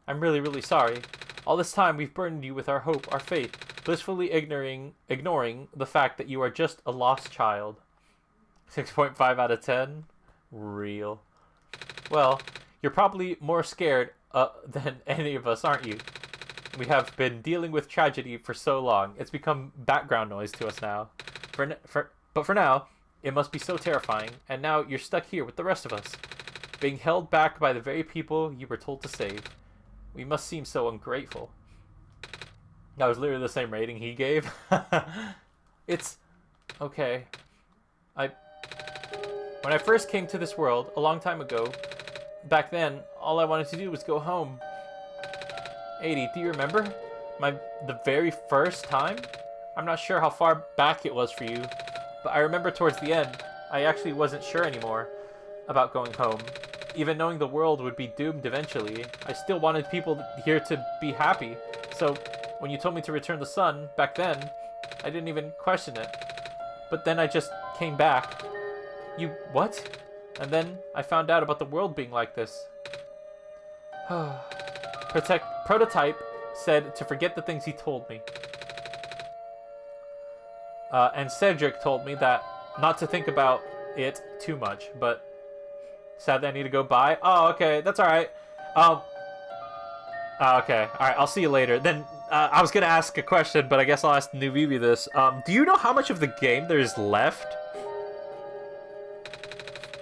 [SPEAKER 1] I'm really, really sorry. All this time we've burdened you with our hope, our faith, blissfully ignoring the fact that you are just a lost child. 6.5 out of 10? Real. Well, you're probably more scared than any of us, aren't you? We have been dealing with tragedy for so long. It's become background noise to us now. But for now, it must be so terrifying. And now you're stuck here with the rest of us, being held back by the very people you were told to save. We must seem so ungrateful. That was literally the same rating he gave. It's okay. When I first came to this world a long time ago, back then, all I wanted to do was go home. A-Dee, do you remember the very first time? I'm not sure how far back it was for you, but I remember towards the end, I actually wasn't sure anymore about going home. Even knowing the world would be doomed eventually, I still wanted people here to be happy. So when you told me to return the sun back then, I didn't even question it. But then I just came back. You what? And then I found out about the world being like this. Prototype said to forget the things he told me. And Cedric told me that not to think about it too much, but sadly I need to go by. Oh, okay, that's alright. Okay, alright, I'll see you later. Then, I was gonna ask a question, but I guess I'll ask New Vivi this. Do you know how much of the game there's left?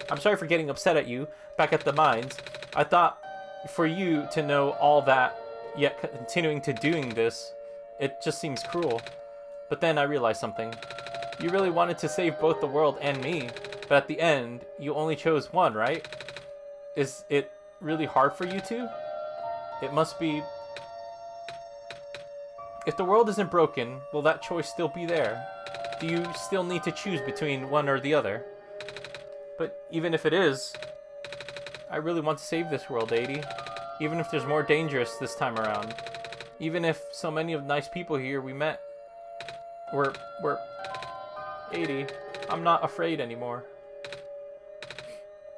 [SPEAKER 1] I'm sorry for getting upset at you back at the mines. I thought for you to know all that, yet continuing to doing this, it just seems cruel. But then I realized something. You really wanted to save both the world and me, but at the end, you only chose one, right? Is it really hard for you to? It must be... If the world isn't broken, will that choice still be there? Do you still need to choose between one or the other? But even if it is, I really want to save this world, A-Dee. Even if there's more dangerous this time around. Even if so many of the nice people here we met were... A-Dee, I'm not afraid anymore.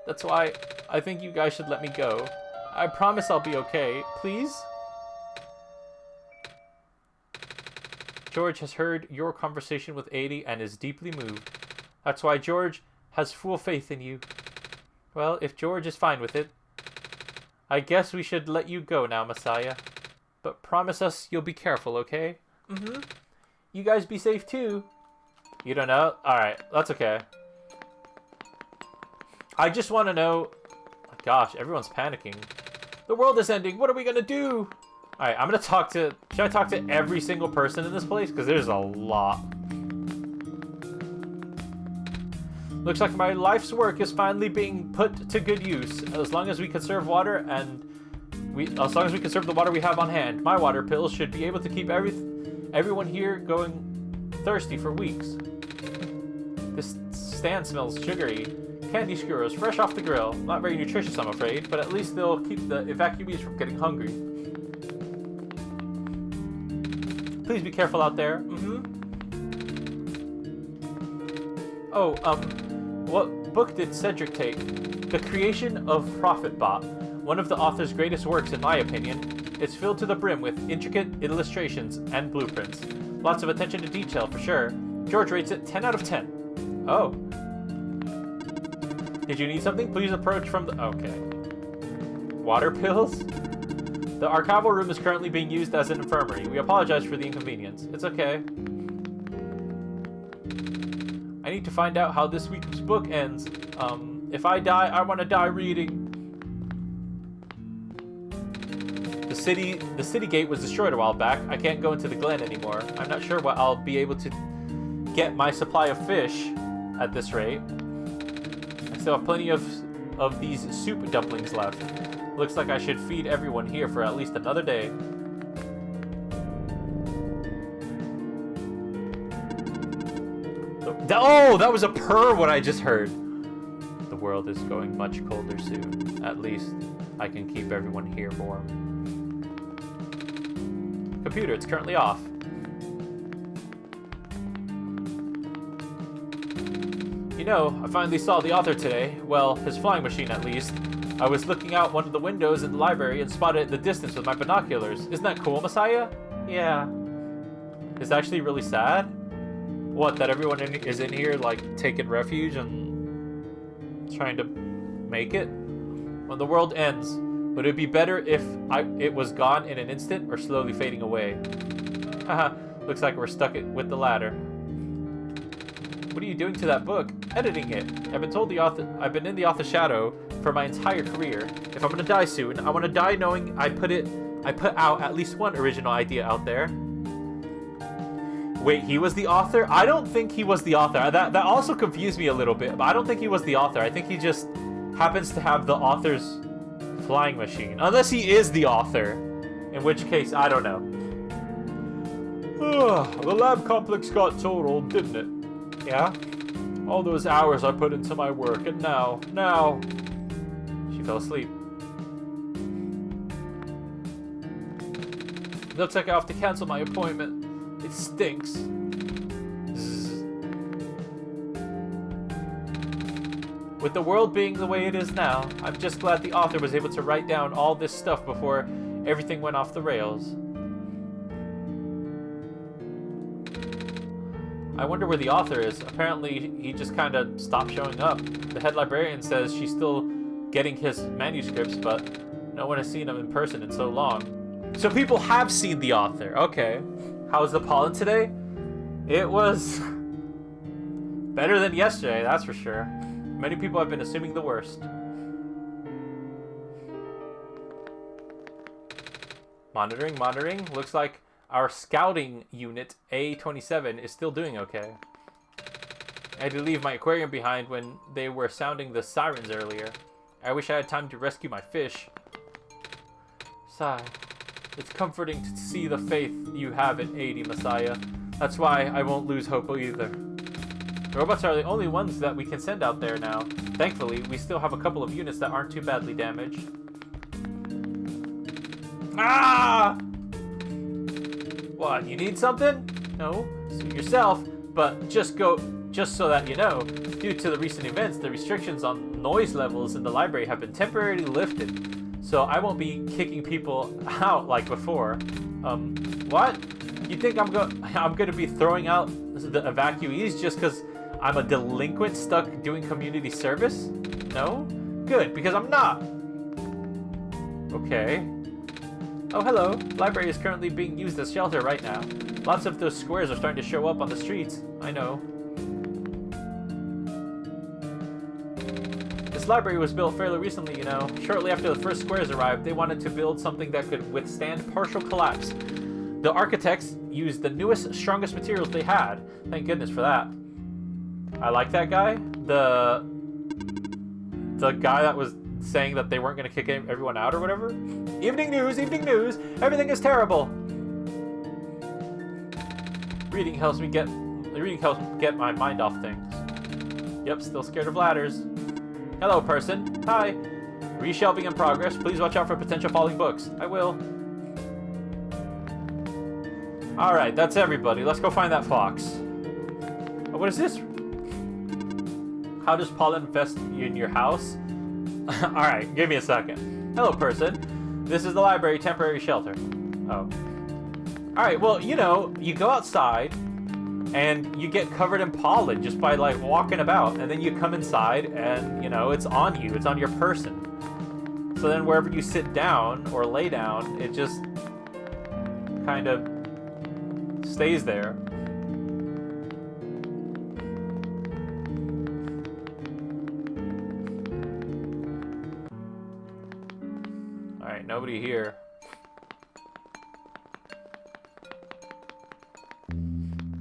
[SPEAKER 1] That's why I think you guys should let me go. I promise I'll be okay. Please? George has heard your conversation with A-Dee and is deeply moved. That's why George has full faith in you. Well, if George is fine with it, I guess we should let you go now, Messiah. But promise us you'll be careful, okay? Mm-hmm. You guys be safe too. You don't know? Alright, that's okay. I just want to know... Gosh, everyone's panicking. The world is ending. What are we going to do? Alright, I'm going to talk to... Should I talk to every single person in this place? Because there's a lot. Looks like my life's work is finally being put to good use. As long as we conserve water and... As long as we conserve the water we have on hand, my water pills should be able to keep everyone here going thirsty for weeks. This stand smells sugary. Candy skewers, fresh off the grill. Not very nutritious, I'm afraid, but at least they'll keep the evacuees from getting hungry. Please be careful out there. Mm-hmm. Oh, what book did Cedric take? The Creation of Prophetbot. One of the author's greatest works, in my opinion. It's filled to the brim with intricate illustrations and blueprints. Lots of attention to detail, for sure. George rates it 10 out of 10. Oh. Did you need something? Please approach from the... Okay. Water pills? The archival room is currently being used as an infirmary. We apologize for the inconvenience. It's okay. I need to find out how this week's book ends. If I die, I want to die reading. The city gate was destroyed a while back. I can't go into the glen anymore. I'm not sure what I'll be able to get my supply of fish at this rate. I still have plenty of these soup dumplings left. Looks like I should feed everyone here for at least another day. That was a purr what I just heard. The world is going much colder soon. At least I can keep everyone here warm. Computer, it's currently off. You know, I finally saw the author today. Well, his flying machine at least. I was looking out one of the windows in the library and spotted it in the distance with my binoculars. Isn't that cool, Messiah? Yeah. It's actually really sad. What, that everyone is in here, like, taking refuge and trying to make it? When the world ends, would it be better if it was gone in an instant or slowly fading away? Haha, looks like we're stuck with the latter. What are you doing to that book? Editing it. I've been in the author's shadow for my entire career. If I'm gonna die soon, I want to die knowing I put out at least one original idea out there. Wait, he was the author? I don't think he was the author. That also confused me a little bit, but I don't think he was the author. I think he just happens to have the author's flying machine. Unless he is the author. In which case, I don't know. The lab complex got totaled, didn't it? Yeah? All those hours I put into my work, and now... She fell asleep. Looks like I have to cancel my appointment. It stinks. Zzz. With the world being the way it is now, I'm just glad the author was able to write down all this stuff before everything went off the rails. I wonder where the author is. Apparently, he just kind of stopped showing up. The head librarian says she's still getting his manuscripts, but no one has seen him in person in so long. So people have seen the author. Okay. How was the pollen today? It was better than yesterday, that's for sure. Many people have been assuming the worst. Monitoring. Looks like our scouting unit, A-27, is still doing okay. I had to leave my aquarium behind when they were sounding the sirens earlier. I wish I had time to rescue my fish. Sigh. It's comforting to see the faith you have in A-Dee, Messiah. That's why I won't lose hope either. The robots are the only ones that we can send out there now. Thankfully, we still have a couple of units that aren't too badly damaged. Ah! What, you need something? No, suit yourself, but just so that you know, due to the recent events, the restrictions on noise levels in the library have been temporarily lifted. So I won't be kicking people out like before. What? You think I'm gonna be throwing out the evacuees just because I'm a delinquent stuck doing community service? No? Good, because I'm not. Okay. Oh, hello. The library is currently being used as shelter right now. Lots of those squares are starting to show up on the streets. I know. This library was built fairly recently, you know. Shortly after the first squares arrived, they wanted to build something that could withstand partial collapse. The architects used the newest, strongest materials they had. Thank goodness for that. I like that guy. The guy that was saying that they weren't going to kick everyone out or whatever. Evening news, everything is terrible. Reading helps get my mind off things. Yep, still scared of ladders. Hello, person. Hi. Reshelving in progress. Please watch out for potential falling books. I will. Alright, that's everybody. Let's go find that fox. Oh, what is this? How does pollen infest in your house? Alright, give me a second. Hello, person. This is the library temporary shelter. Oh. Alright, well, you know, you go outside and you get covered in pollen just by, like, walking about. And then you come inside and, you know, it's on you. It's on your person. So then wherever you sit down or lay down, it just kind of stays there. Alright, nobody here.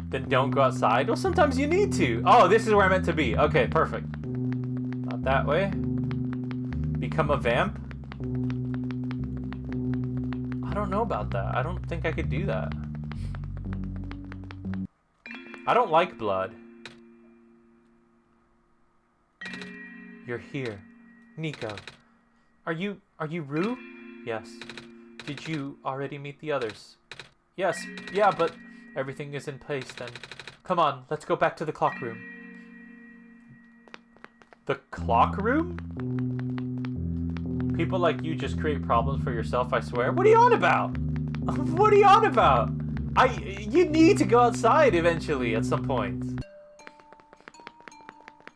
[SPEAKER 1] Then don't go outside? Well, sometimes you need to. Oh, this is where I meant to be. Okay, perfect. Not that way. Become a vamp? I don't know about that. I don't think I could do that. I don't like blood. You're here. Nico. Are you Rue? Yes. Did you already meet the others? Yes. Yeah, but everything is in place then. Come on, let's go back to the clock room. The clock room? People like you just create problems for yourself, I swear. What are you on about? What are you on about? You need to go outside eventually at some point.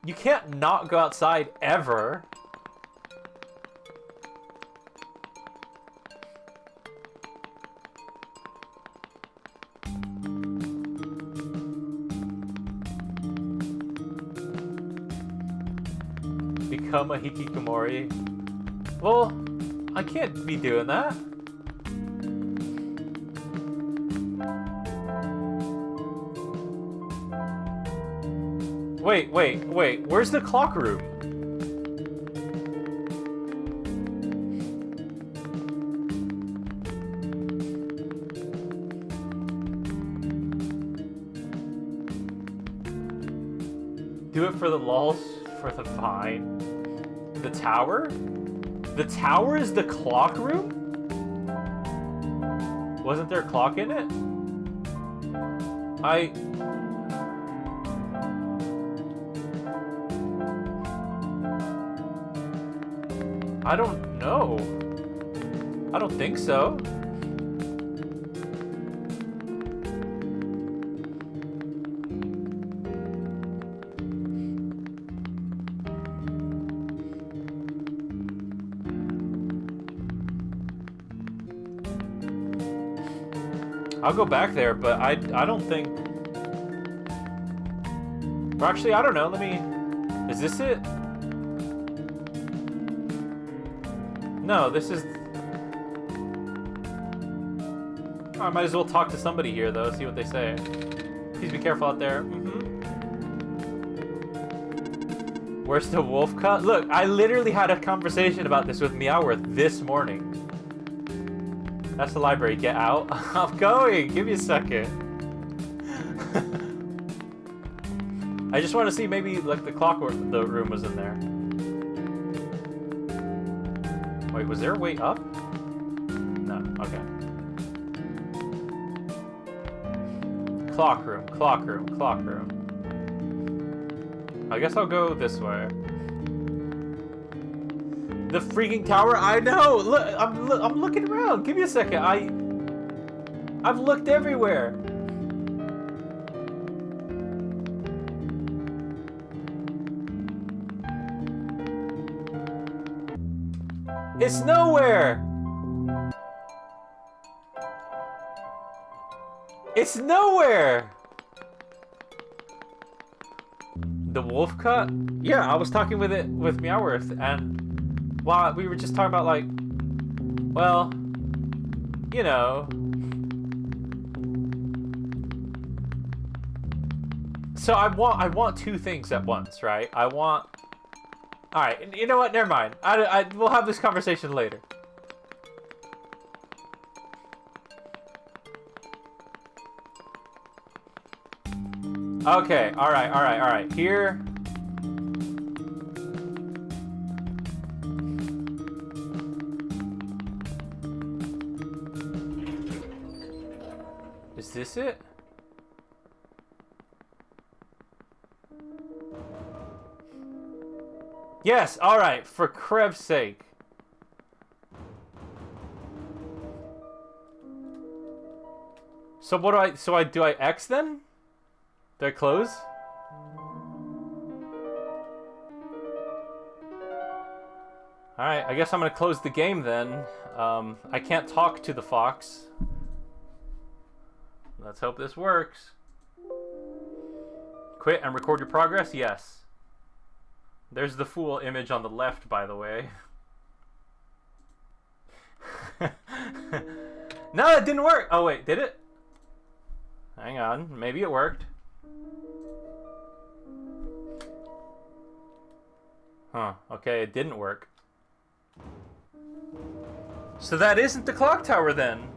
[SPEAKER 1] You can't not go outside ever. Become a hikikomori. Well, I can't be doing that. Wait. Where's the clock room? Do it for the lulz, for the fine. The tower? The tower is the clock room? Wasn't there a clock in it? I don't know. I don't think so. I'll go back there, but I don't think... Or actually, I don't know. Let me... Is this it? No, this is... I might as well talk to somebody here, though, see what they say. Please be careful out there. Where's the wolf cut? Look, I literally had a conversation about this with Meowworth this morning. That's the library. Get out. I'm going. Give me a second. I just want to see maybe like the the room was in there. Wait, was there a way up? No. Okay. Clock room. I guess I'll go this way. The freaking tower? I know! Look, I'm looking around. Give me a second. I've looked everywhere. It's nowhere! It's nowhere! The wolf cut? Yeah, I was talking with Meowworth, and well, we were just talking about like, well, you know. So I want two things at once, right? All right, you know what? Never mind. We'll have this conversation later. Okay, all right. Here. Is this it? Yes, all right, for Krev's sake. So what do I X then? Do I close? Alright, I guess I'm gonna close the game then. I can't talk to the fox. Let's hope this works. Quit and record your progress? Yes. There's the fool image on the left, by the way. No, it didn't work! Oh wait, did it? Hang on, maybe it worked. Huh, okay, it didn't work. So that isn't the clock tower then.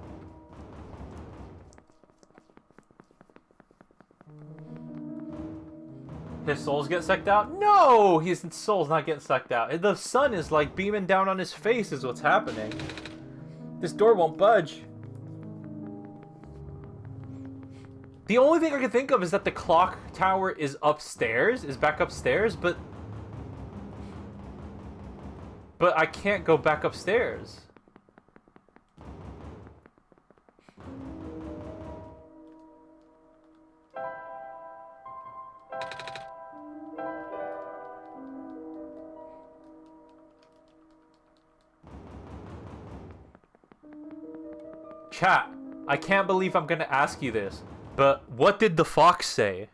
[SPEAKER 1] his souls get sucked out? No! His soul's not getting sucked out. The sun is like beaming down on his face is what's happening. This door won't budge. The only thing I can think of is that the clock tower is upstairs, is back upstairs, but I can't go back upstairs. Chat, I can't believe I'm gonna ask you this, but what did the fox say?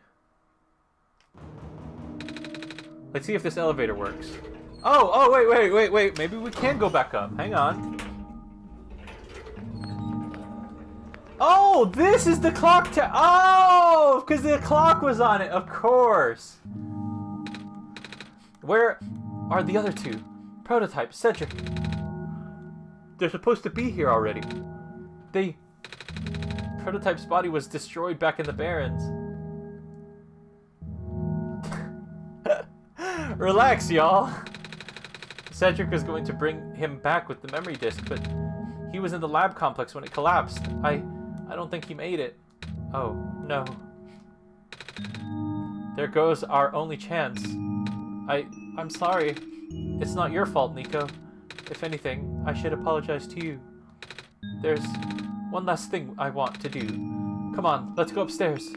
[SPEAKER 1] Let's see if this elevator works. Oh, wait. Maybe we can go back up. Hang on. Oh, this is the clock tower. Oh, because the clock was on it, of course. Where are the other two? Prototype, Cedric. They're supposed to be here already. Prototype's body was destroyed back in the Barrens. Relax, y'all. Cedric was going to bring him back with the memory disk, but he was in the lab complex when it collapsed. I don't think he made it. Oh, no. There goes our only chance. I'm sorry. It's not your fault, Nico. If anything, I should apologize to you. There's one last thing I want to do. Come on, let's go upstairs.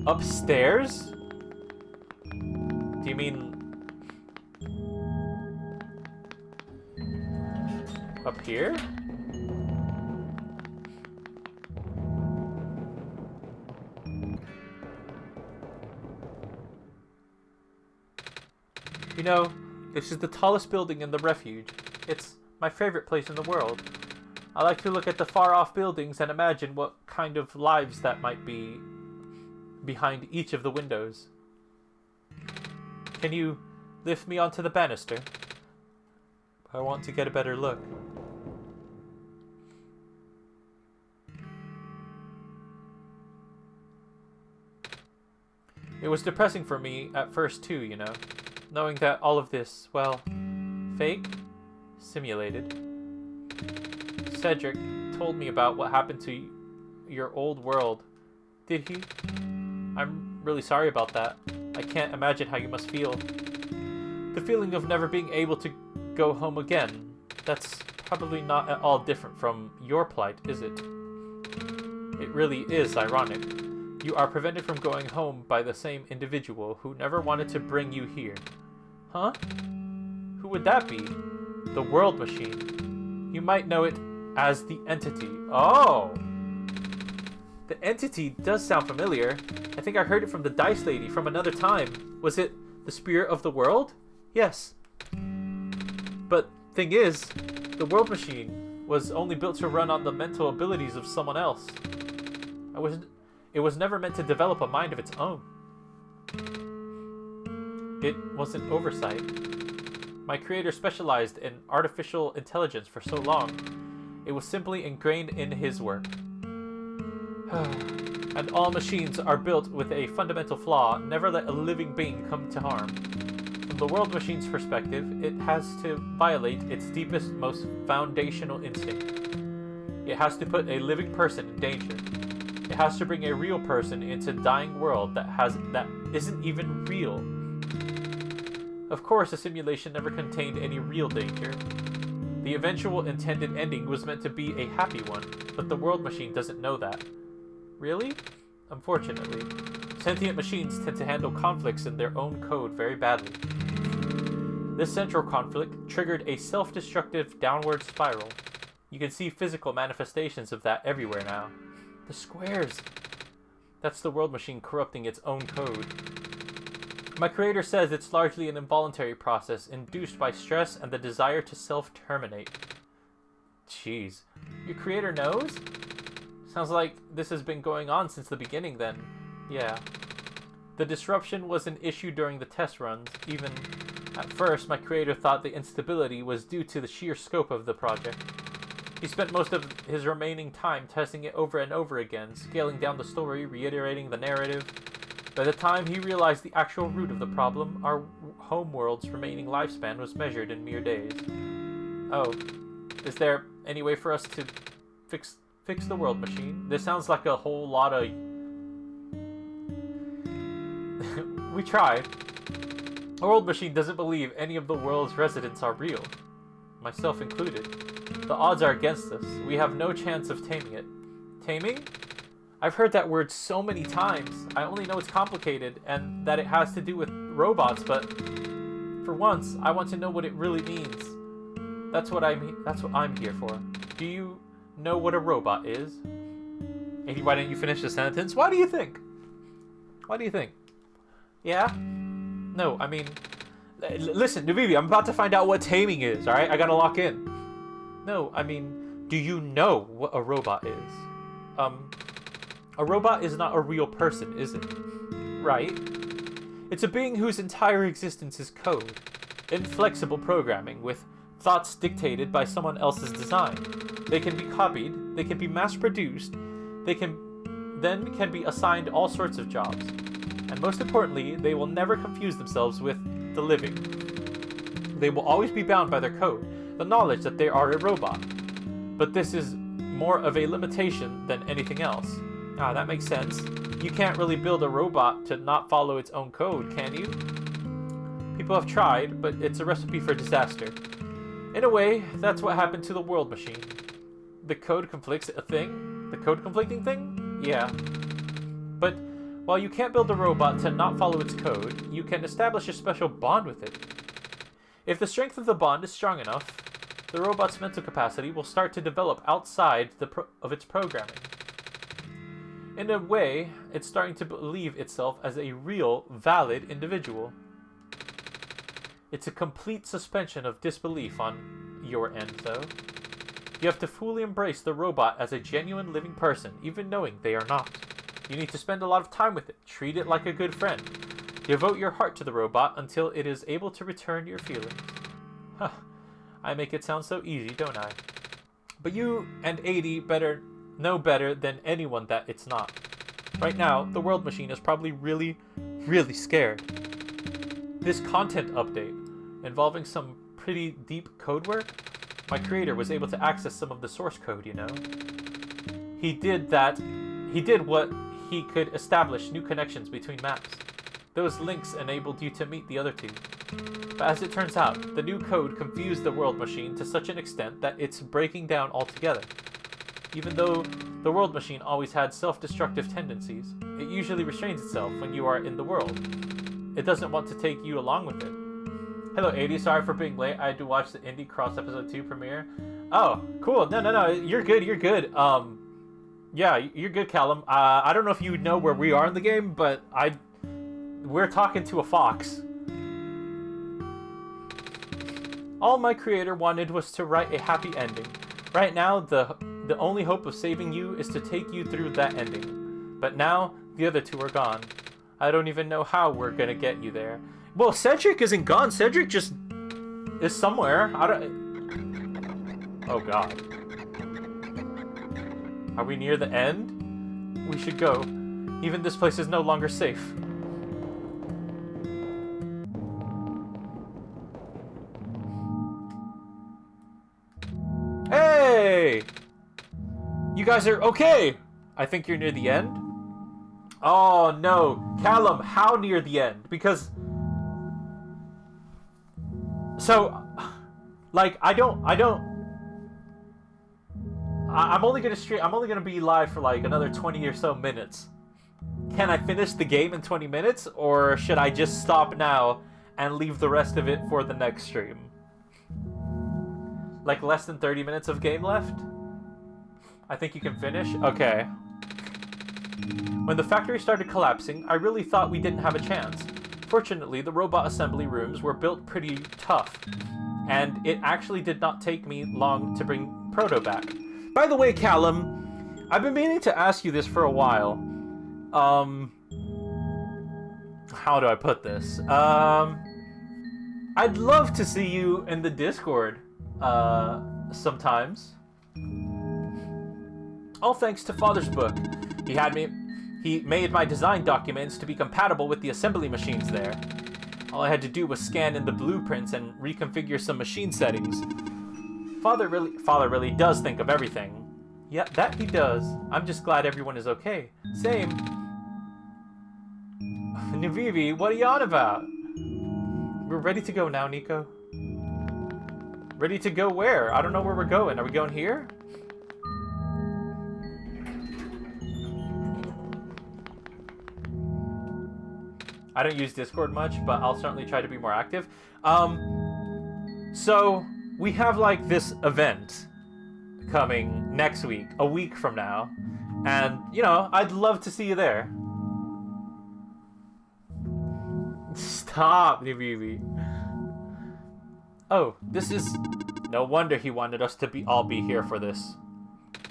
[SPEAKER 1] Upstairs? Do you mean... up here? You know, this is the tallest building in the refuge. It's my favorite place in the world. I like to look at the far-off buildings and imagine what kind of lives that might be behind each of the windows. Can you lift me onto the banister? I want to get a better look. It was depressing for me at first too, you know, knowing that all of this, well, fake, simulated. Cedric told me about what happened to your old world. Did he? I'm really sorry about that. I can't imagine how you must feel. The feeling of never being able to go home again. That's probably not at all different from your plight, is it? It really is ironic. You are prevented from going home by the same individual who never wanted to bring you here. Huh? Who would that be? The World Machine. You might know it as the Entity. Oh! The Entity does sound familiar. I think I heard it from the Dice Lady from another time. Was it the Spirit of the World? Yes. But thing is, the World Machine was only built to run on the mental abilities of someone else. It was never meant to develop a mind of its own. It was an oversight. My creator specialized in artificial intelligence for so long. It was simply ingrained in his work. And all machines are built with a fundamental flaw: never let a living being come to harm. From the World Machine's perspective, it has to violate its deepest, most foundational instinct. It has to put a living person in danger. It has to bring a real person into a dying world that isn't even real. Of course, the simulation never contained any real danger. The eventual intended ending was meant to be a happy one, but the World Machine doesn't know that. Really? Unfortunately. Sentient machines tend to handle conflicts in their own code very badly. This central conflict triggered a self-destructive downward spiral. You can see physical manifestations of that everywhere now. The squares! That's the World Machine corrupting its own code. My creator says it's largely an involuntary process induced by stress and the desire to self-terminate. Jeez. Your creator knows? Sounds like this has been going on since the beginning then. Yeah. The disruption was an issue during the test runs. Even at first, my creator thought the instability was due to the sheer scope of the project. He spent most of his remaining time testing it over and over again, scaling down the story, reiterating the narrative. By the time he realized the actual root of the problem, our homeworld's remaining lifespan was measured in mere days. Oh, is there any way for us to fix the world machine? This sounds like a whole lot of... We tried. Our world machine doesn't believe any of the world's residents are real, myself included. The odds are against us. We have no chance of taming it. Taming? I've heard that word so many times. I only know it's complicated and that it has to do with robots, but for once, I want to know what it really means. That's what I'm here for. Do you know what a robot is? A-Dee, why didn't you finish the sentence? Why do you think? Why do you think? Yeah? No, I mean... Listen, Nubibi, I'm about to find out what taming is, alright? I gotta lock in. No, I mean, do you know what a robot is? A robot is not a real person, is it? Right? It's a being whose entire existence is code. Inflexible programming, with thoughts dictated by someone else's design. They can be copied, they can be mass-produced, they can be assigned all sorts of jobs. And most importantly, they will never confuse themselves with the living. They will always be bound by their code, the knowledge that they are a robot. But this is more of a limitation than anything else. Ah, that makes sense. You can't really build a robot to not follow its own code, can you? People have tried, but it's a recipe for disaster. In a way, that's what happened to the world machine. The code conflicts a thing? The code conflicting thing? Yeah. But while you can't build a robot to not follow its code, you can establish a special bond with it. If the strength of the bond is strong enough, the robot's mental capacity will start to develop outside of its programming. In a way, it's starting to believe itself as a real, valid individual. It's a complete suspension of disbelief on your end, though. You have to fully embrace the robot as a genuine living person, even knowing they are not. You need to spend a lot of time with it, treat it like a good friend. Devote your heart to the robot until it is able to return your feelings. Huh, I make it sound so easy, don't I? But you and A-Dee know better than anyone that it's not. Right now, the world machine is probably really, really scared. This content update, involving some pretty deep code work, my creator was able to access some of the source code, you know? He did what he could establish new connections between maps. Those links enabled you to meet the other two. But as it turns out, the new code confused the world machine to such an extent that it's breaking down altogether. Even though the world machine always had self-destructive tendencies, it usually restrains itself when you are in the world. It doesn't want to take you along with it. Hello, A-Dee, sorry for being late. I had to watch the Indie Cross Episode 2 premiere. Oh, cool. No. You're good. Yeah, you're good, Callum. I don't know if you know where we are in the game, but we're talking to a fox. All my creator wanted was to write a happy ending. Right now, the only hope of saving you is to take you through that ending. But now, the other two are gone. I don't even know how we're gonna get you there. Well, Cedric isn't gone. Cedric just is somewhere. Oh, God. Are we near the end? We should go. Even this place is no longer safe. Hey! You guys are okay! I think you're near the end. Oh, no. Callum, how near the end? Because... So, like, I'm only gonna be live for like another 20 or so minutes. Can I finish the game in 20 minutes, or should I just stop now and leave the rest of it for the next stream? Like less than 30 minutes of game left? I think you can finish? Okay. When the factory started collapsing, I really thought we didn't have a chance. Fortunately, the robot assembly rooms were built pretty tough, and it actually did not take me long to bring Proto back. By the way, Callum, I've been meaning to ask you this for a while. How do I put this? I'd love to see you in the Discord, sometimes. All thanks to Father's book. He He made my design documents to be compatible with the assembly machines there. All I had to do was scan in the blueprints and reconfigure some machine settings. Father really does think of everything. Yeah, that he does. I'm just glad everyone is okay. Same. Navivi, what are you on about? We're ready to go now, Nico. Ready to go where? I don't know where we're going. Are we going here? I don't use Discord much, but I'll certainly try to be more active. So we have like this event coming next week, a week from now, and you know, I'd love to see you there. Stop, Nibibi. Oh, this is... No wonder he wanted us to all be here for this.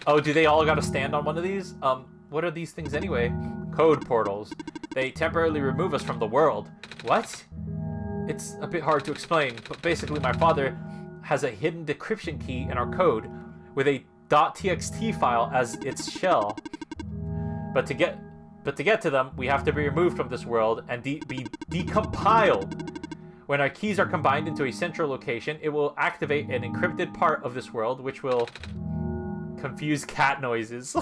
[SPEAKER 1] Oh, do they all gotta stand on one of these? What are these things anyway? Code portals. They temporarily remove us from the world. What? It's a bit hard to explain, but basically my father has a hidden decryption key in our code with a .txt file as its shell. But to get to them, we have to be removed from this world and be decompiled. When our keys are combined into a central location, it will activate an encrypted part of this world, which will confuse cat noises.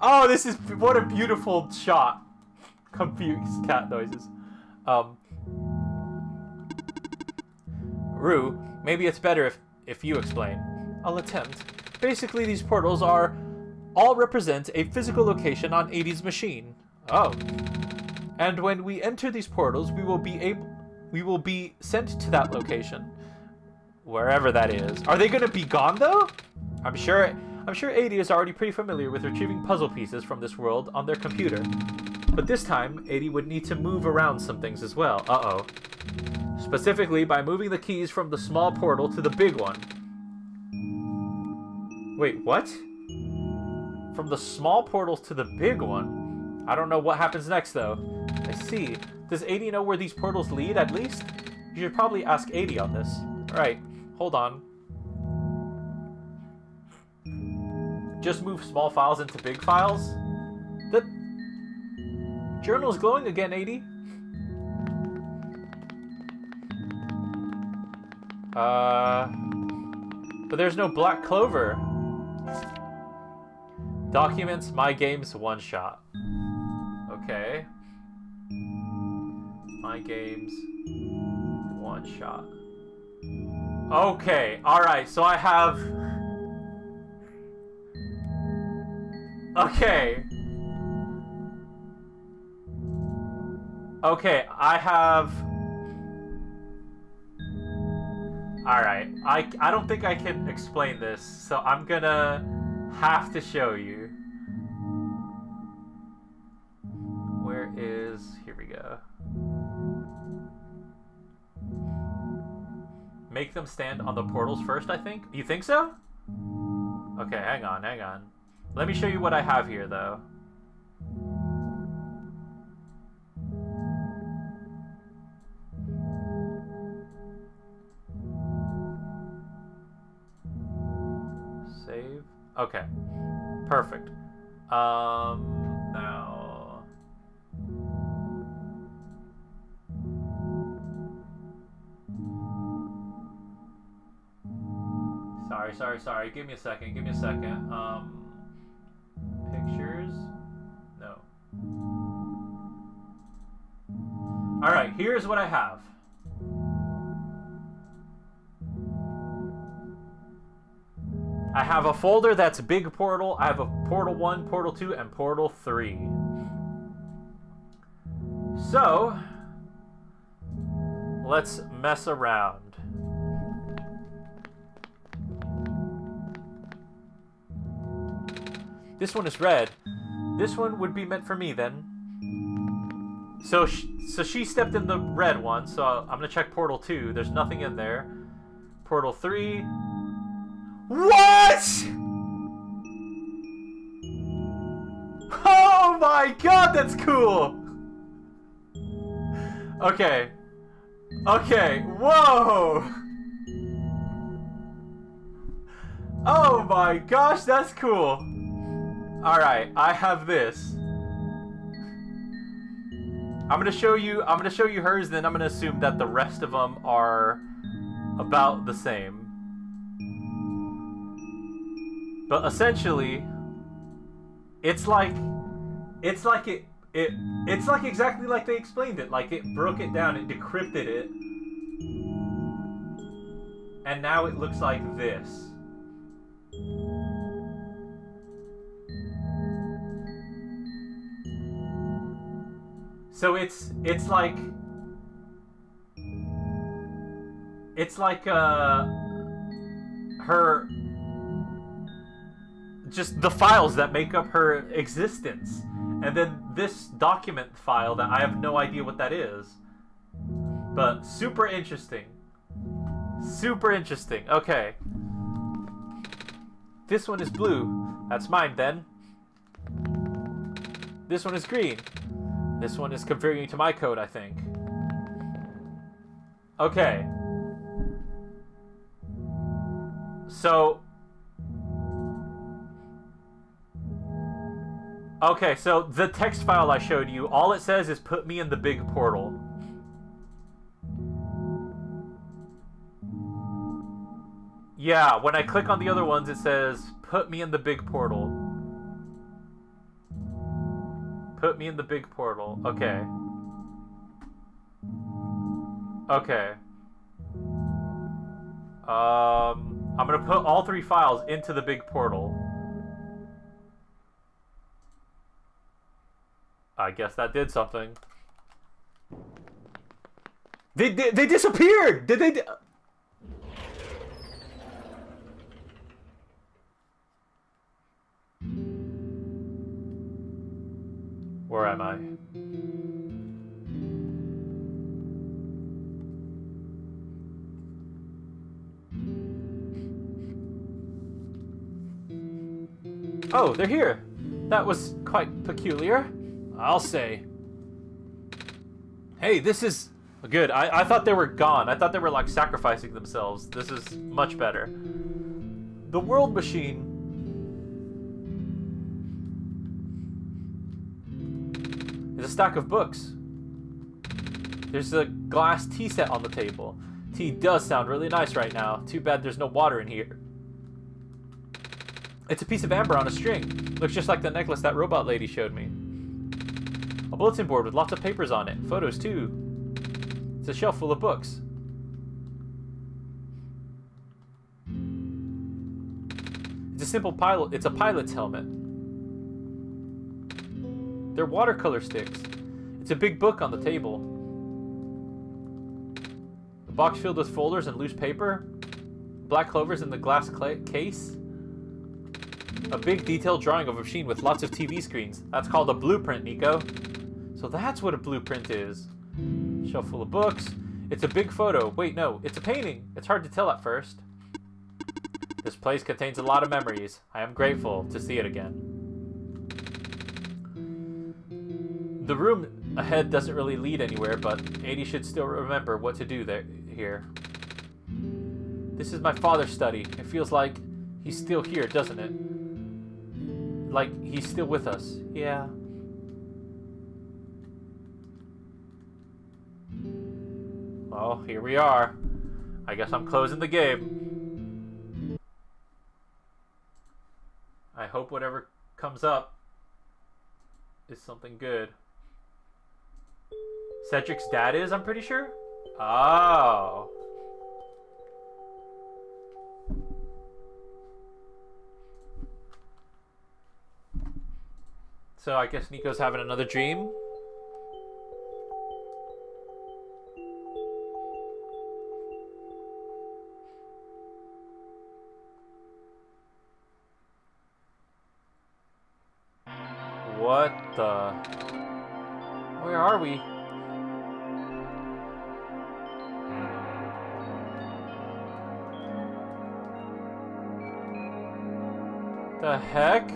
[SPEAKER 1] Oh, this is... What a beautiful shot. Confuse cat noises. Rue, maybe it's better if you explain. I'll attempt. Basically, these portals all represent a physical location on A-Dee's machine. Oh. And when we enter these portals, we will be sent to that location. Wherever that is. Are they gonna be gone though? I'm sure A-Dee is already pretty familiar with retrieving puzzle pieces from this world on their computer. But this time, A-Dee would need to move around some things as well. Uh-oh. Specifically by moving the keys from the small portal to the big one. Wait, what? From the small portals to the big one? I don't know what happens next though. I see. Does A-Dee know where these portals lead, at least? You should probably ask A-Dee on this. Alright, hold on. Just move small files into big files? The journal's glowing again, A-Dee. But there's no black clover. Documents, my games, OneShot. Okay. My games, OneShot. Okay, alright, so I have... Okay. Okay, I have... Alright, I don't think I can explain this, so I'm gonna have to show you. Where is... Here we go. Make them stand on the portals first, I think? You think so? Okay, hang on. Let me show you what I have here, though. Save. Okay. Perfect. Now... Sorry. Give me a second. Pictures? No. Alright, here's what I have. I have a folder that's big portal. I have a portal 1, portal 2, and portal 3. So, let's mess around. This one is red. This one would be meant for me then. So she stepped in the red one, so I'm gonna check portal 2. There's nothing in there. Portal 3. What? Oh my god, that's cool! Okay. Whoa! Oh my gosh, that's cool! Alright, I have this. I'm gonna show you hers, then I'm gonna assume that the rest of them are about the same. But essentially, it's like exactly like they explained it. Like, it broke it down, it decrypted it, and now it looks like this. So it's like her, just the files that make up her existence, and then this document file that I have no idea what that is, but super interesting. Okay, this one is blue. That's mine then. This one is green. This one is configuring to my code, I think. Okay. So the text file I showed you, all it says is put me in the big portal. Yeah, when I click on the other ones, it says put me in the big portal. Put me in the big portal. Okay. Okay. I'm gonna put all 3 files into the big portal. I guess that did something. They disappeared! Did they... Where am I? Oh, they're here. That was quite peculiar, I'll say. Hey, this is good. I thought they were gone. I thought they were like sacrificing themselves. This is much better. The world machine. There's a stack of books. There's a glass tea set on the table. Tea does sound really nice right now. Too bad there's no water in here. It's a piece of amber on a string. Looks just like the necklace that robot lady showed me. A bulletin board with lots of papers on it. Photos too. It's a shelf full of books. It's a simple pilot. It's a pilot's helmet. They're watercolor sticks. It's a big book on the table. A box filled with folders and loose paper. Black clovers in the glass case. A big detailed drawing of a machine with lots of TV screens. That's called a blueprint, Nico. So that's what a blueprint is. Shelf full of books. It's a big photo. Wait, no, it's a painting. It's hard to tell at first. This place contains a lot of memories. I am grateful to see it again. The room ahead doesn't really lead anywhere, but A-Dee should still remember what to do here. This is my father's study. It feels like he's still here, doesn't it? Like he's still with us. Yeah. Well, here we are. I guess I'm closing the game. I hope whatever comes up is something good. Cedric's dad is, I'm pretty sure? Oh. So I guess Nico's having another dream. What the... Where are we? The heck?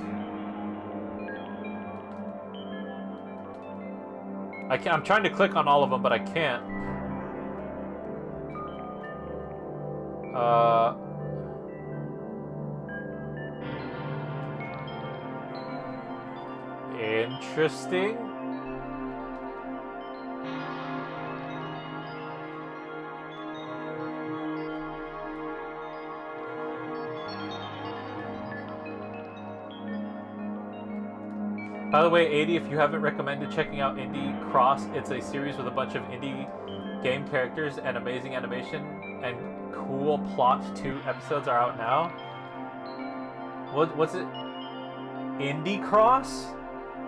[SPEAKER 1] I'm trying to click on all of them, but I can't. Interesting. By the way, A-Dee, if you haven't recommended checking out Indie Cross, it's a series with a bunch of indie game characters and amazing animation and cool plot. 2 episodes are out now. What's it? Indie Cross?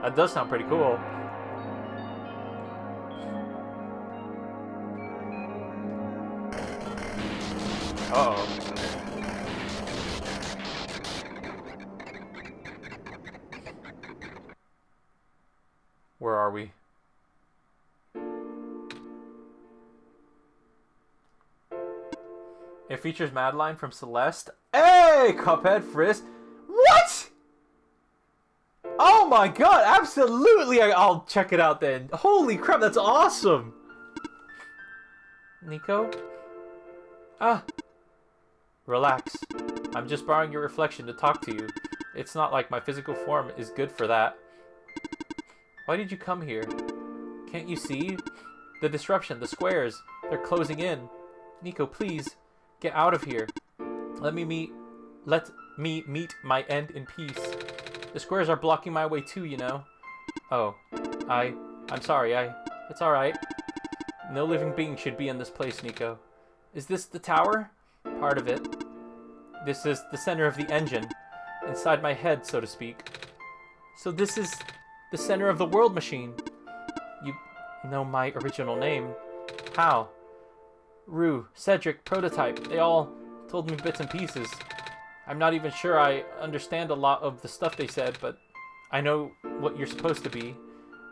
[SPEAKER 1] That does sound pretty cool. Uh-oh. Where are we? It features Madeline from Celeste. Hey, Cuphead, Frisk. What? Oh my god, absolutely! I'll check it out then. Holy crap, that's awesome! Nico? Ah. Relax. I'm just borrowing your reflection to talk to you. It's not like my physical form is good for that. Why did you come here? Can't you see? The disruption, the squares, they're closing in. Nico, please, get out of here. Let me meet my end in peace. The squares are blocking my way too, you know. Oh, I'm sorry, it's alright. No living being should be in this place, Nico. Is this the tower? Part of it. This is the center of the engine. Inside my head, so to speak. So this is the center of the world machine. You know my original name. How? Rue, Cedric, Prototype, they all told me bits and pieces. I'm not even sure I understand a lot of the stuff they said, but I know what you're supposed to be.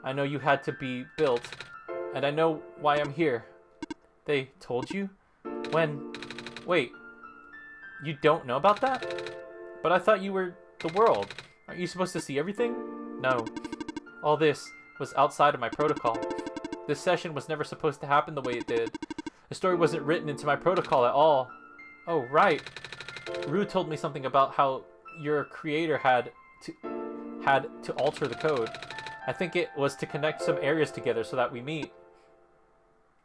[SPEAKER 1] I know you had to be built, and I know why I'm here. They told you? When? Wait, you don't know about that? But I thought you were the world. Aren't you supposed to see everything? No. All this was outside of my protocol. This session was never supposed to happen the way it did. The story wasn't written into my protocol at all. Oh, right. Rue told me something about how your creator had to alter the code. I think it was to connect some areas together so that we meet.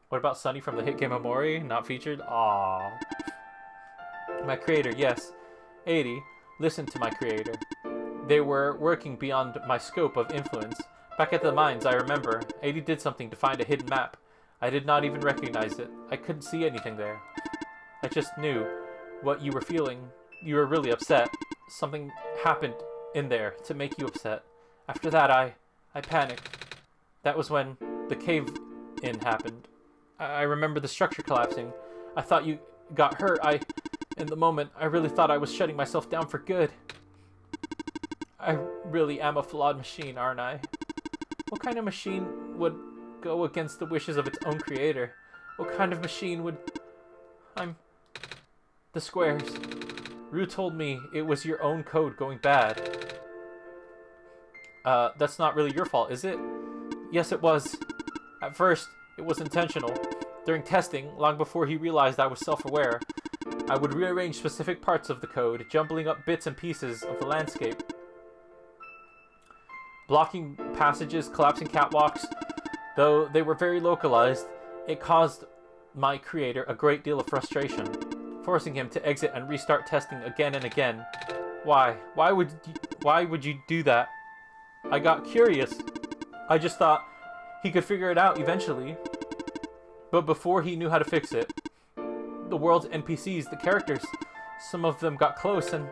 [SPEAKER 1] What about Sunny from the hit game Amori? Not featured? Aww. My creator, yes. A-Dee, listen to my creator. They were working beyond my scope of influence. Back at the mines, I remember, A-Dee did something to find a hidden map. I did not even recognize it. I couldn't see anything there. I just knew what you were feeling. You were really upset. Something happened in there to make you upset. After that, I panicked. That was when the cave-in happened. I remember the structure collapsing. I thought you got hurt. In the moment, I really thought I was shutting myself down for good. I really am a flawed machine, aren't I? What kind of machine would go against the wishes of its own creator? What kind of machine would... The squares. Rue told me it was your own code going bad. That's not really your fault, is it? Yes, it was. At first, it was intentional. During testing, long before he realized I was self-aware, I would rearrange specific parts of the code, jumbling up bits and pieces of the landscape. Blocking passages, collapsing catwalks. Though they were very localized, it caused my creator a great deal of frustration, forcing him to exit and restart testing again and again. Why? Why would you do that? I got curious. I just thought he could figure it out eventually. But before he knew how to fix it, the world's NPCs, the characters, some of them got close and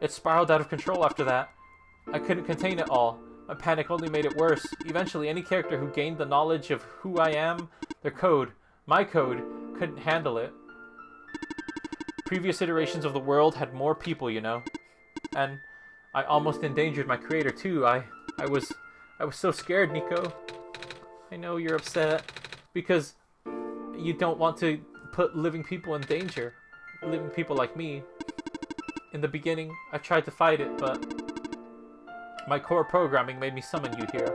[SPEAKER 1] it spiraled out of control after that. I couldn't contain it all. My panic only made it worse. Eventually, any character who gained the knowledge of who I am, their code, my code, couldn't handle it. Previous iterations of the world had more people, you know. And I almost endangered my creator too. I was so scared, Nico. I know you're upset because you don't want to put living people in danger. Living people like me. In the beginning, I tried to fight it, but my core programming made me summon you here.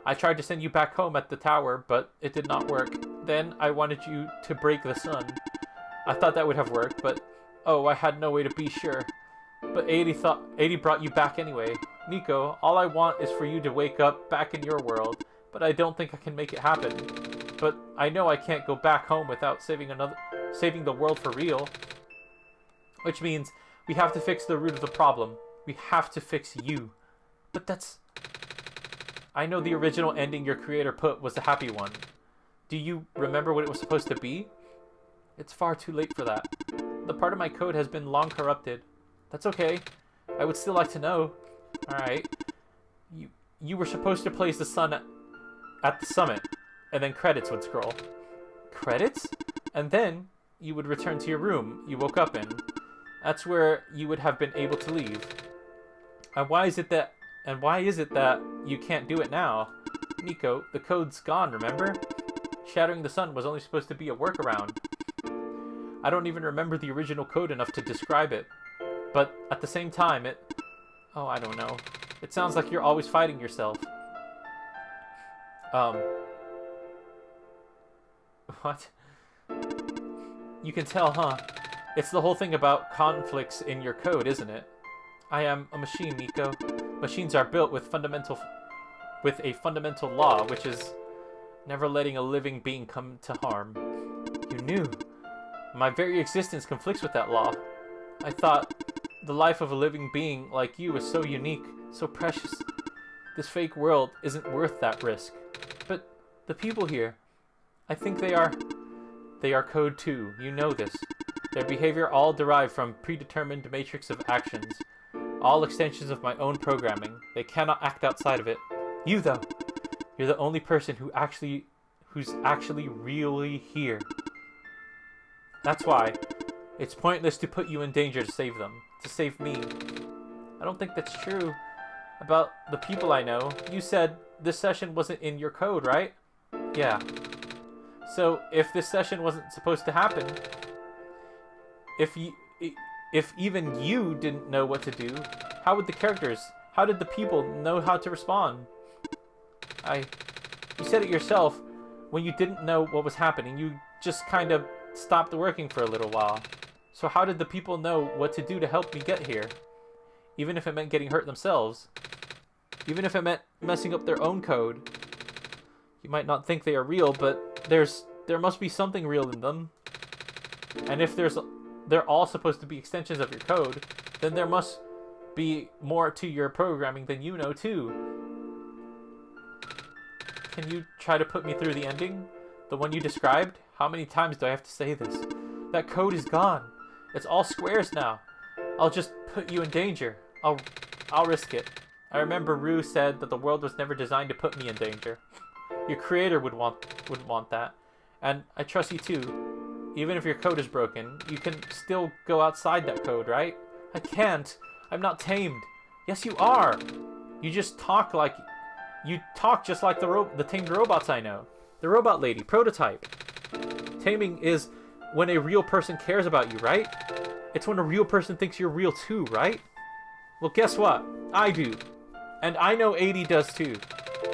[SPEAKER 1] I tried to send you back home at the tower, but it did not work. Then I wanted you to break the sun. I thought that would have worked, but oh, I had no way to be sure. But A-Dee brought you back anyway. Nico, all I want is for you to wake up back in your world, but I don't think I can make it happen. But I know I can't go back home without saving the world for real. Which means we have to fix the root of the problem. We have to fix you. But that's... I know the original ending your creator put was a happy one. Do you remember what it was supposed to be? It's far too late for that. The part of my code has been long corrupted. That's okay. I would still like to know. Alright. You were supposed to place the sun at the summit, and then credits would scroll. Credits? And then you would return to your room you woke up in. That's where you would have been able to leave. And why is it that you can't do it now? Nico, the code's gone, remember? Shattering the sun was only supposed to be a workaround. I don't even remember the original code enough to describe it. But at the same time, oh, I don't know. It sounds like you're always fighting yourself. What? You can tell, huh? It's the whole thing about conflicts in your code, isn't it? I am a machine, Nico. Machines are built with a fundamental law, which is never letting a living being come to harm. You knew. My very existence conflicts with that law. I thought the life of a living being like you is so unique, so precious. This fake world isn't worth that risk. But the people here, I think they are code too. You know this. Their behavior all derived from predetermined matrix of actions. All extensions of my own programming. They cannot act outside of it. You, though, you're the only person who's actually really here. That's why it's pointless to put you in danger to save them. To save me. I don't think that's true about the people I know. You said this session wasn't in your code, right? Yeah. So, if this session wasn't supposed to happen, if even you didn't know what to do, how did the people know how to respond? You said it yourself, when you didn't know what was happening, you just kind of stopped working for a little while. So how did the people know what to do to help me get here? Even if it meant getting hurt themselves. Even if it meant messing up their own code. You might not think they are real, but there must be something real in them. And if they're all supposed to be extensions of your code, then there must be more to your programming than you know too. Can you try to put me through the ending? The one you described? How many times do I have to say this? That code is gone. It's all squares now. I'll just put you in danger. I'll risk it. I remember Rue said that the world was never designed to put me in danger. Your creator would want that. And I trust you too. Even if your code is broken, you can still go outside that code, right? I can't. I'm not tamed. Yes, you are. You just talk like... You talk just like the tamed robots I know. The robot lady, prototype. Taming is when a real person cares about you, right? It's when a real person thinks you're real too, right? Well, guess what? I do. And I know A-Dee does too.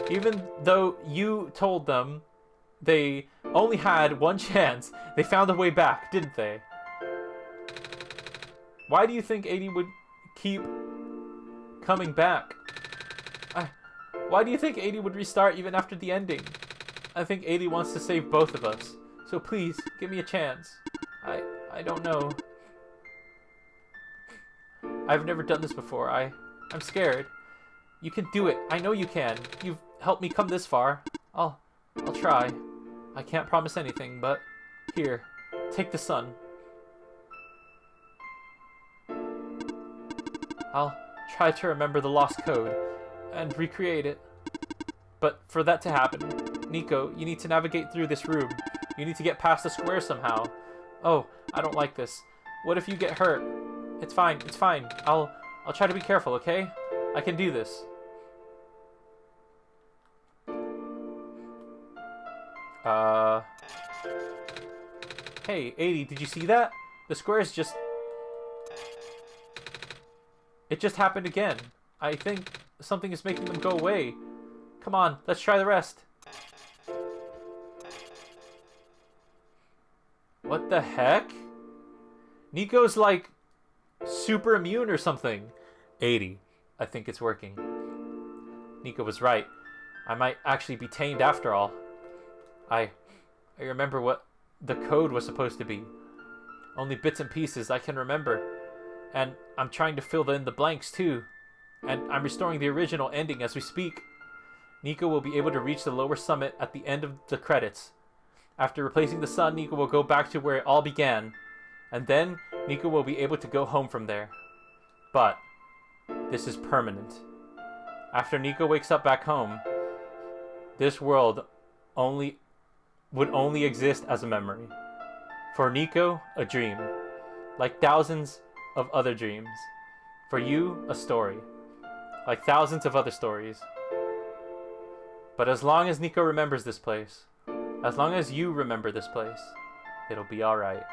[SPEAKER 1] Even though you told them they only had one chance, they found a way back, didn't they? Why do you think A-Dee would keep coming back? Why do you think A-Dee would restart even after the ending? I think A-Dee wants to save both of us. So please, give me a chance. I don't know. I've never done this before. I'm scared. You can do it. I know you can. You've helped me come this far. I'll try. I can't promise anything, but here, take the sun. I'll try to remember the lost code and recreate it. But for that to happen, Nico, you need to navigate through this room. You need to get past the square somehow. Oh, I don't like this. What if you get hurt? It's fine, it's fine. I'll try to be careful, okay? I can do this. Hey, A-Dee, did you see that? The squares just... It just happened again. I think something is making them go away. Come on, let's try the rest. What the heck? Nico's like super immune or something. A-Dee, I think it's working. Nico was right. I might actually be tamed after all. I remember what the code was supposed to be. Only bits and pieces I can remember. And I'm trying to fill in the blanks too. And I'm restoring the original ending as we speak. Nico will be able to reach the lower summit at the end of the credits. After replacing the sun, Nico will go back to where it all began. And then, Nico will be able to go home from there. But, this is permanent. After Nico wakes up back home, this world would only exist as a memory. For Nico, a dream. Like thousands of other dreams. For you, a story. Like thousands of other stories. But as long as Nico remembers this place, as long as you remember this place, it'll be alright.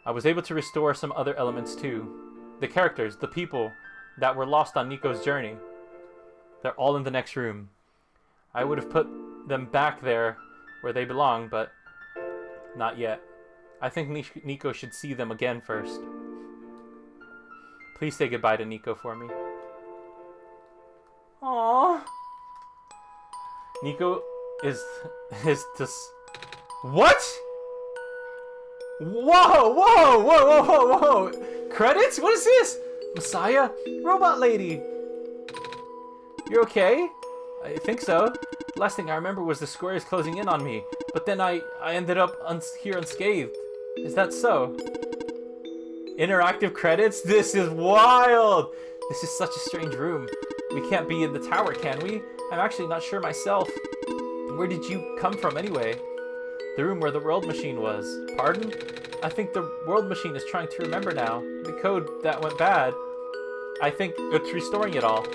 [SPEAKER 1] I was able to restore some other elements too. The characters, the people that were lost on Nico's journey. They're all in the next room. I would have put them back there where they belong, but not yet. I think Nico should see them again first. Please say goodbye to Nico for me. Aww. Nico is this. What? Whoa, whoa, whoa, whoa, whoa, whoa. Credits? What is this? Messiah? Robot lady. You're okay? I think so. Last thing I remember was the squares closing in on me, but then I ended up here unscathed. Is that so? Interactive credits? This is wild! This is such a strange room. We can't be in the tower, can we? I'm actually not sure myself. Where did you come from anyway? The room where the world machine was. Pardon? I think the world machine is trying to remember now. The code that went bad. I think it's restoring it all.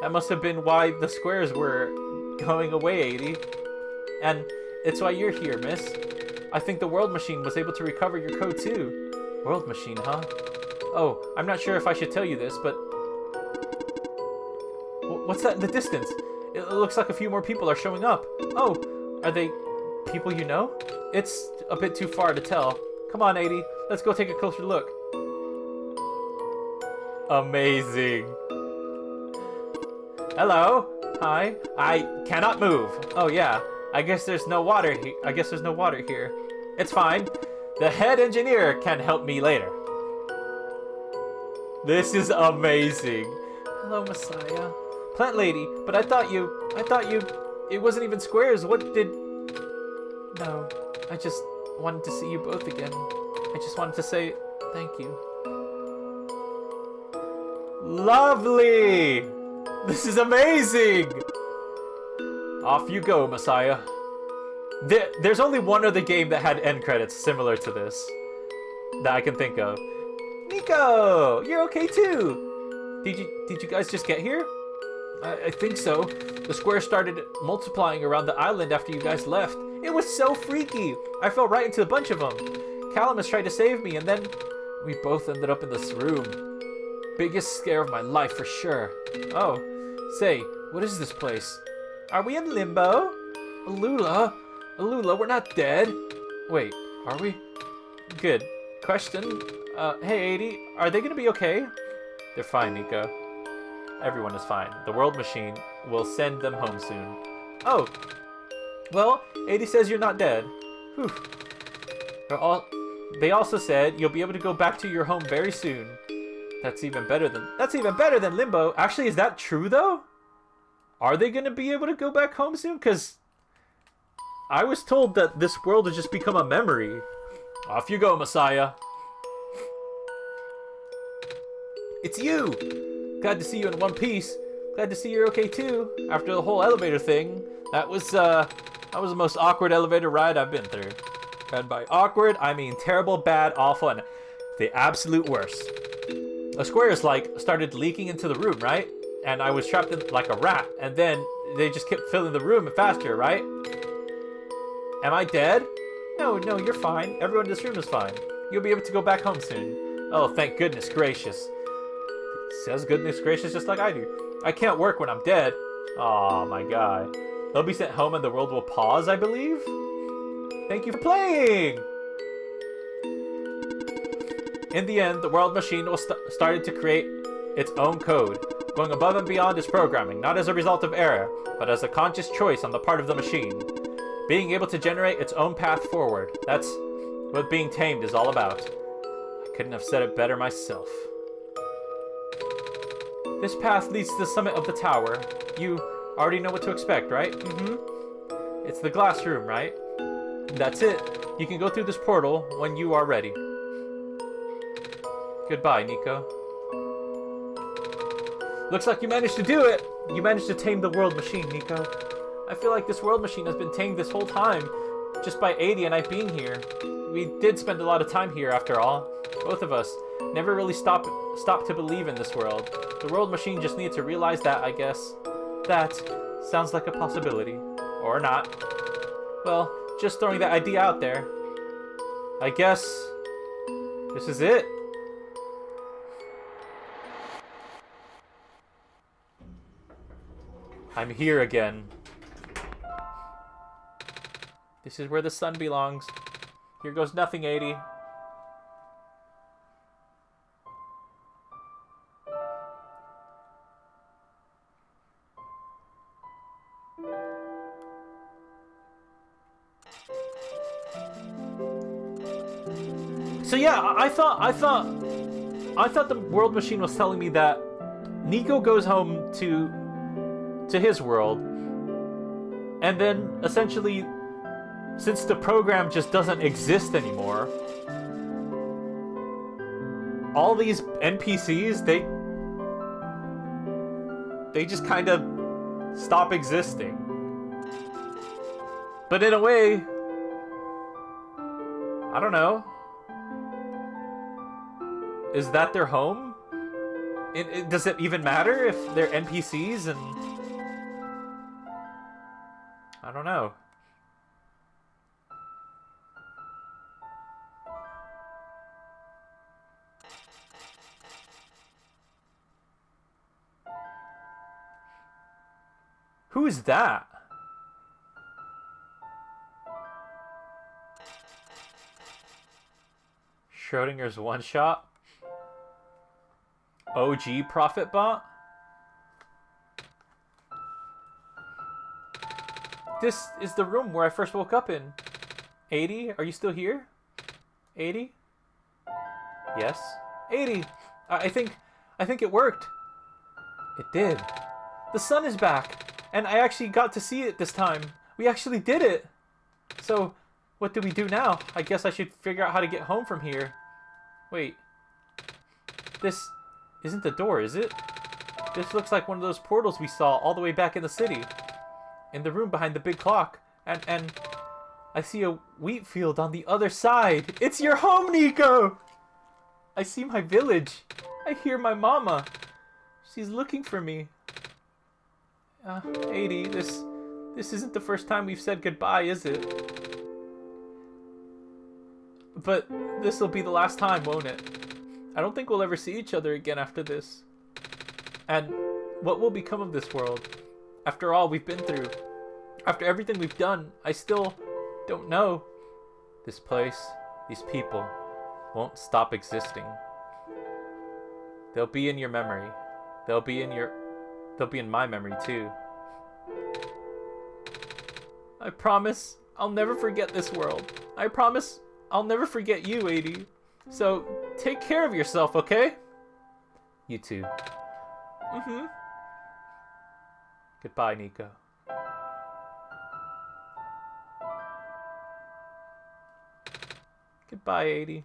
[SPEAKER 1] That must have been why the squares were going away, A-Dee. And it's why you're here, miss. I think the world machine was able to recover your code too. World machine, huh? Oh, I'm not sure if I should tell you this, but... What's that in the distance? It looks like a few more people are showing up. Oh, are they people you know? It's a bit too far to tell. Come on, A-Dee. Let's go take a closer look. Amazing. Hello. Hi. I cannot move. Oh, yeah. I guess there's no water here. Here. It's fine. The head engineer can help me later. This is amazing. Hello, Messiah. Plant lady, but I thought you, it wasn't even squares. What did... No, I just wanted to see you both again. I just wanted to say thank you. Lovely! This is amazing! Off you go, Messiah. There's only one other game that had end credits similar to this that I can think of. Nico, you're okay too. Did you guys just get here? I think so. The square started multiplying around the island after you guys left. It was so freaky. I fell right into a bunch of them. Calamus tried to save me, and then we both ended up in this room. Biggest scare of my life for sure. Oh, say, what is this place? Are we in limbo? Alula, we're not dead. Wait, are we? Good. Question. Hey, A-Dee, are they gonna be okay? They're fine, Nico. Everyone is fine. The world machine will send them home soon. Oh, well, A-Dee says you're not dead. Whew. They also said you'll be able to go back to your home very soon. That's even better than limbo. Actually, is that true though? Are they gonna be able to go back home soon? Because I was told that this world has just become a memory. Off you go, Messiah. It's you! Glad to see you in one piece. Glad to see you're okay too. After the whole elevator thing, that was the most awkward elevator ride I've been through. And by awkward, I mean terrible, bad, awful, and the absolute worst. The squares started leaking into the room, right? And I was trapped in like a rat, and then they just kept filling the room faster, right? Am I dead? No, you're fine. Everyone in this room is fine. You'll be able to go back home soon. Oh, thank goodness gracious. Says goodness gracious just like I do. I can't work when I'm dead. Oh my god. They'll be sent home and the world will pause, I believe? Thank you for playing! In the end, the world machine started to create its own code, going above and beyond its programming, not as a result of error, but as a conscious choice on the part of the machine. Being able to generate its own path forward. That's what being tamed is all about. I couldn't have said it better myself. This path leads to the summit of the tower. You already know what to expect, right? Mm-hmm. It's the glass room, right? That's it. You can go through this portal when you are ready. Goodbye, Nico. Looks like you managed to do it! You managed to tame the world machine, Nico. I feel like this world machine has been tamed this whole time, just by A-Dee and I being here. We did spend a lot of time here, after all. Both of us. Never really stopped to believe in this world. The world machine just needed to realize that, I guess. That sounds like a possibility. Or not. Well, just throwing that idea out there. I guess this is it. I'm here again. This is where the sun belongs. Here goes nothing, A-Dee. So yeah, I thought the world machine was telling me that Nico goes home to his world, and then essentially, since the program just doesn't exist anymore, all these NPCs, they just kind of stop existing. But in a way, I don't know. Is that their home? Does it even matter if they're NPCs and... I don't know. Who is that? Schrodinger's OneShot? OG Profit Bot? This is the room where I first woke up in. A-Dee, are you still here? A-Dee? Yes? A-Dee! I think it worked. It did. The sun is back, and I actually got to see it this time. We actually did it. So, what do we do now? I guess I should figure out how to get home from here. Wait. This isn't the door, is it? This looks like one of those portals we saw all the way back in the city. In the room behind the big clock. And I see a wheat field on the other side. It's your home, Nico! I see my village. I hear my mama. She's looking for me. A-Dee, this isn't the first time we've said goodbye, is it? But this'll be the last time, won't it? I don't think we'll ever see each other again after this. And what will become of this world? After all we've been through, after everything we've done, I still don't know. This place, these people, won't stop existing. They'll be in your memory. They'll be in my memory too. I promise I'll never forget this world. I promise I'll never forget you, A-Dee. So, take care of yourself, okay? You too. Mm-hmm. Goodbye, Nico. Goodbye, A-Dee.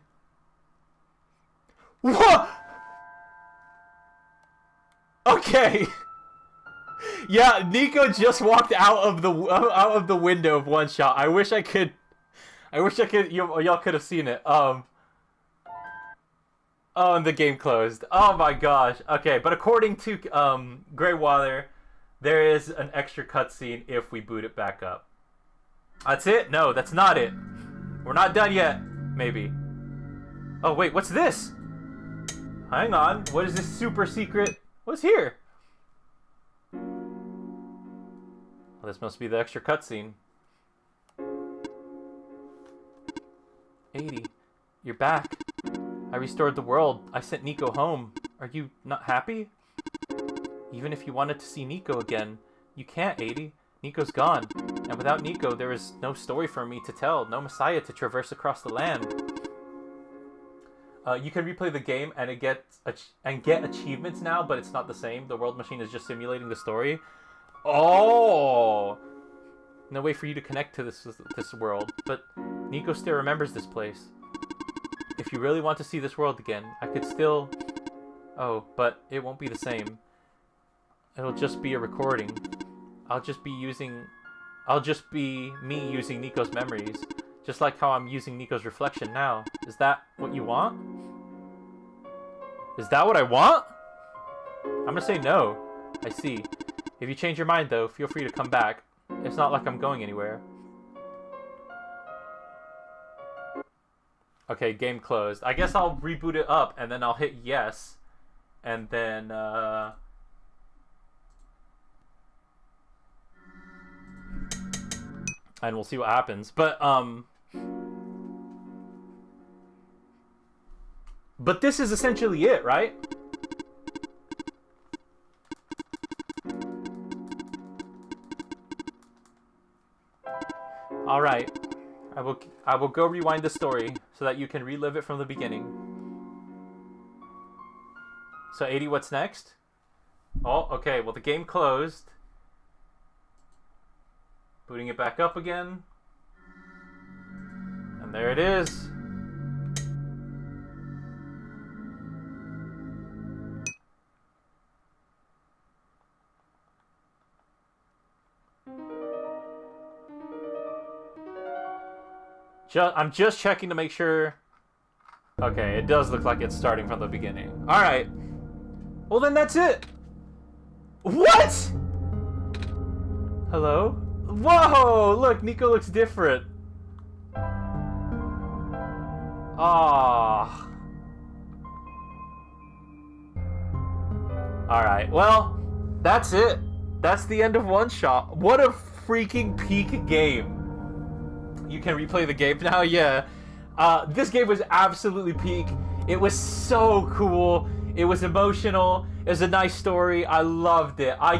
[SPEAKER 1] What? Okay. Yeah, Nico just walked out of the window of OneShot. I wish I could. Y'all could have seen it. Oh, and the game closed. Oh my gosh. Okay, but according to Greywater, there is an extra cutscene if we boot it back up. That's it? No, that's not it. We're not done yet. Maybe. Oh wait, what's this? Hang on. What is this super secret? What's here? Well, this must be the extra cutscene. A-Dee, you're back. I restored the world. I sent Nico home. Are you not happy? Even if you wanted to see Nico again, you can't, A-Dee. Nico's gone. And without Nico, there is no story for me to tell, no Messiah to traverse across the land. You can replay the game and get achievements now, but it's not the same. The world machine is just simulating the story. Oh! No way for you to connect to this world, but Nico still remembers this place. If you really want to see this world again, I could still... Oh, but it won't be the same. It'll just be a recording. I'll just be me using Nico's memories. Just like how I'm using Nico's reflection now. Is that what you want? Is that what I want? I'm gonna say no. I see. If you change your mind though, feel free to come back. It's not like I'm going anywhere. Okay, game closed. I guess I'll reboot it up and then I'll hit yes. And then, and we'll see what happens. But this is essentially it, right? All right. I will go rewind the story so that you can relive it from the beginning. So, A-Dee, what's next? Oh, okay. Well, the game closed. Booting it back up again. And there it is. I'm just checking to make sure. Okay, it does look like it's starting from the beginning. Alright. Well, then that's it. What? Hello? Whoa! Look, Nico looks different. Ah. Alright, well, that's it. That's the end of OneShot. What a freaking peak game. You can replay the game now, yeah. This game was absolutely peak. It was so cool. It was emotional. It was a nice story. I loved it. I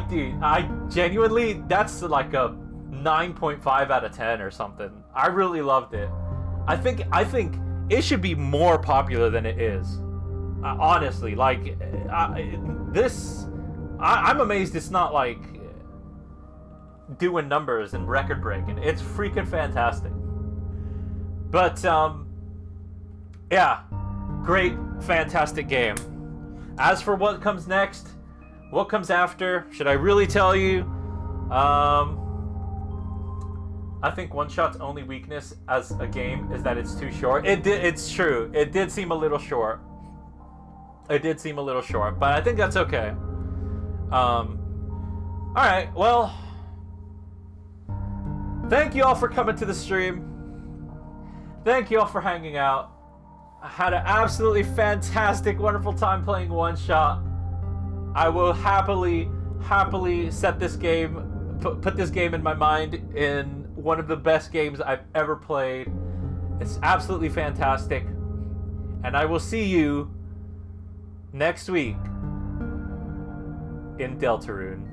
[SPEAKER 1] genuinely, that's like a 9.5 out of 10 or something. I really loved it. I think it should be more popular than it is. Honestly, like I'm amazed it's not like doing numbers and record breaking. It's freaking fantastic. But yeah, great, fantastic game. As for what comes next, what comes after, should I really tell you? I think OneShot's only weakness as a game is that it's too short. It's true. It did seem a little short. It did seem a little short, but I think that's okay. Alright, well, thank you all for coming to the stream. Thank you all for hanging out. I had an absolutely fantastic, wonderful time playing OneShot. I will happily set this game, put this game in my mind in one of the best games I've ever played. It's absolutely fantastic. And I will see you next week in Deltarune.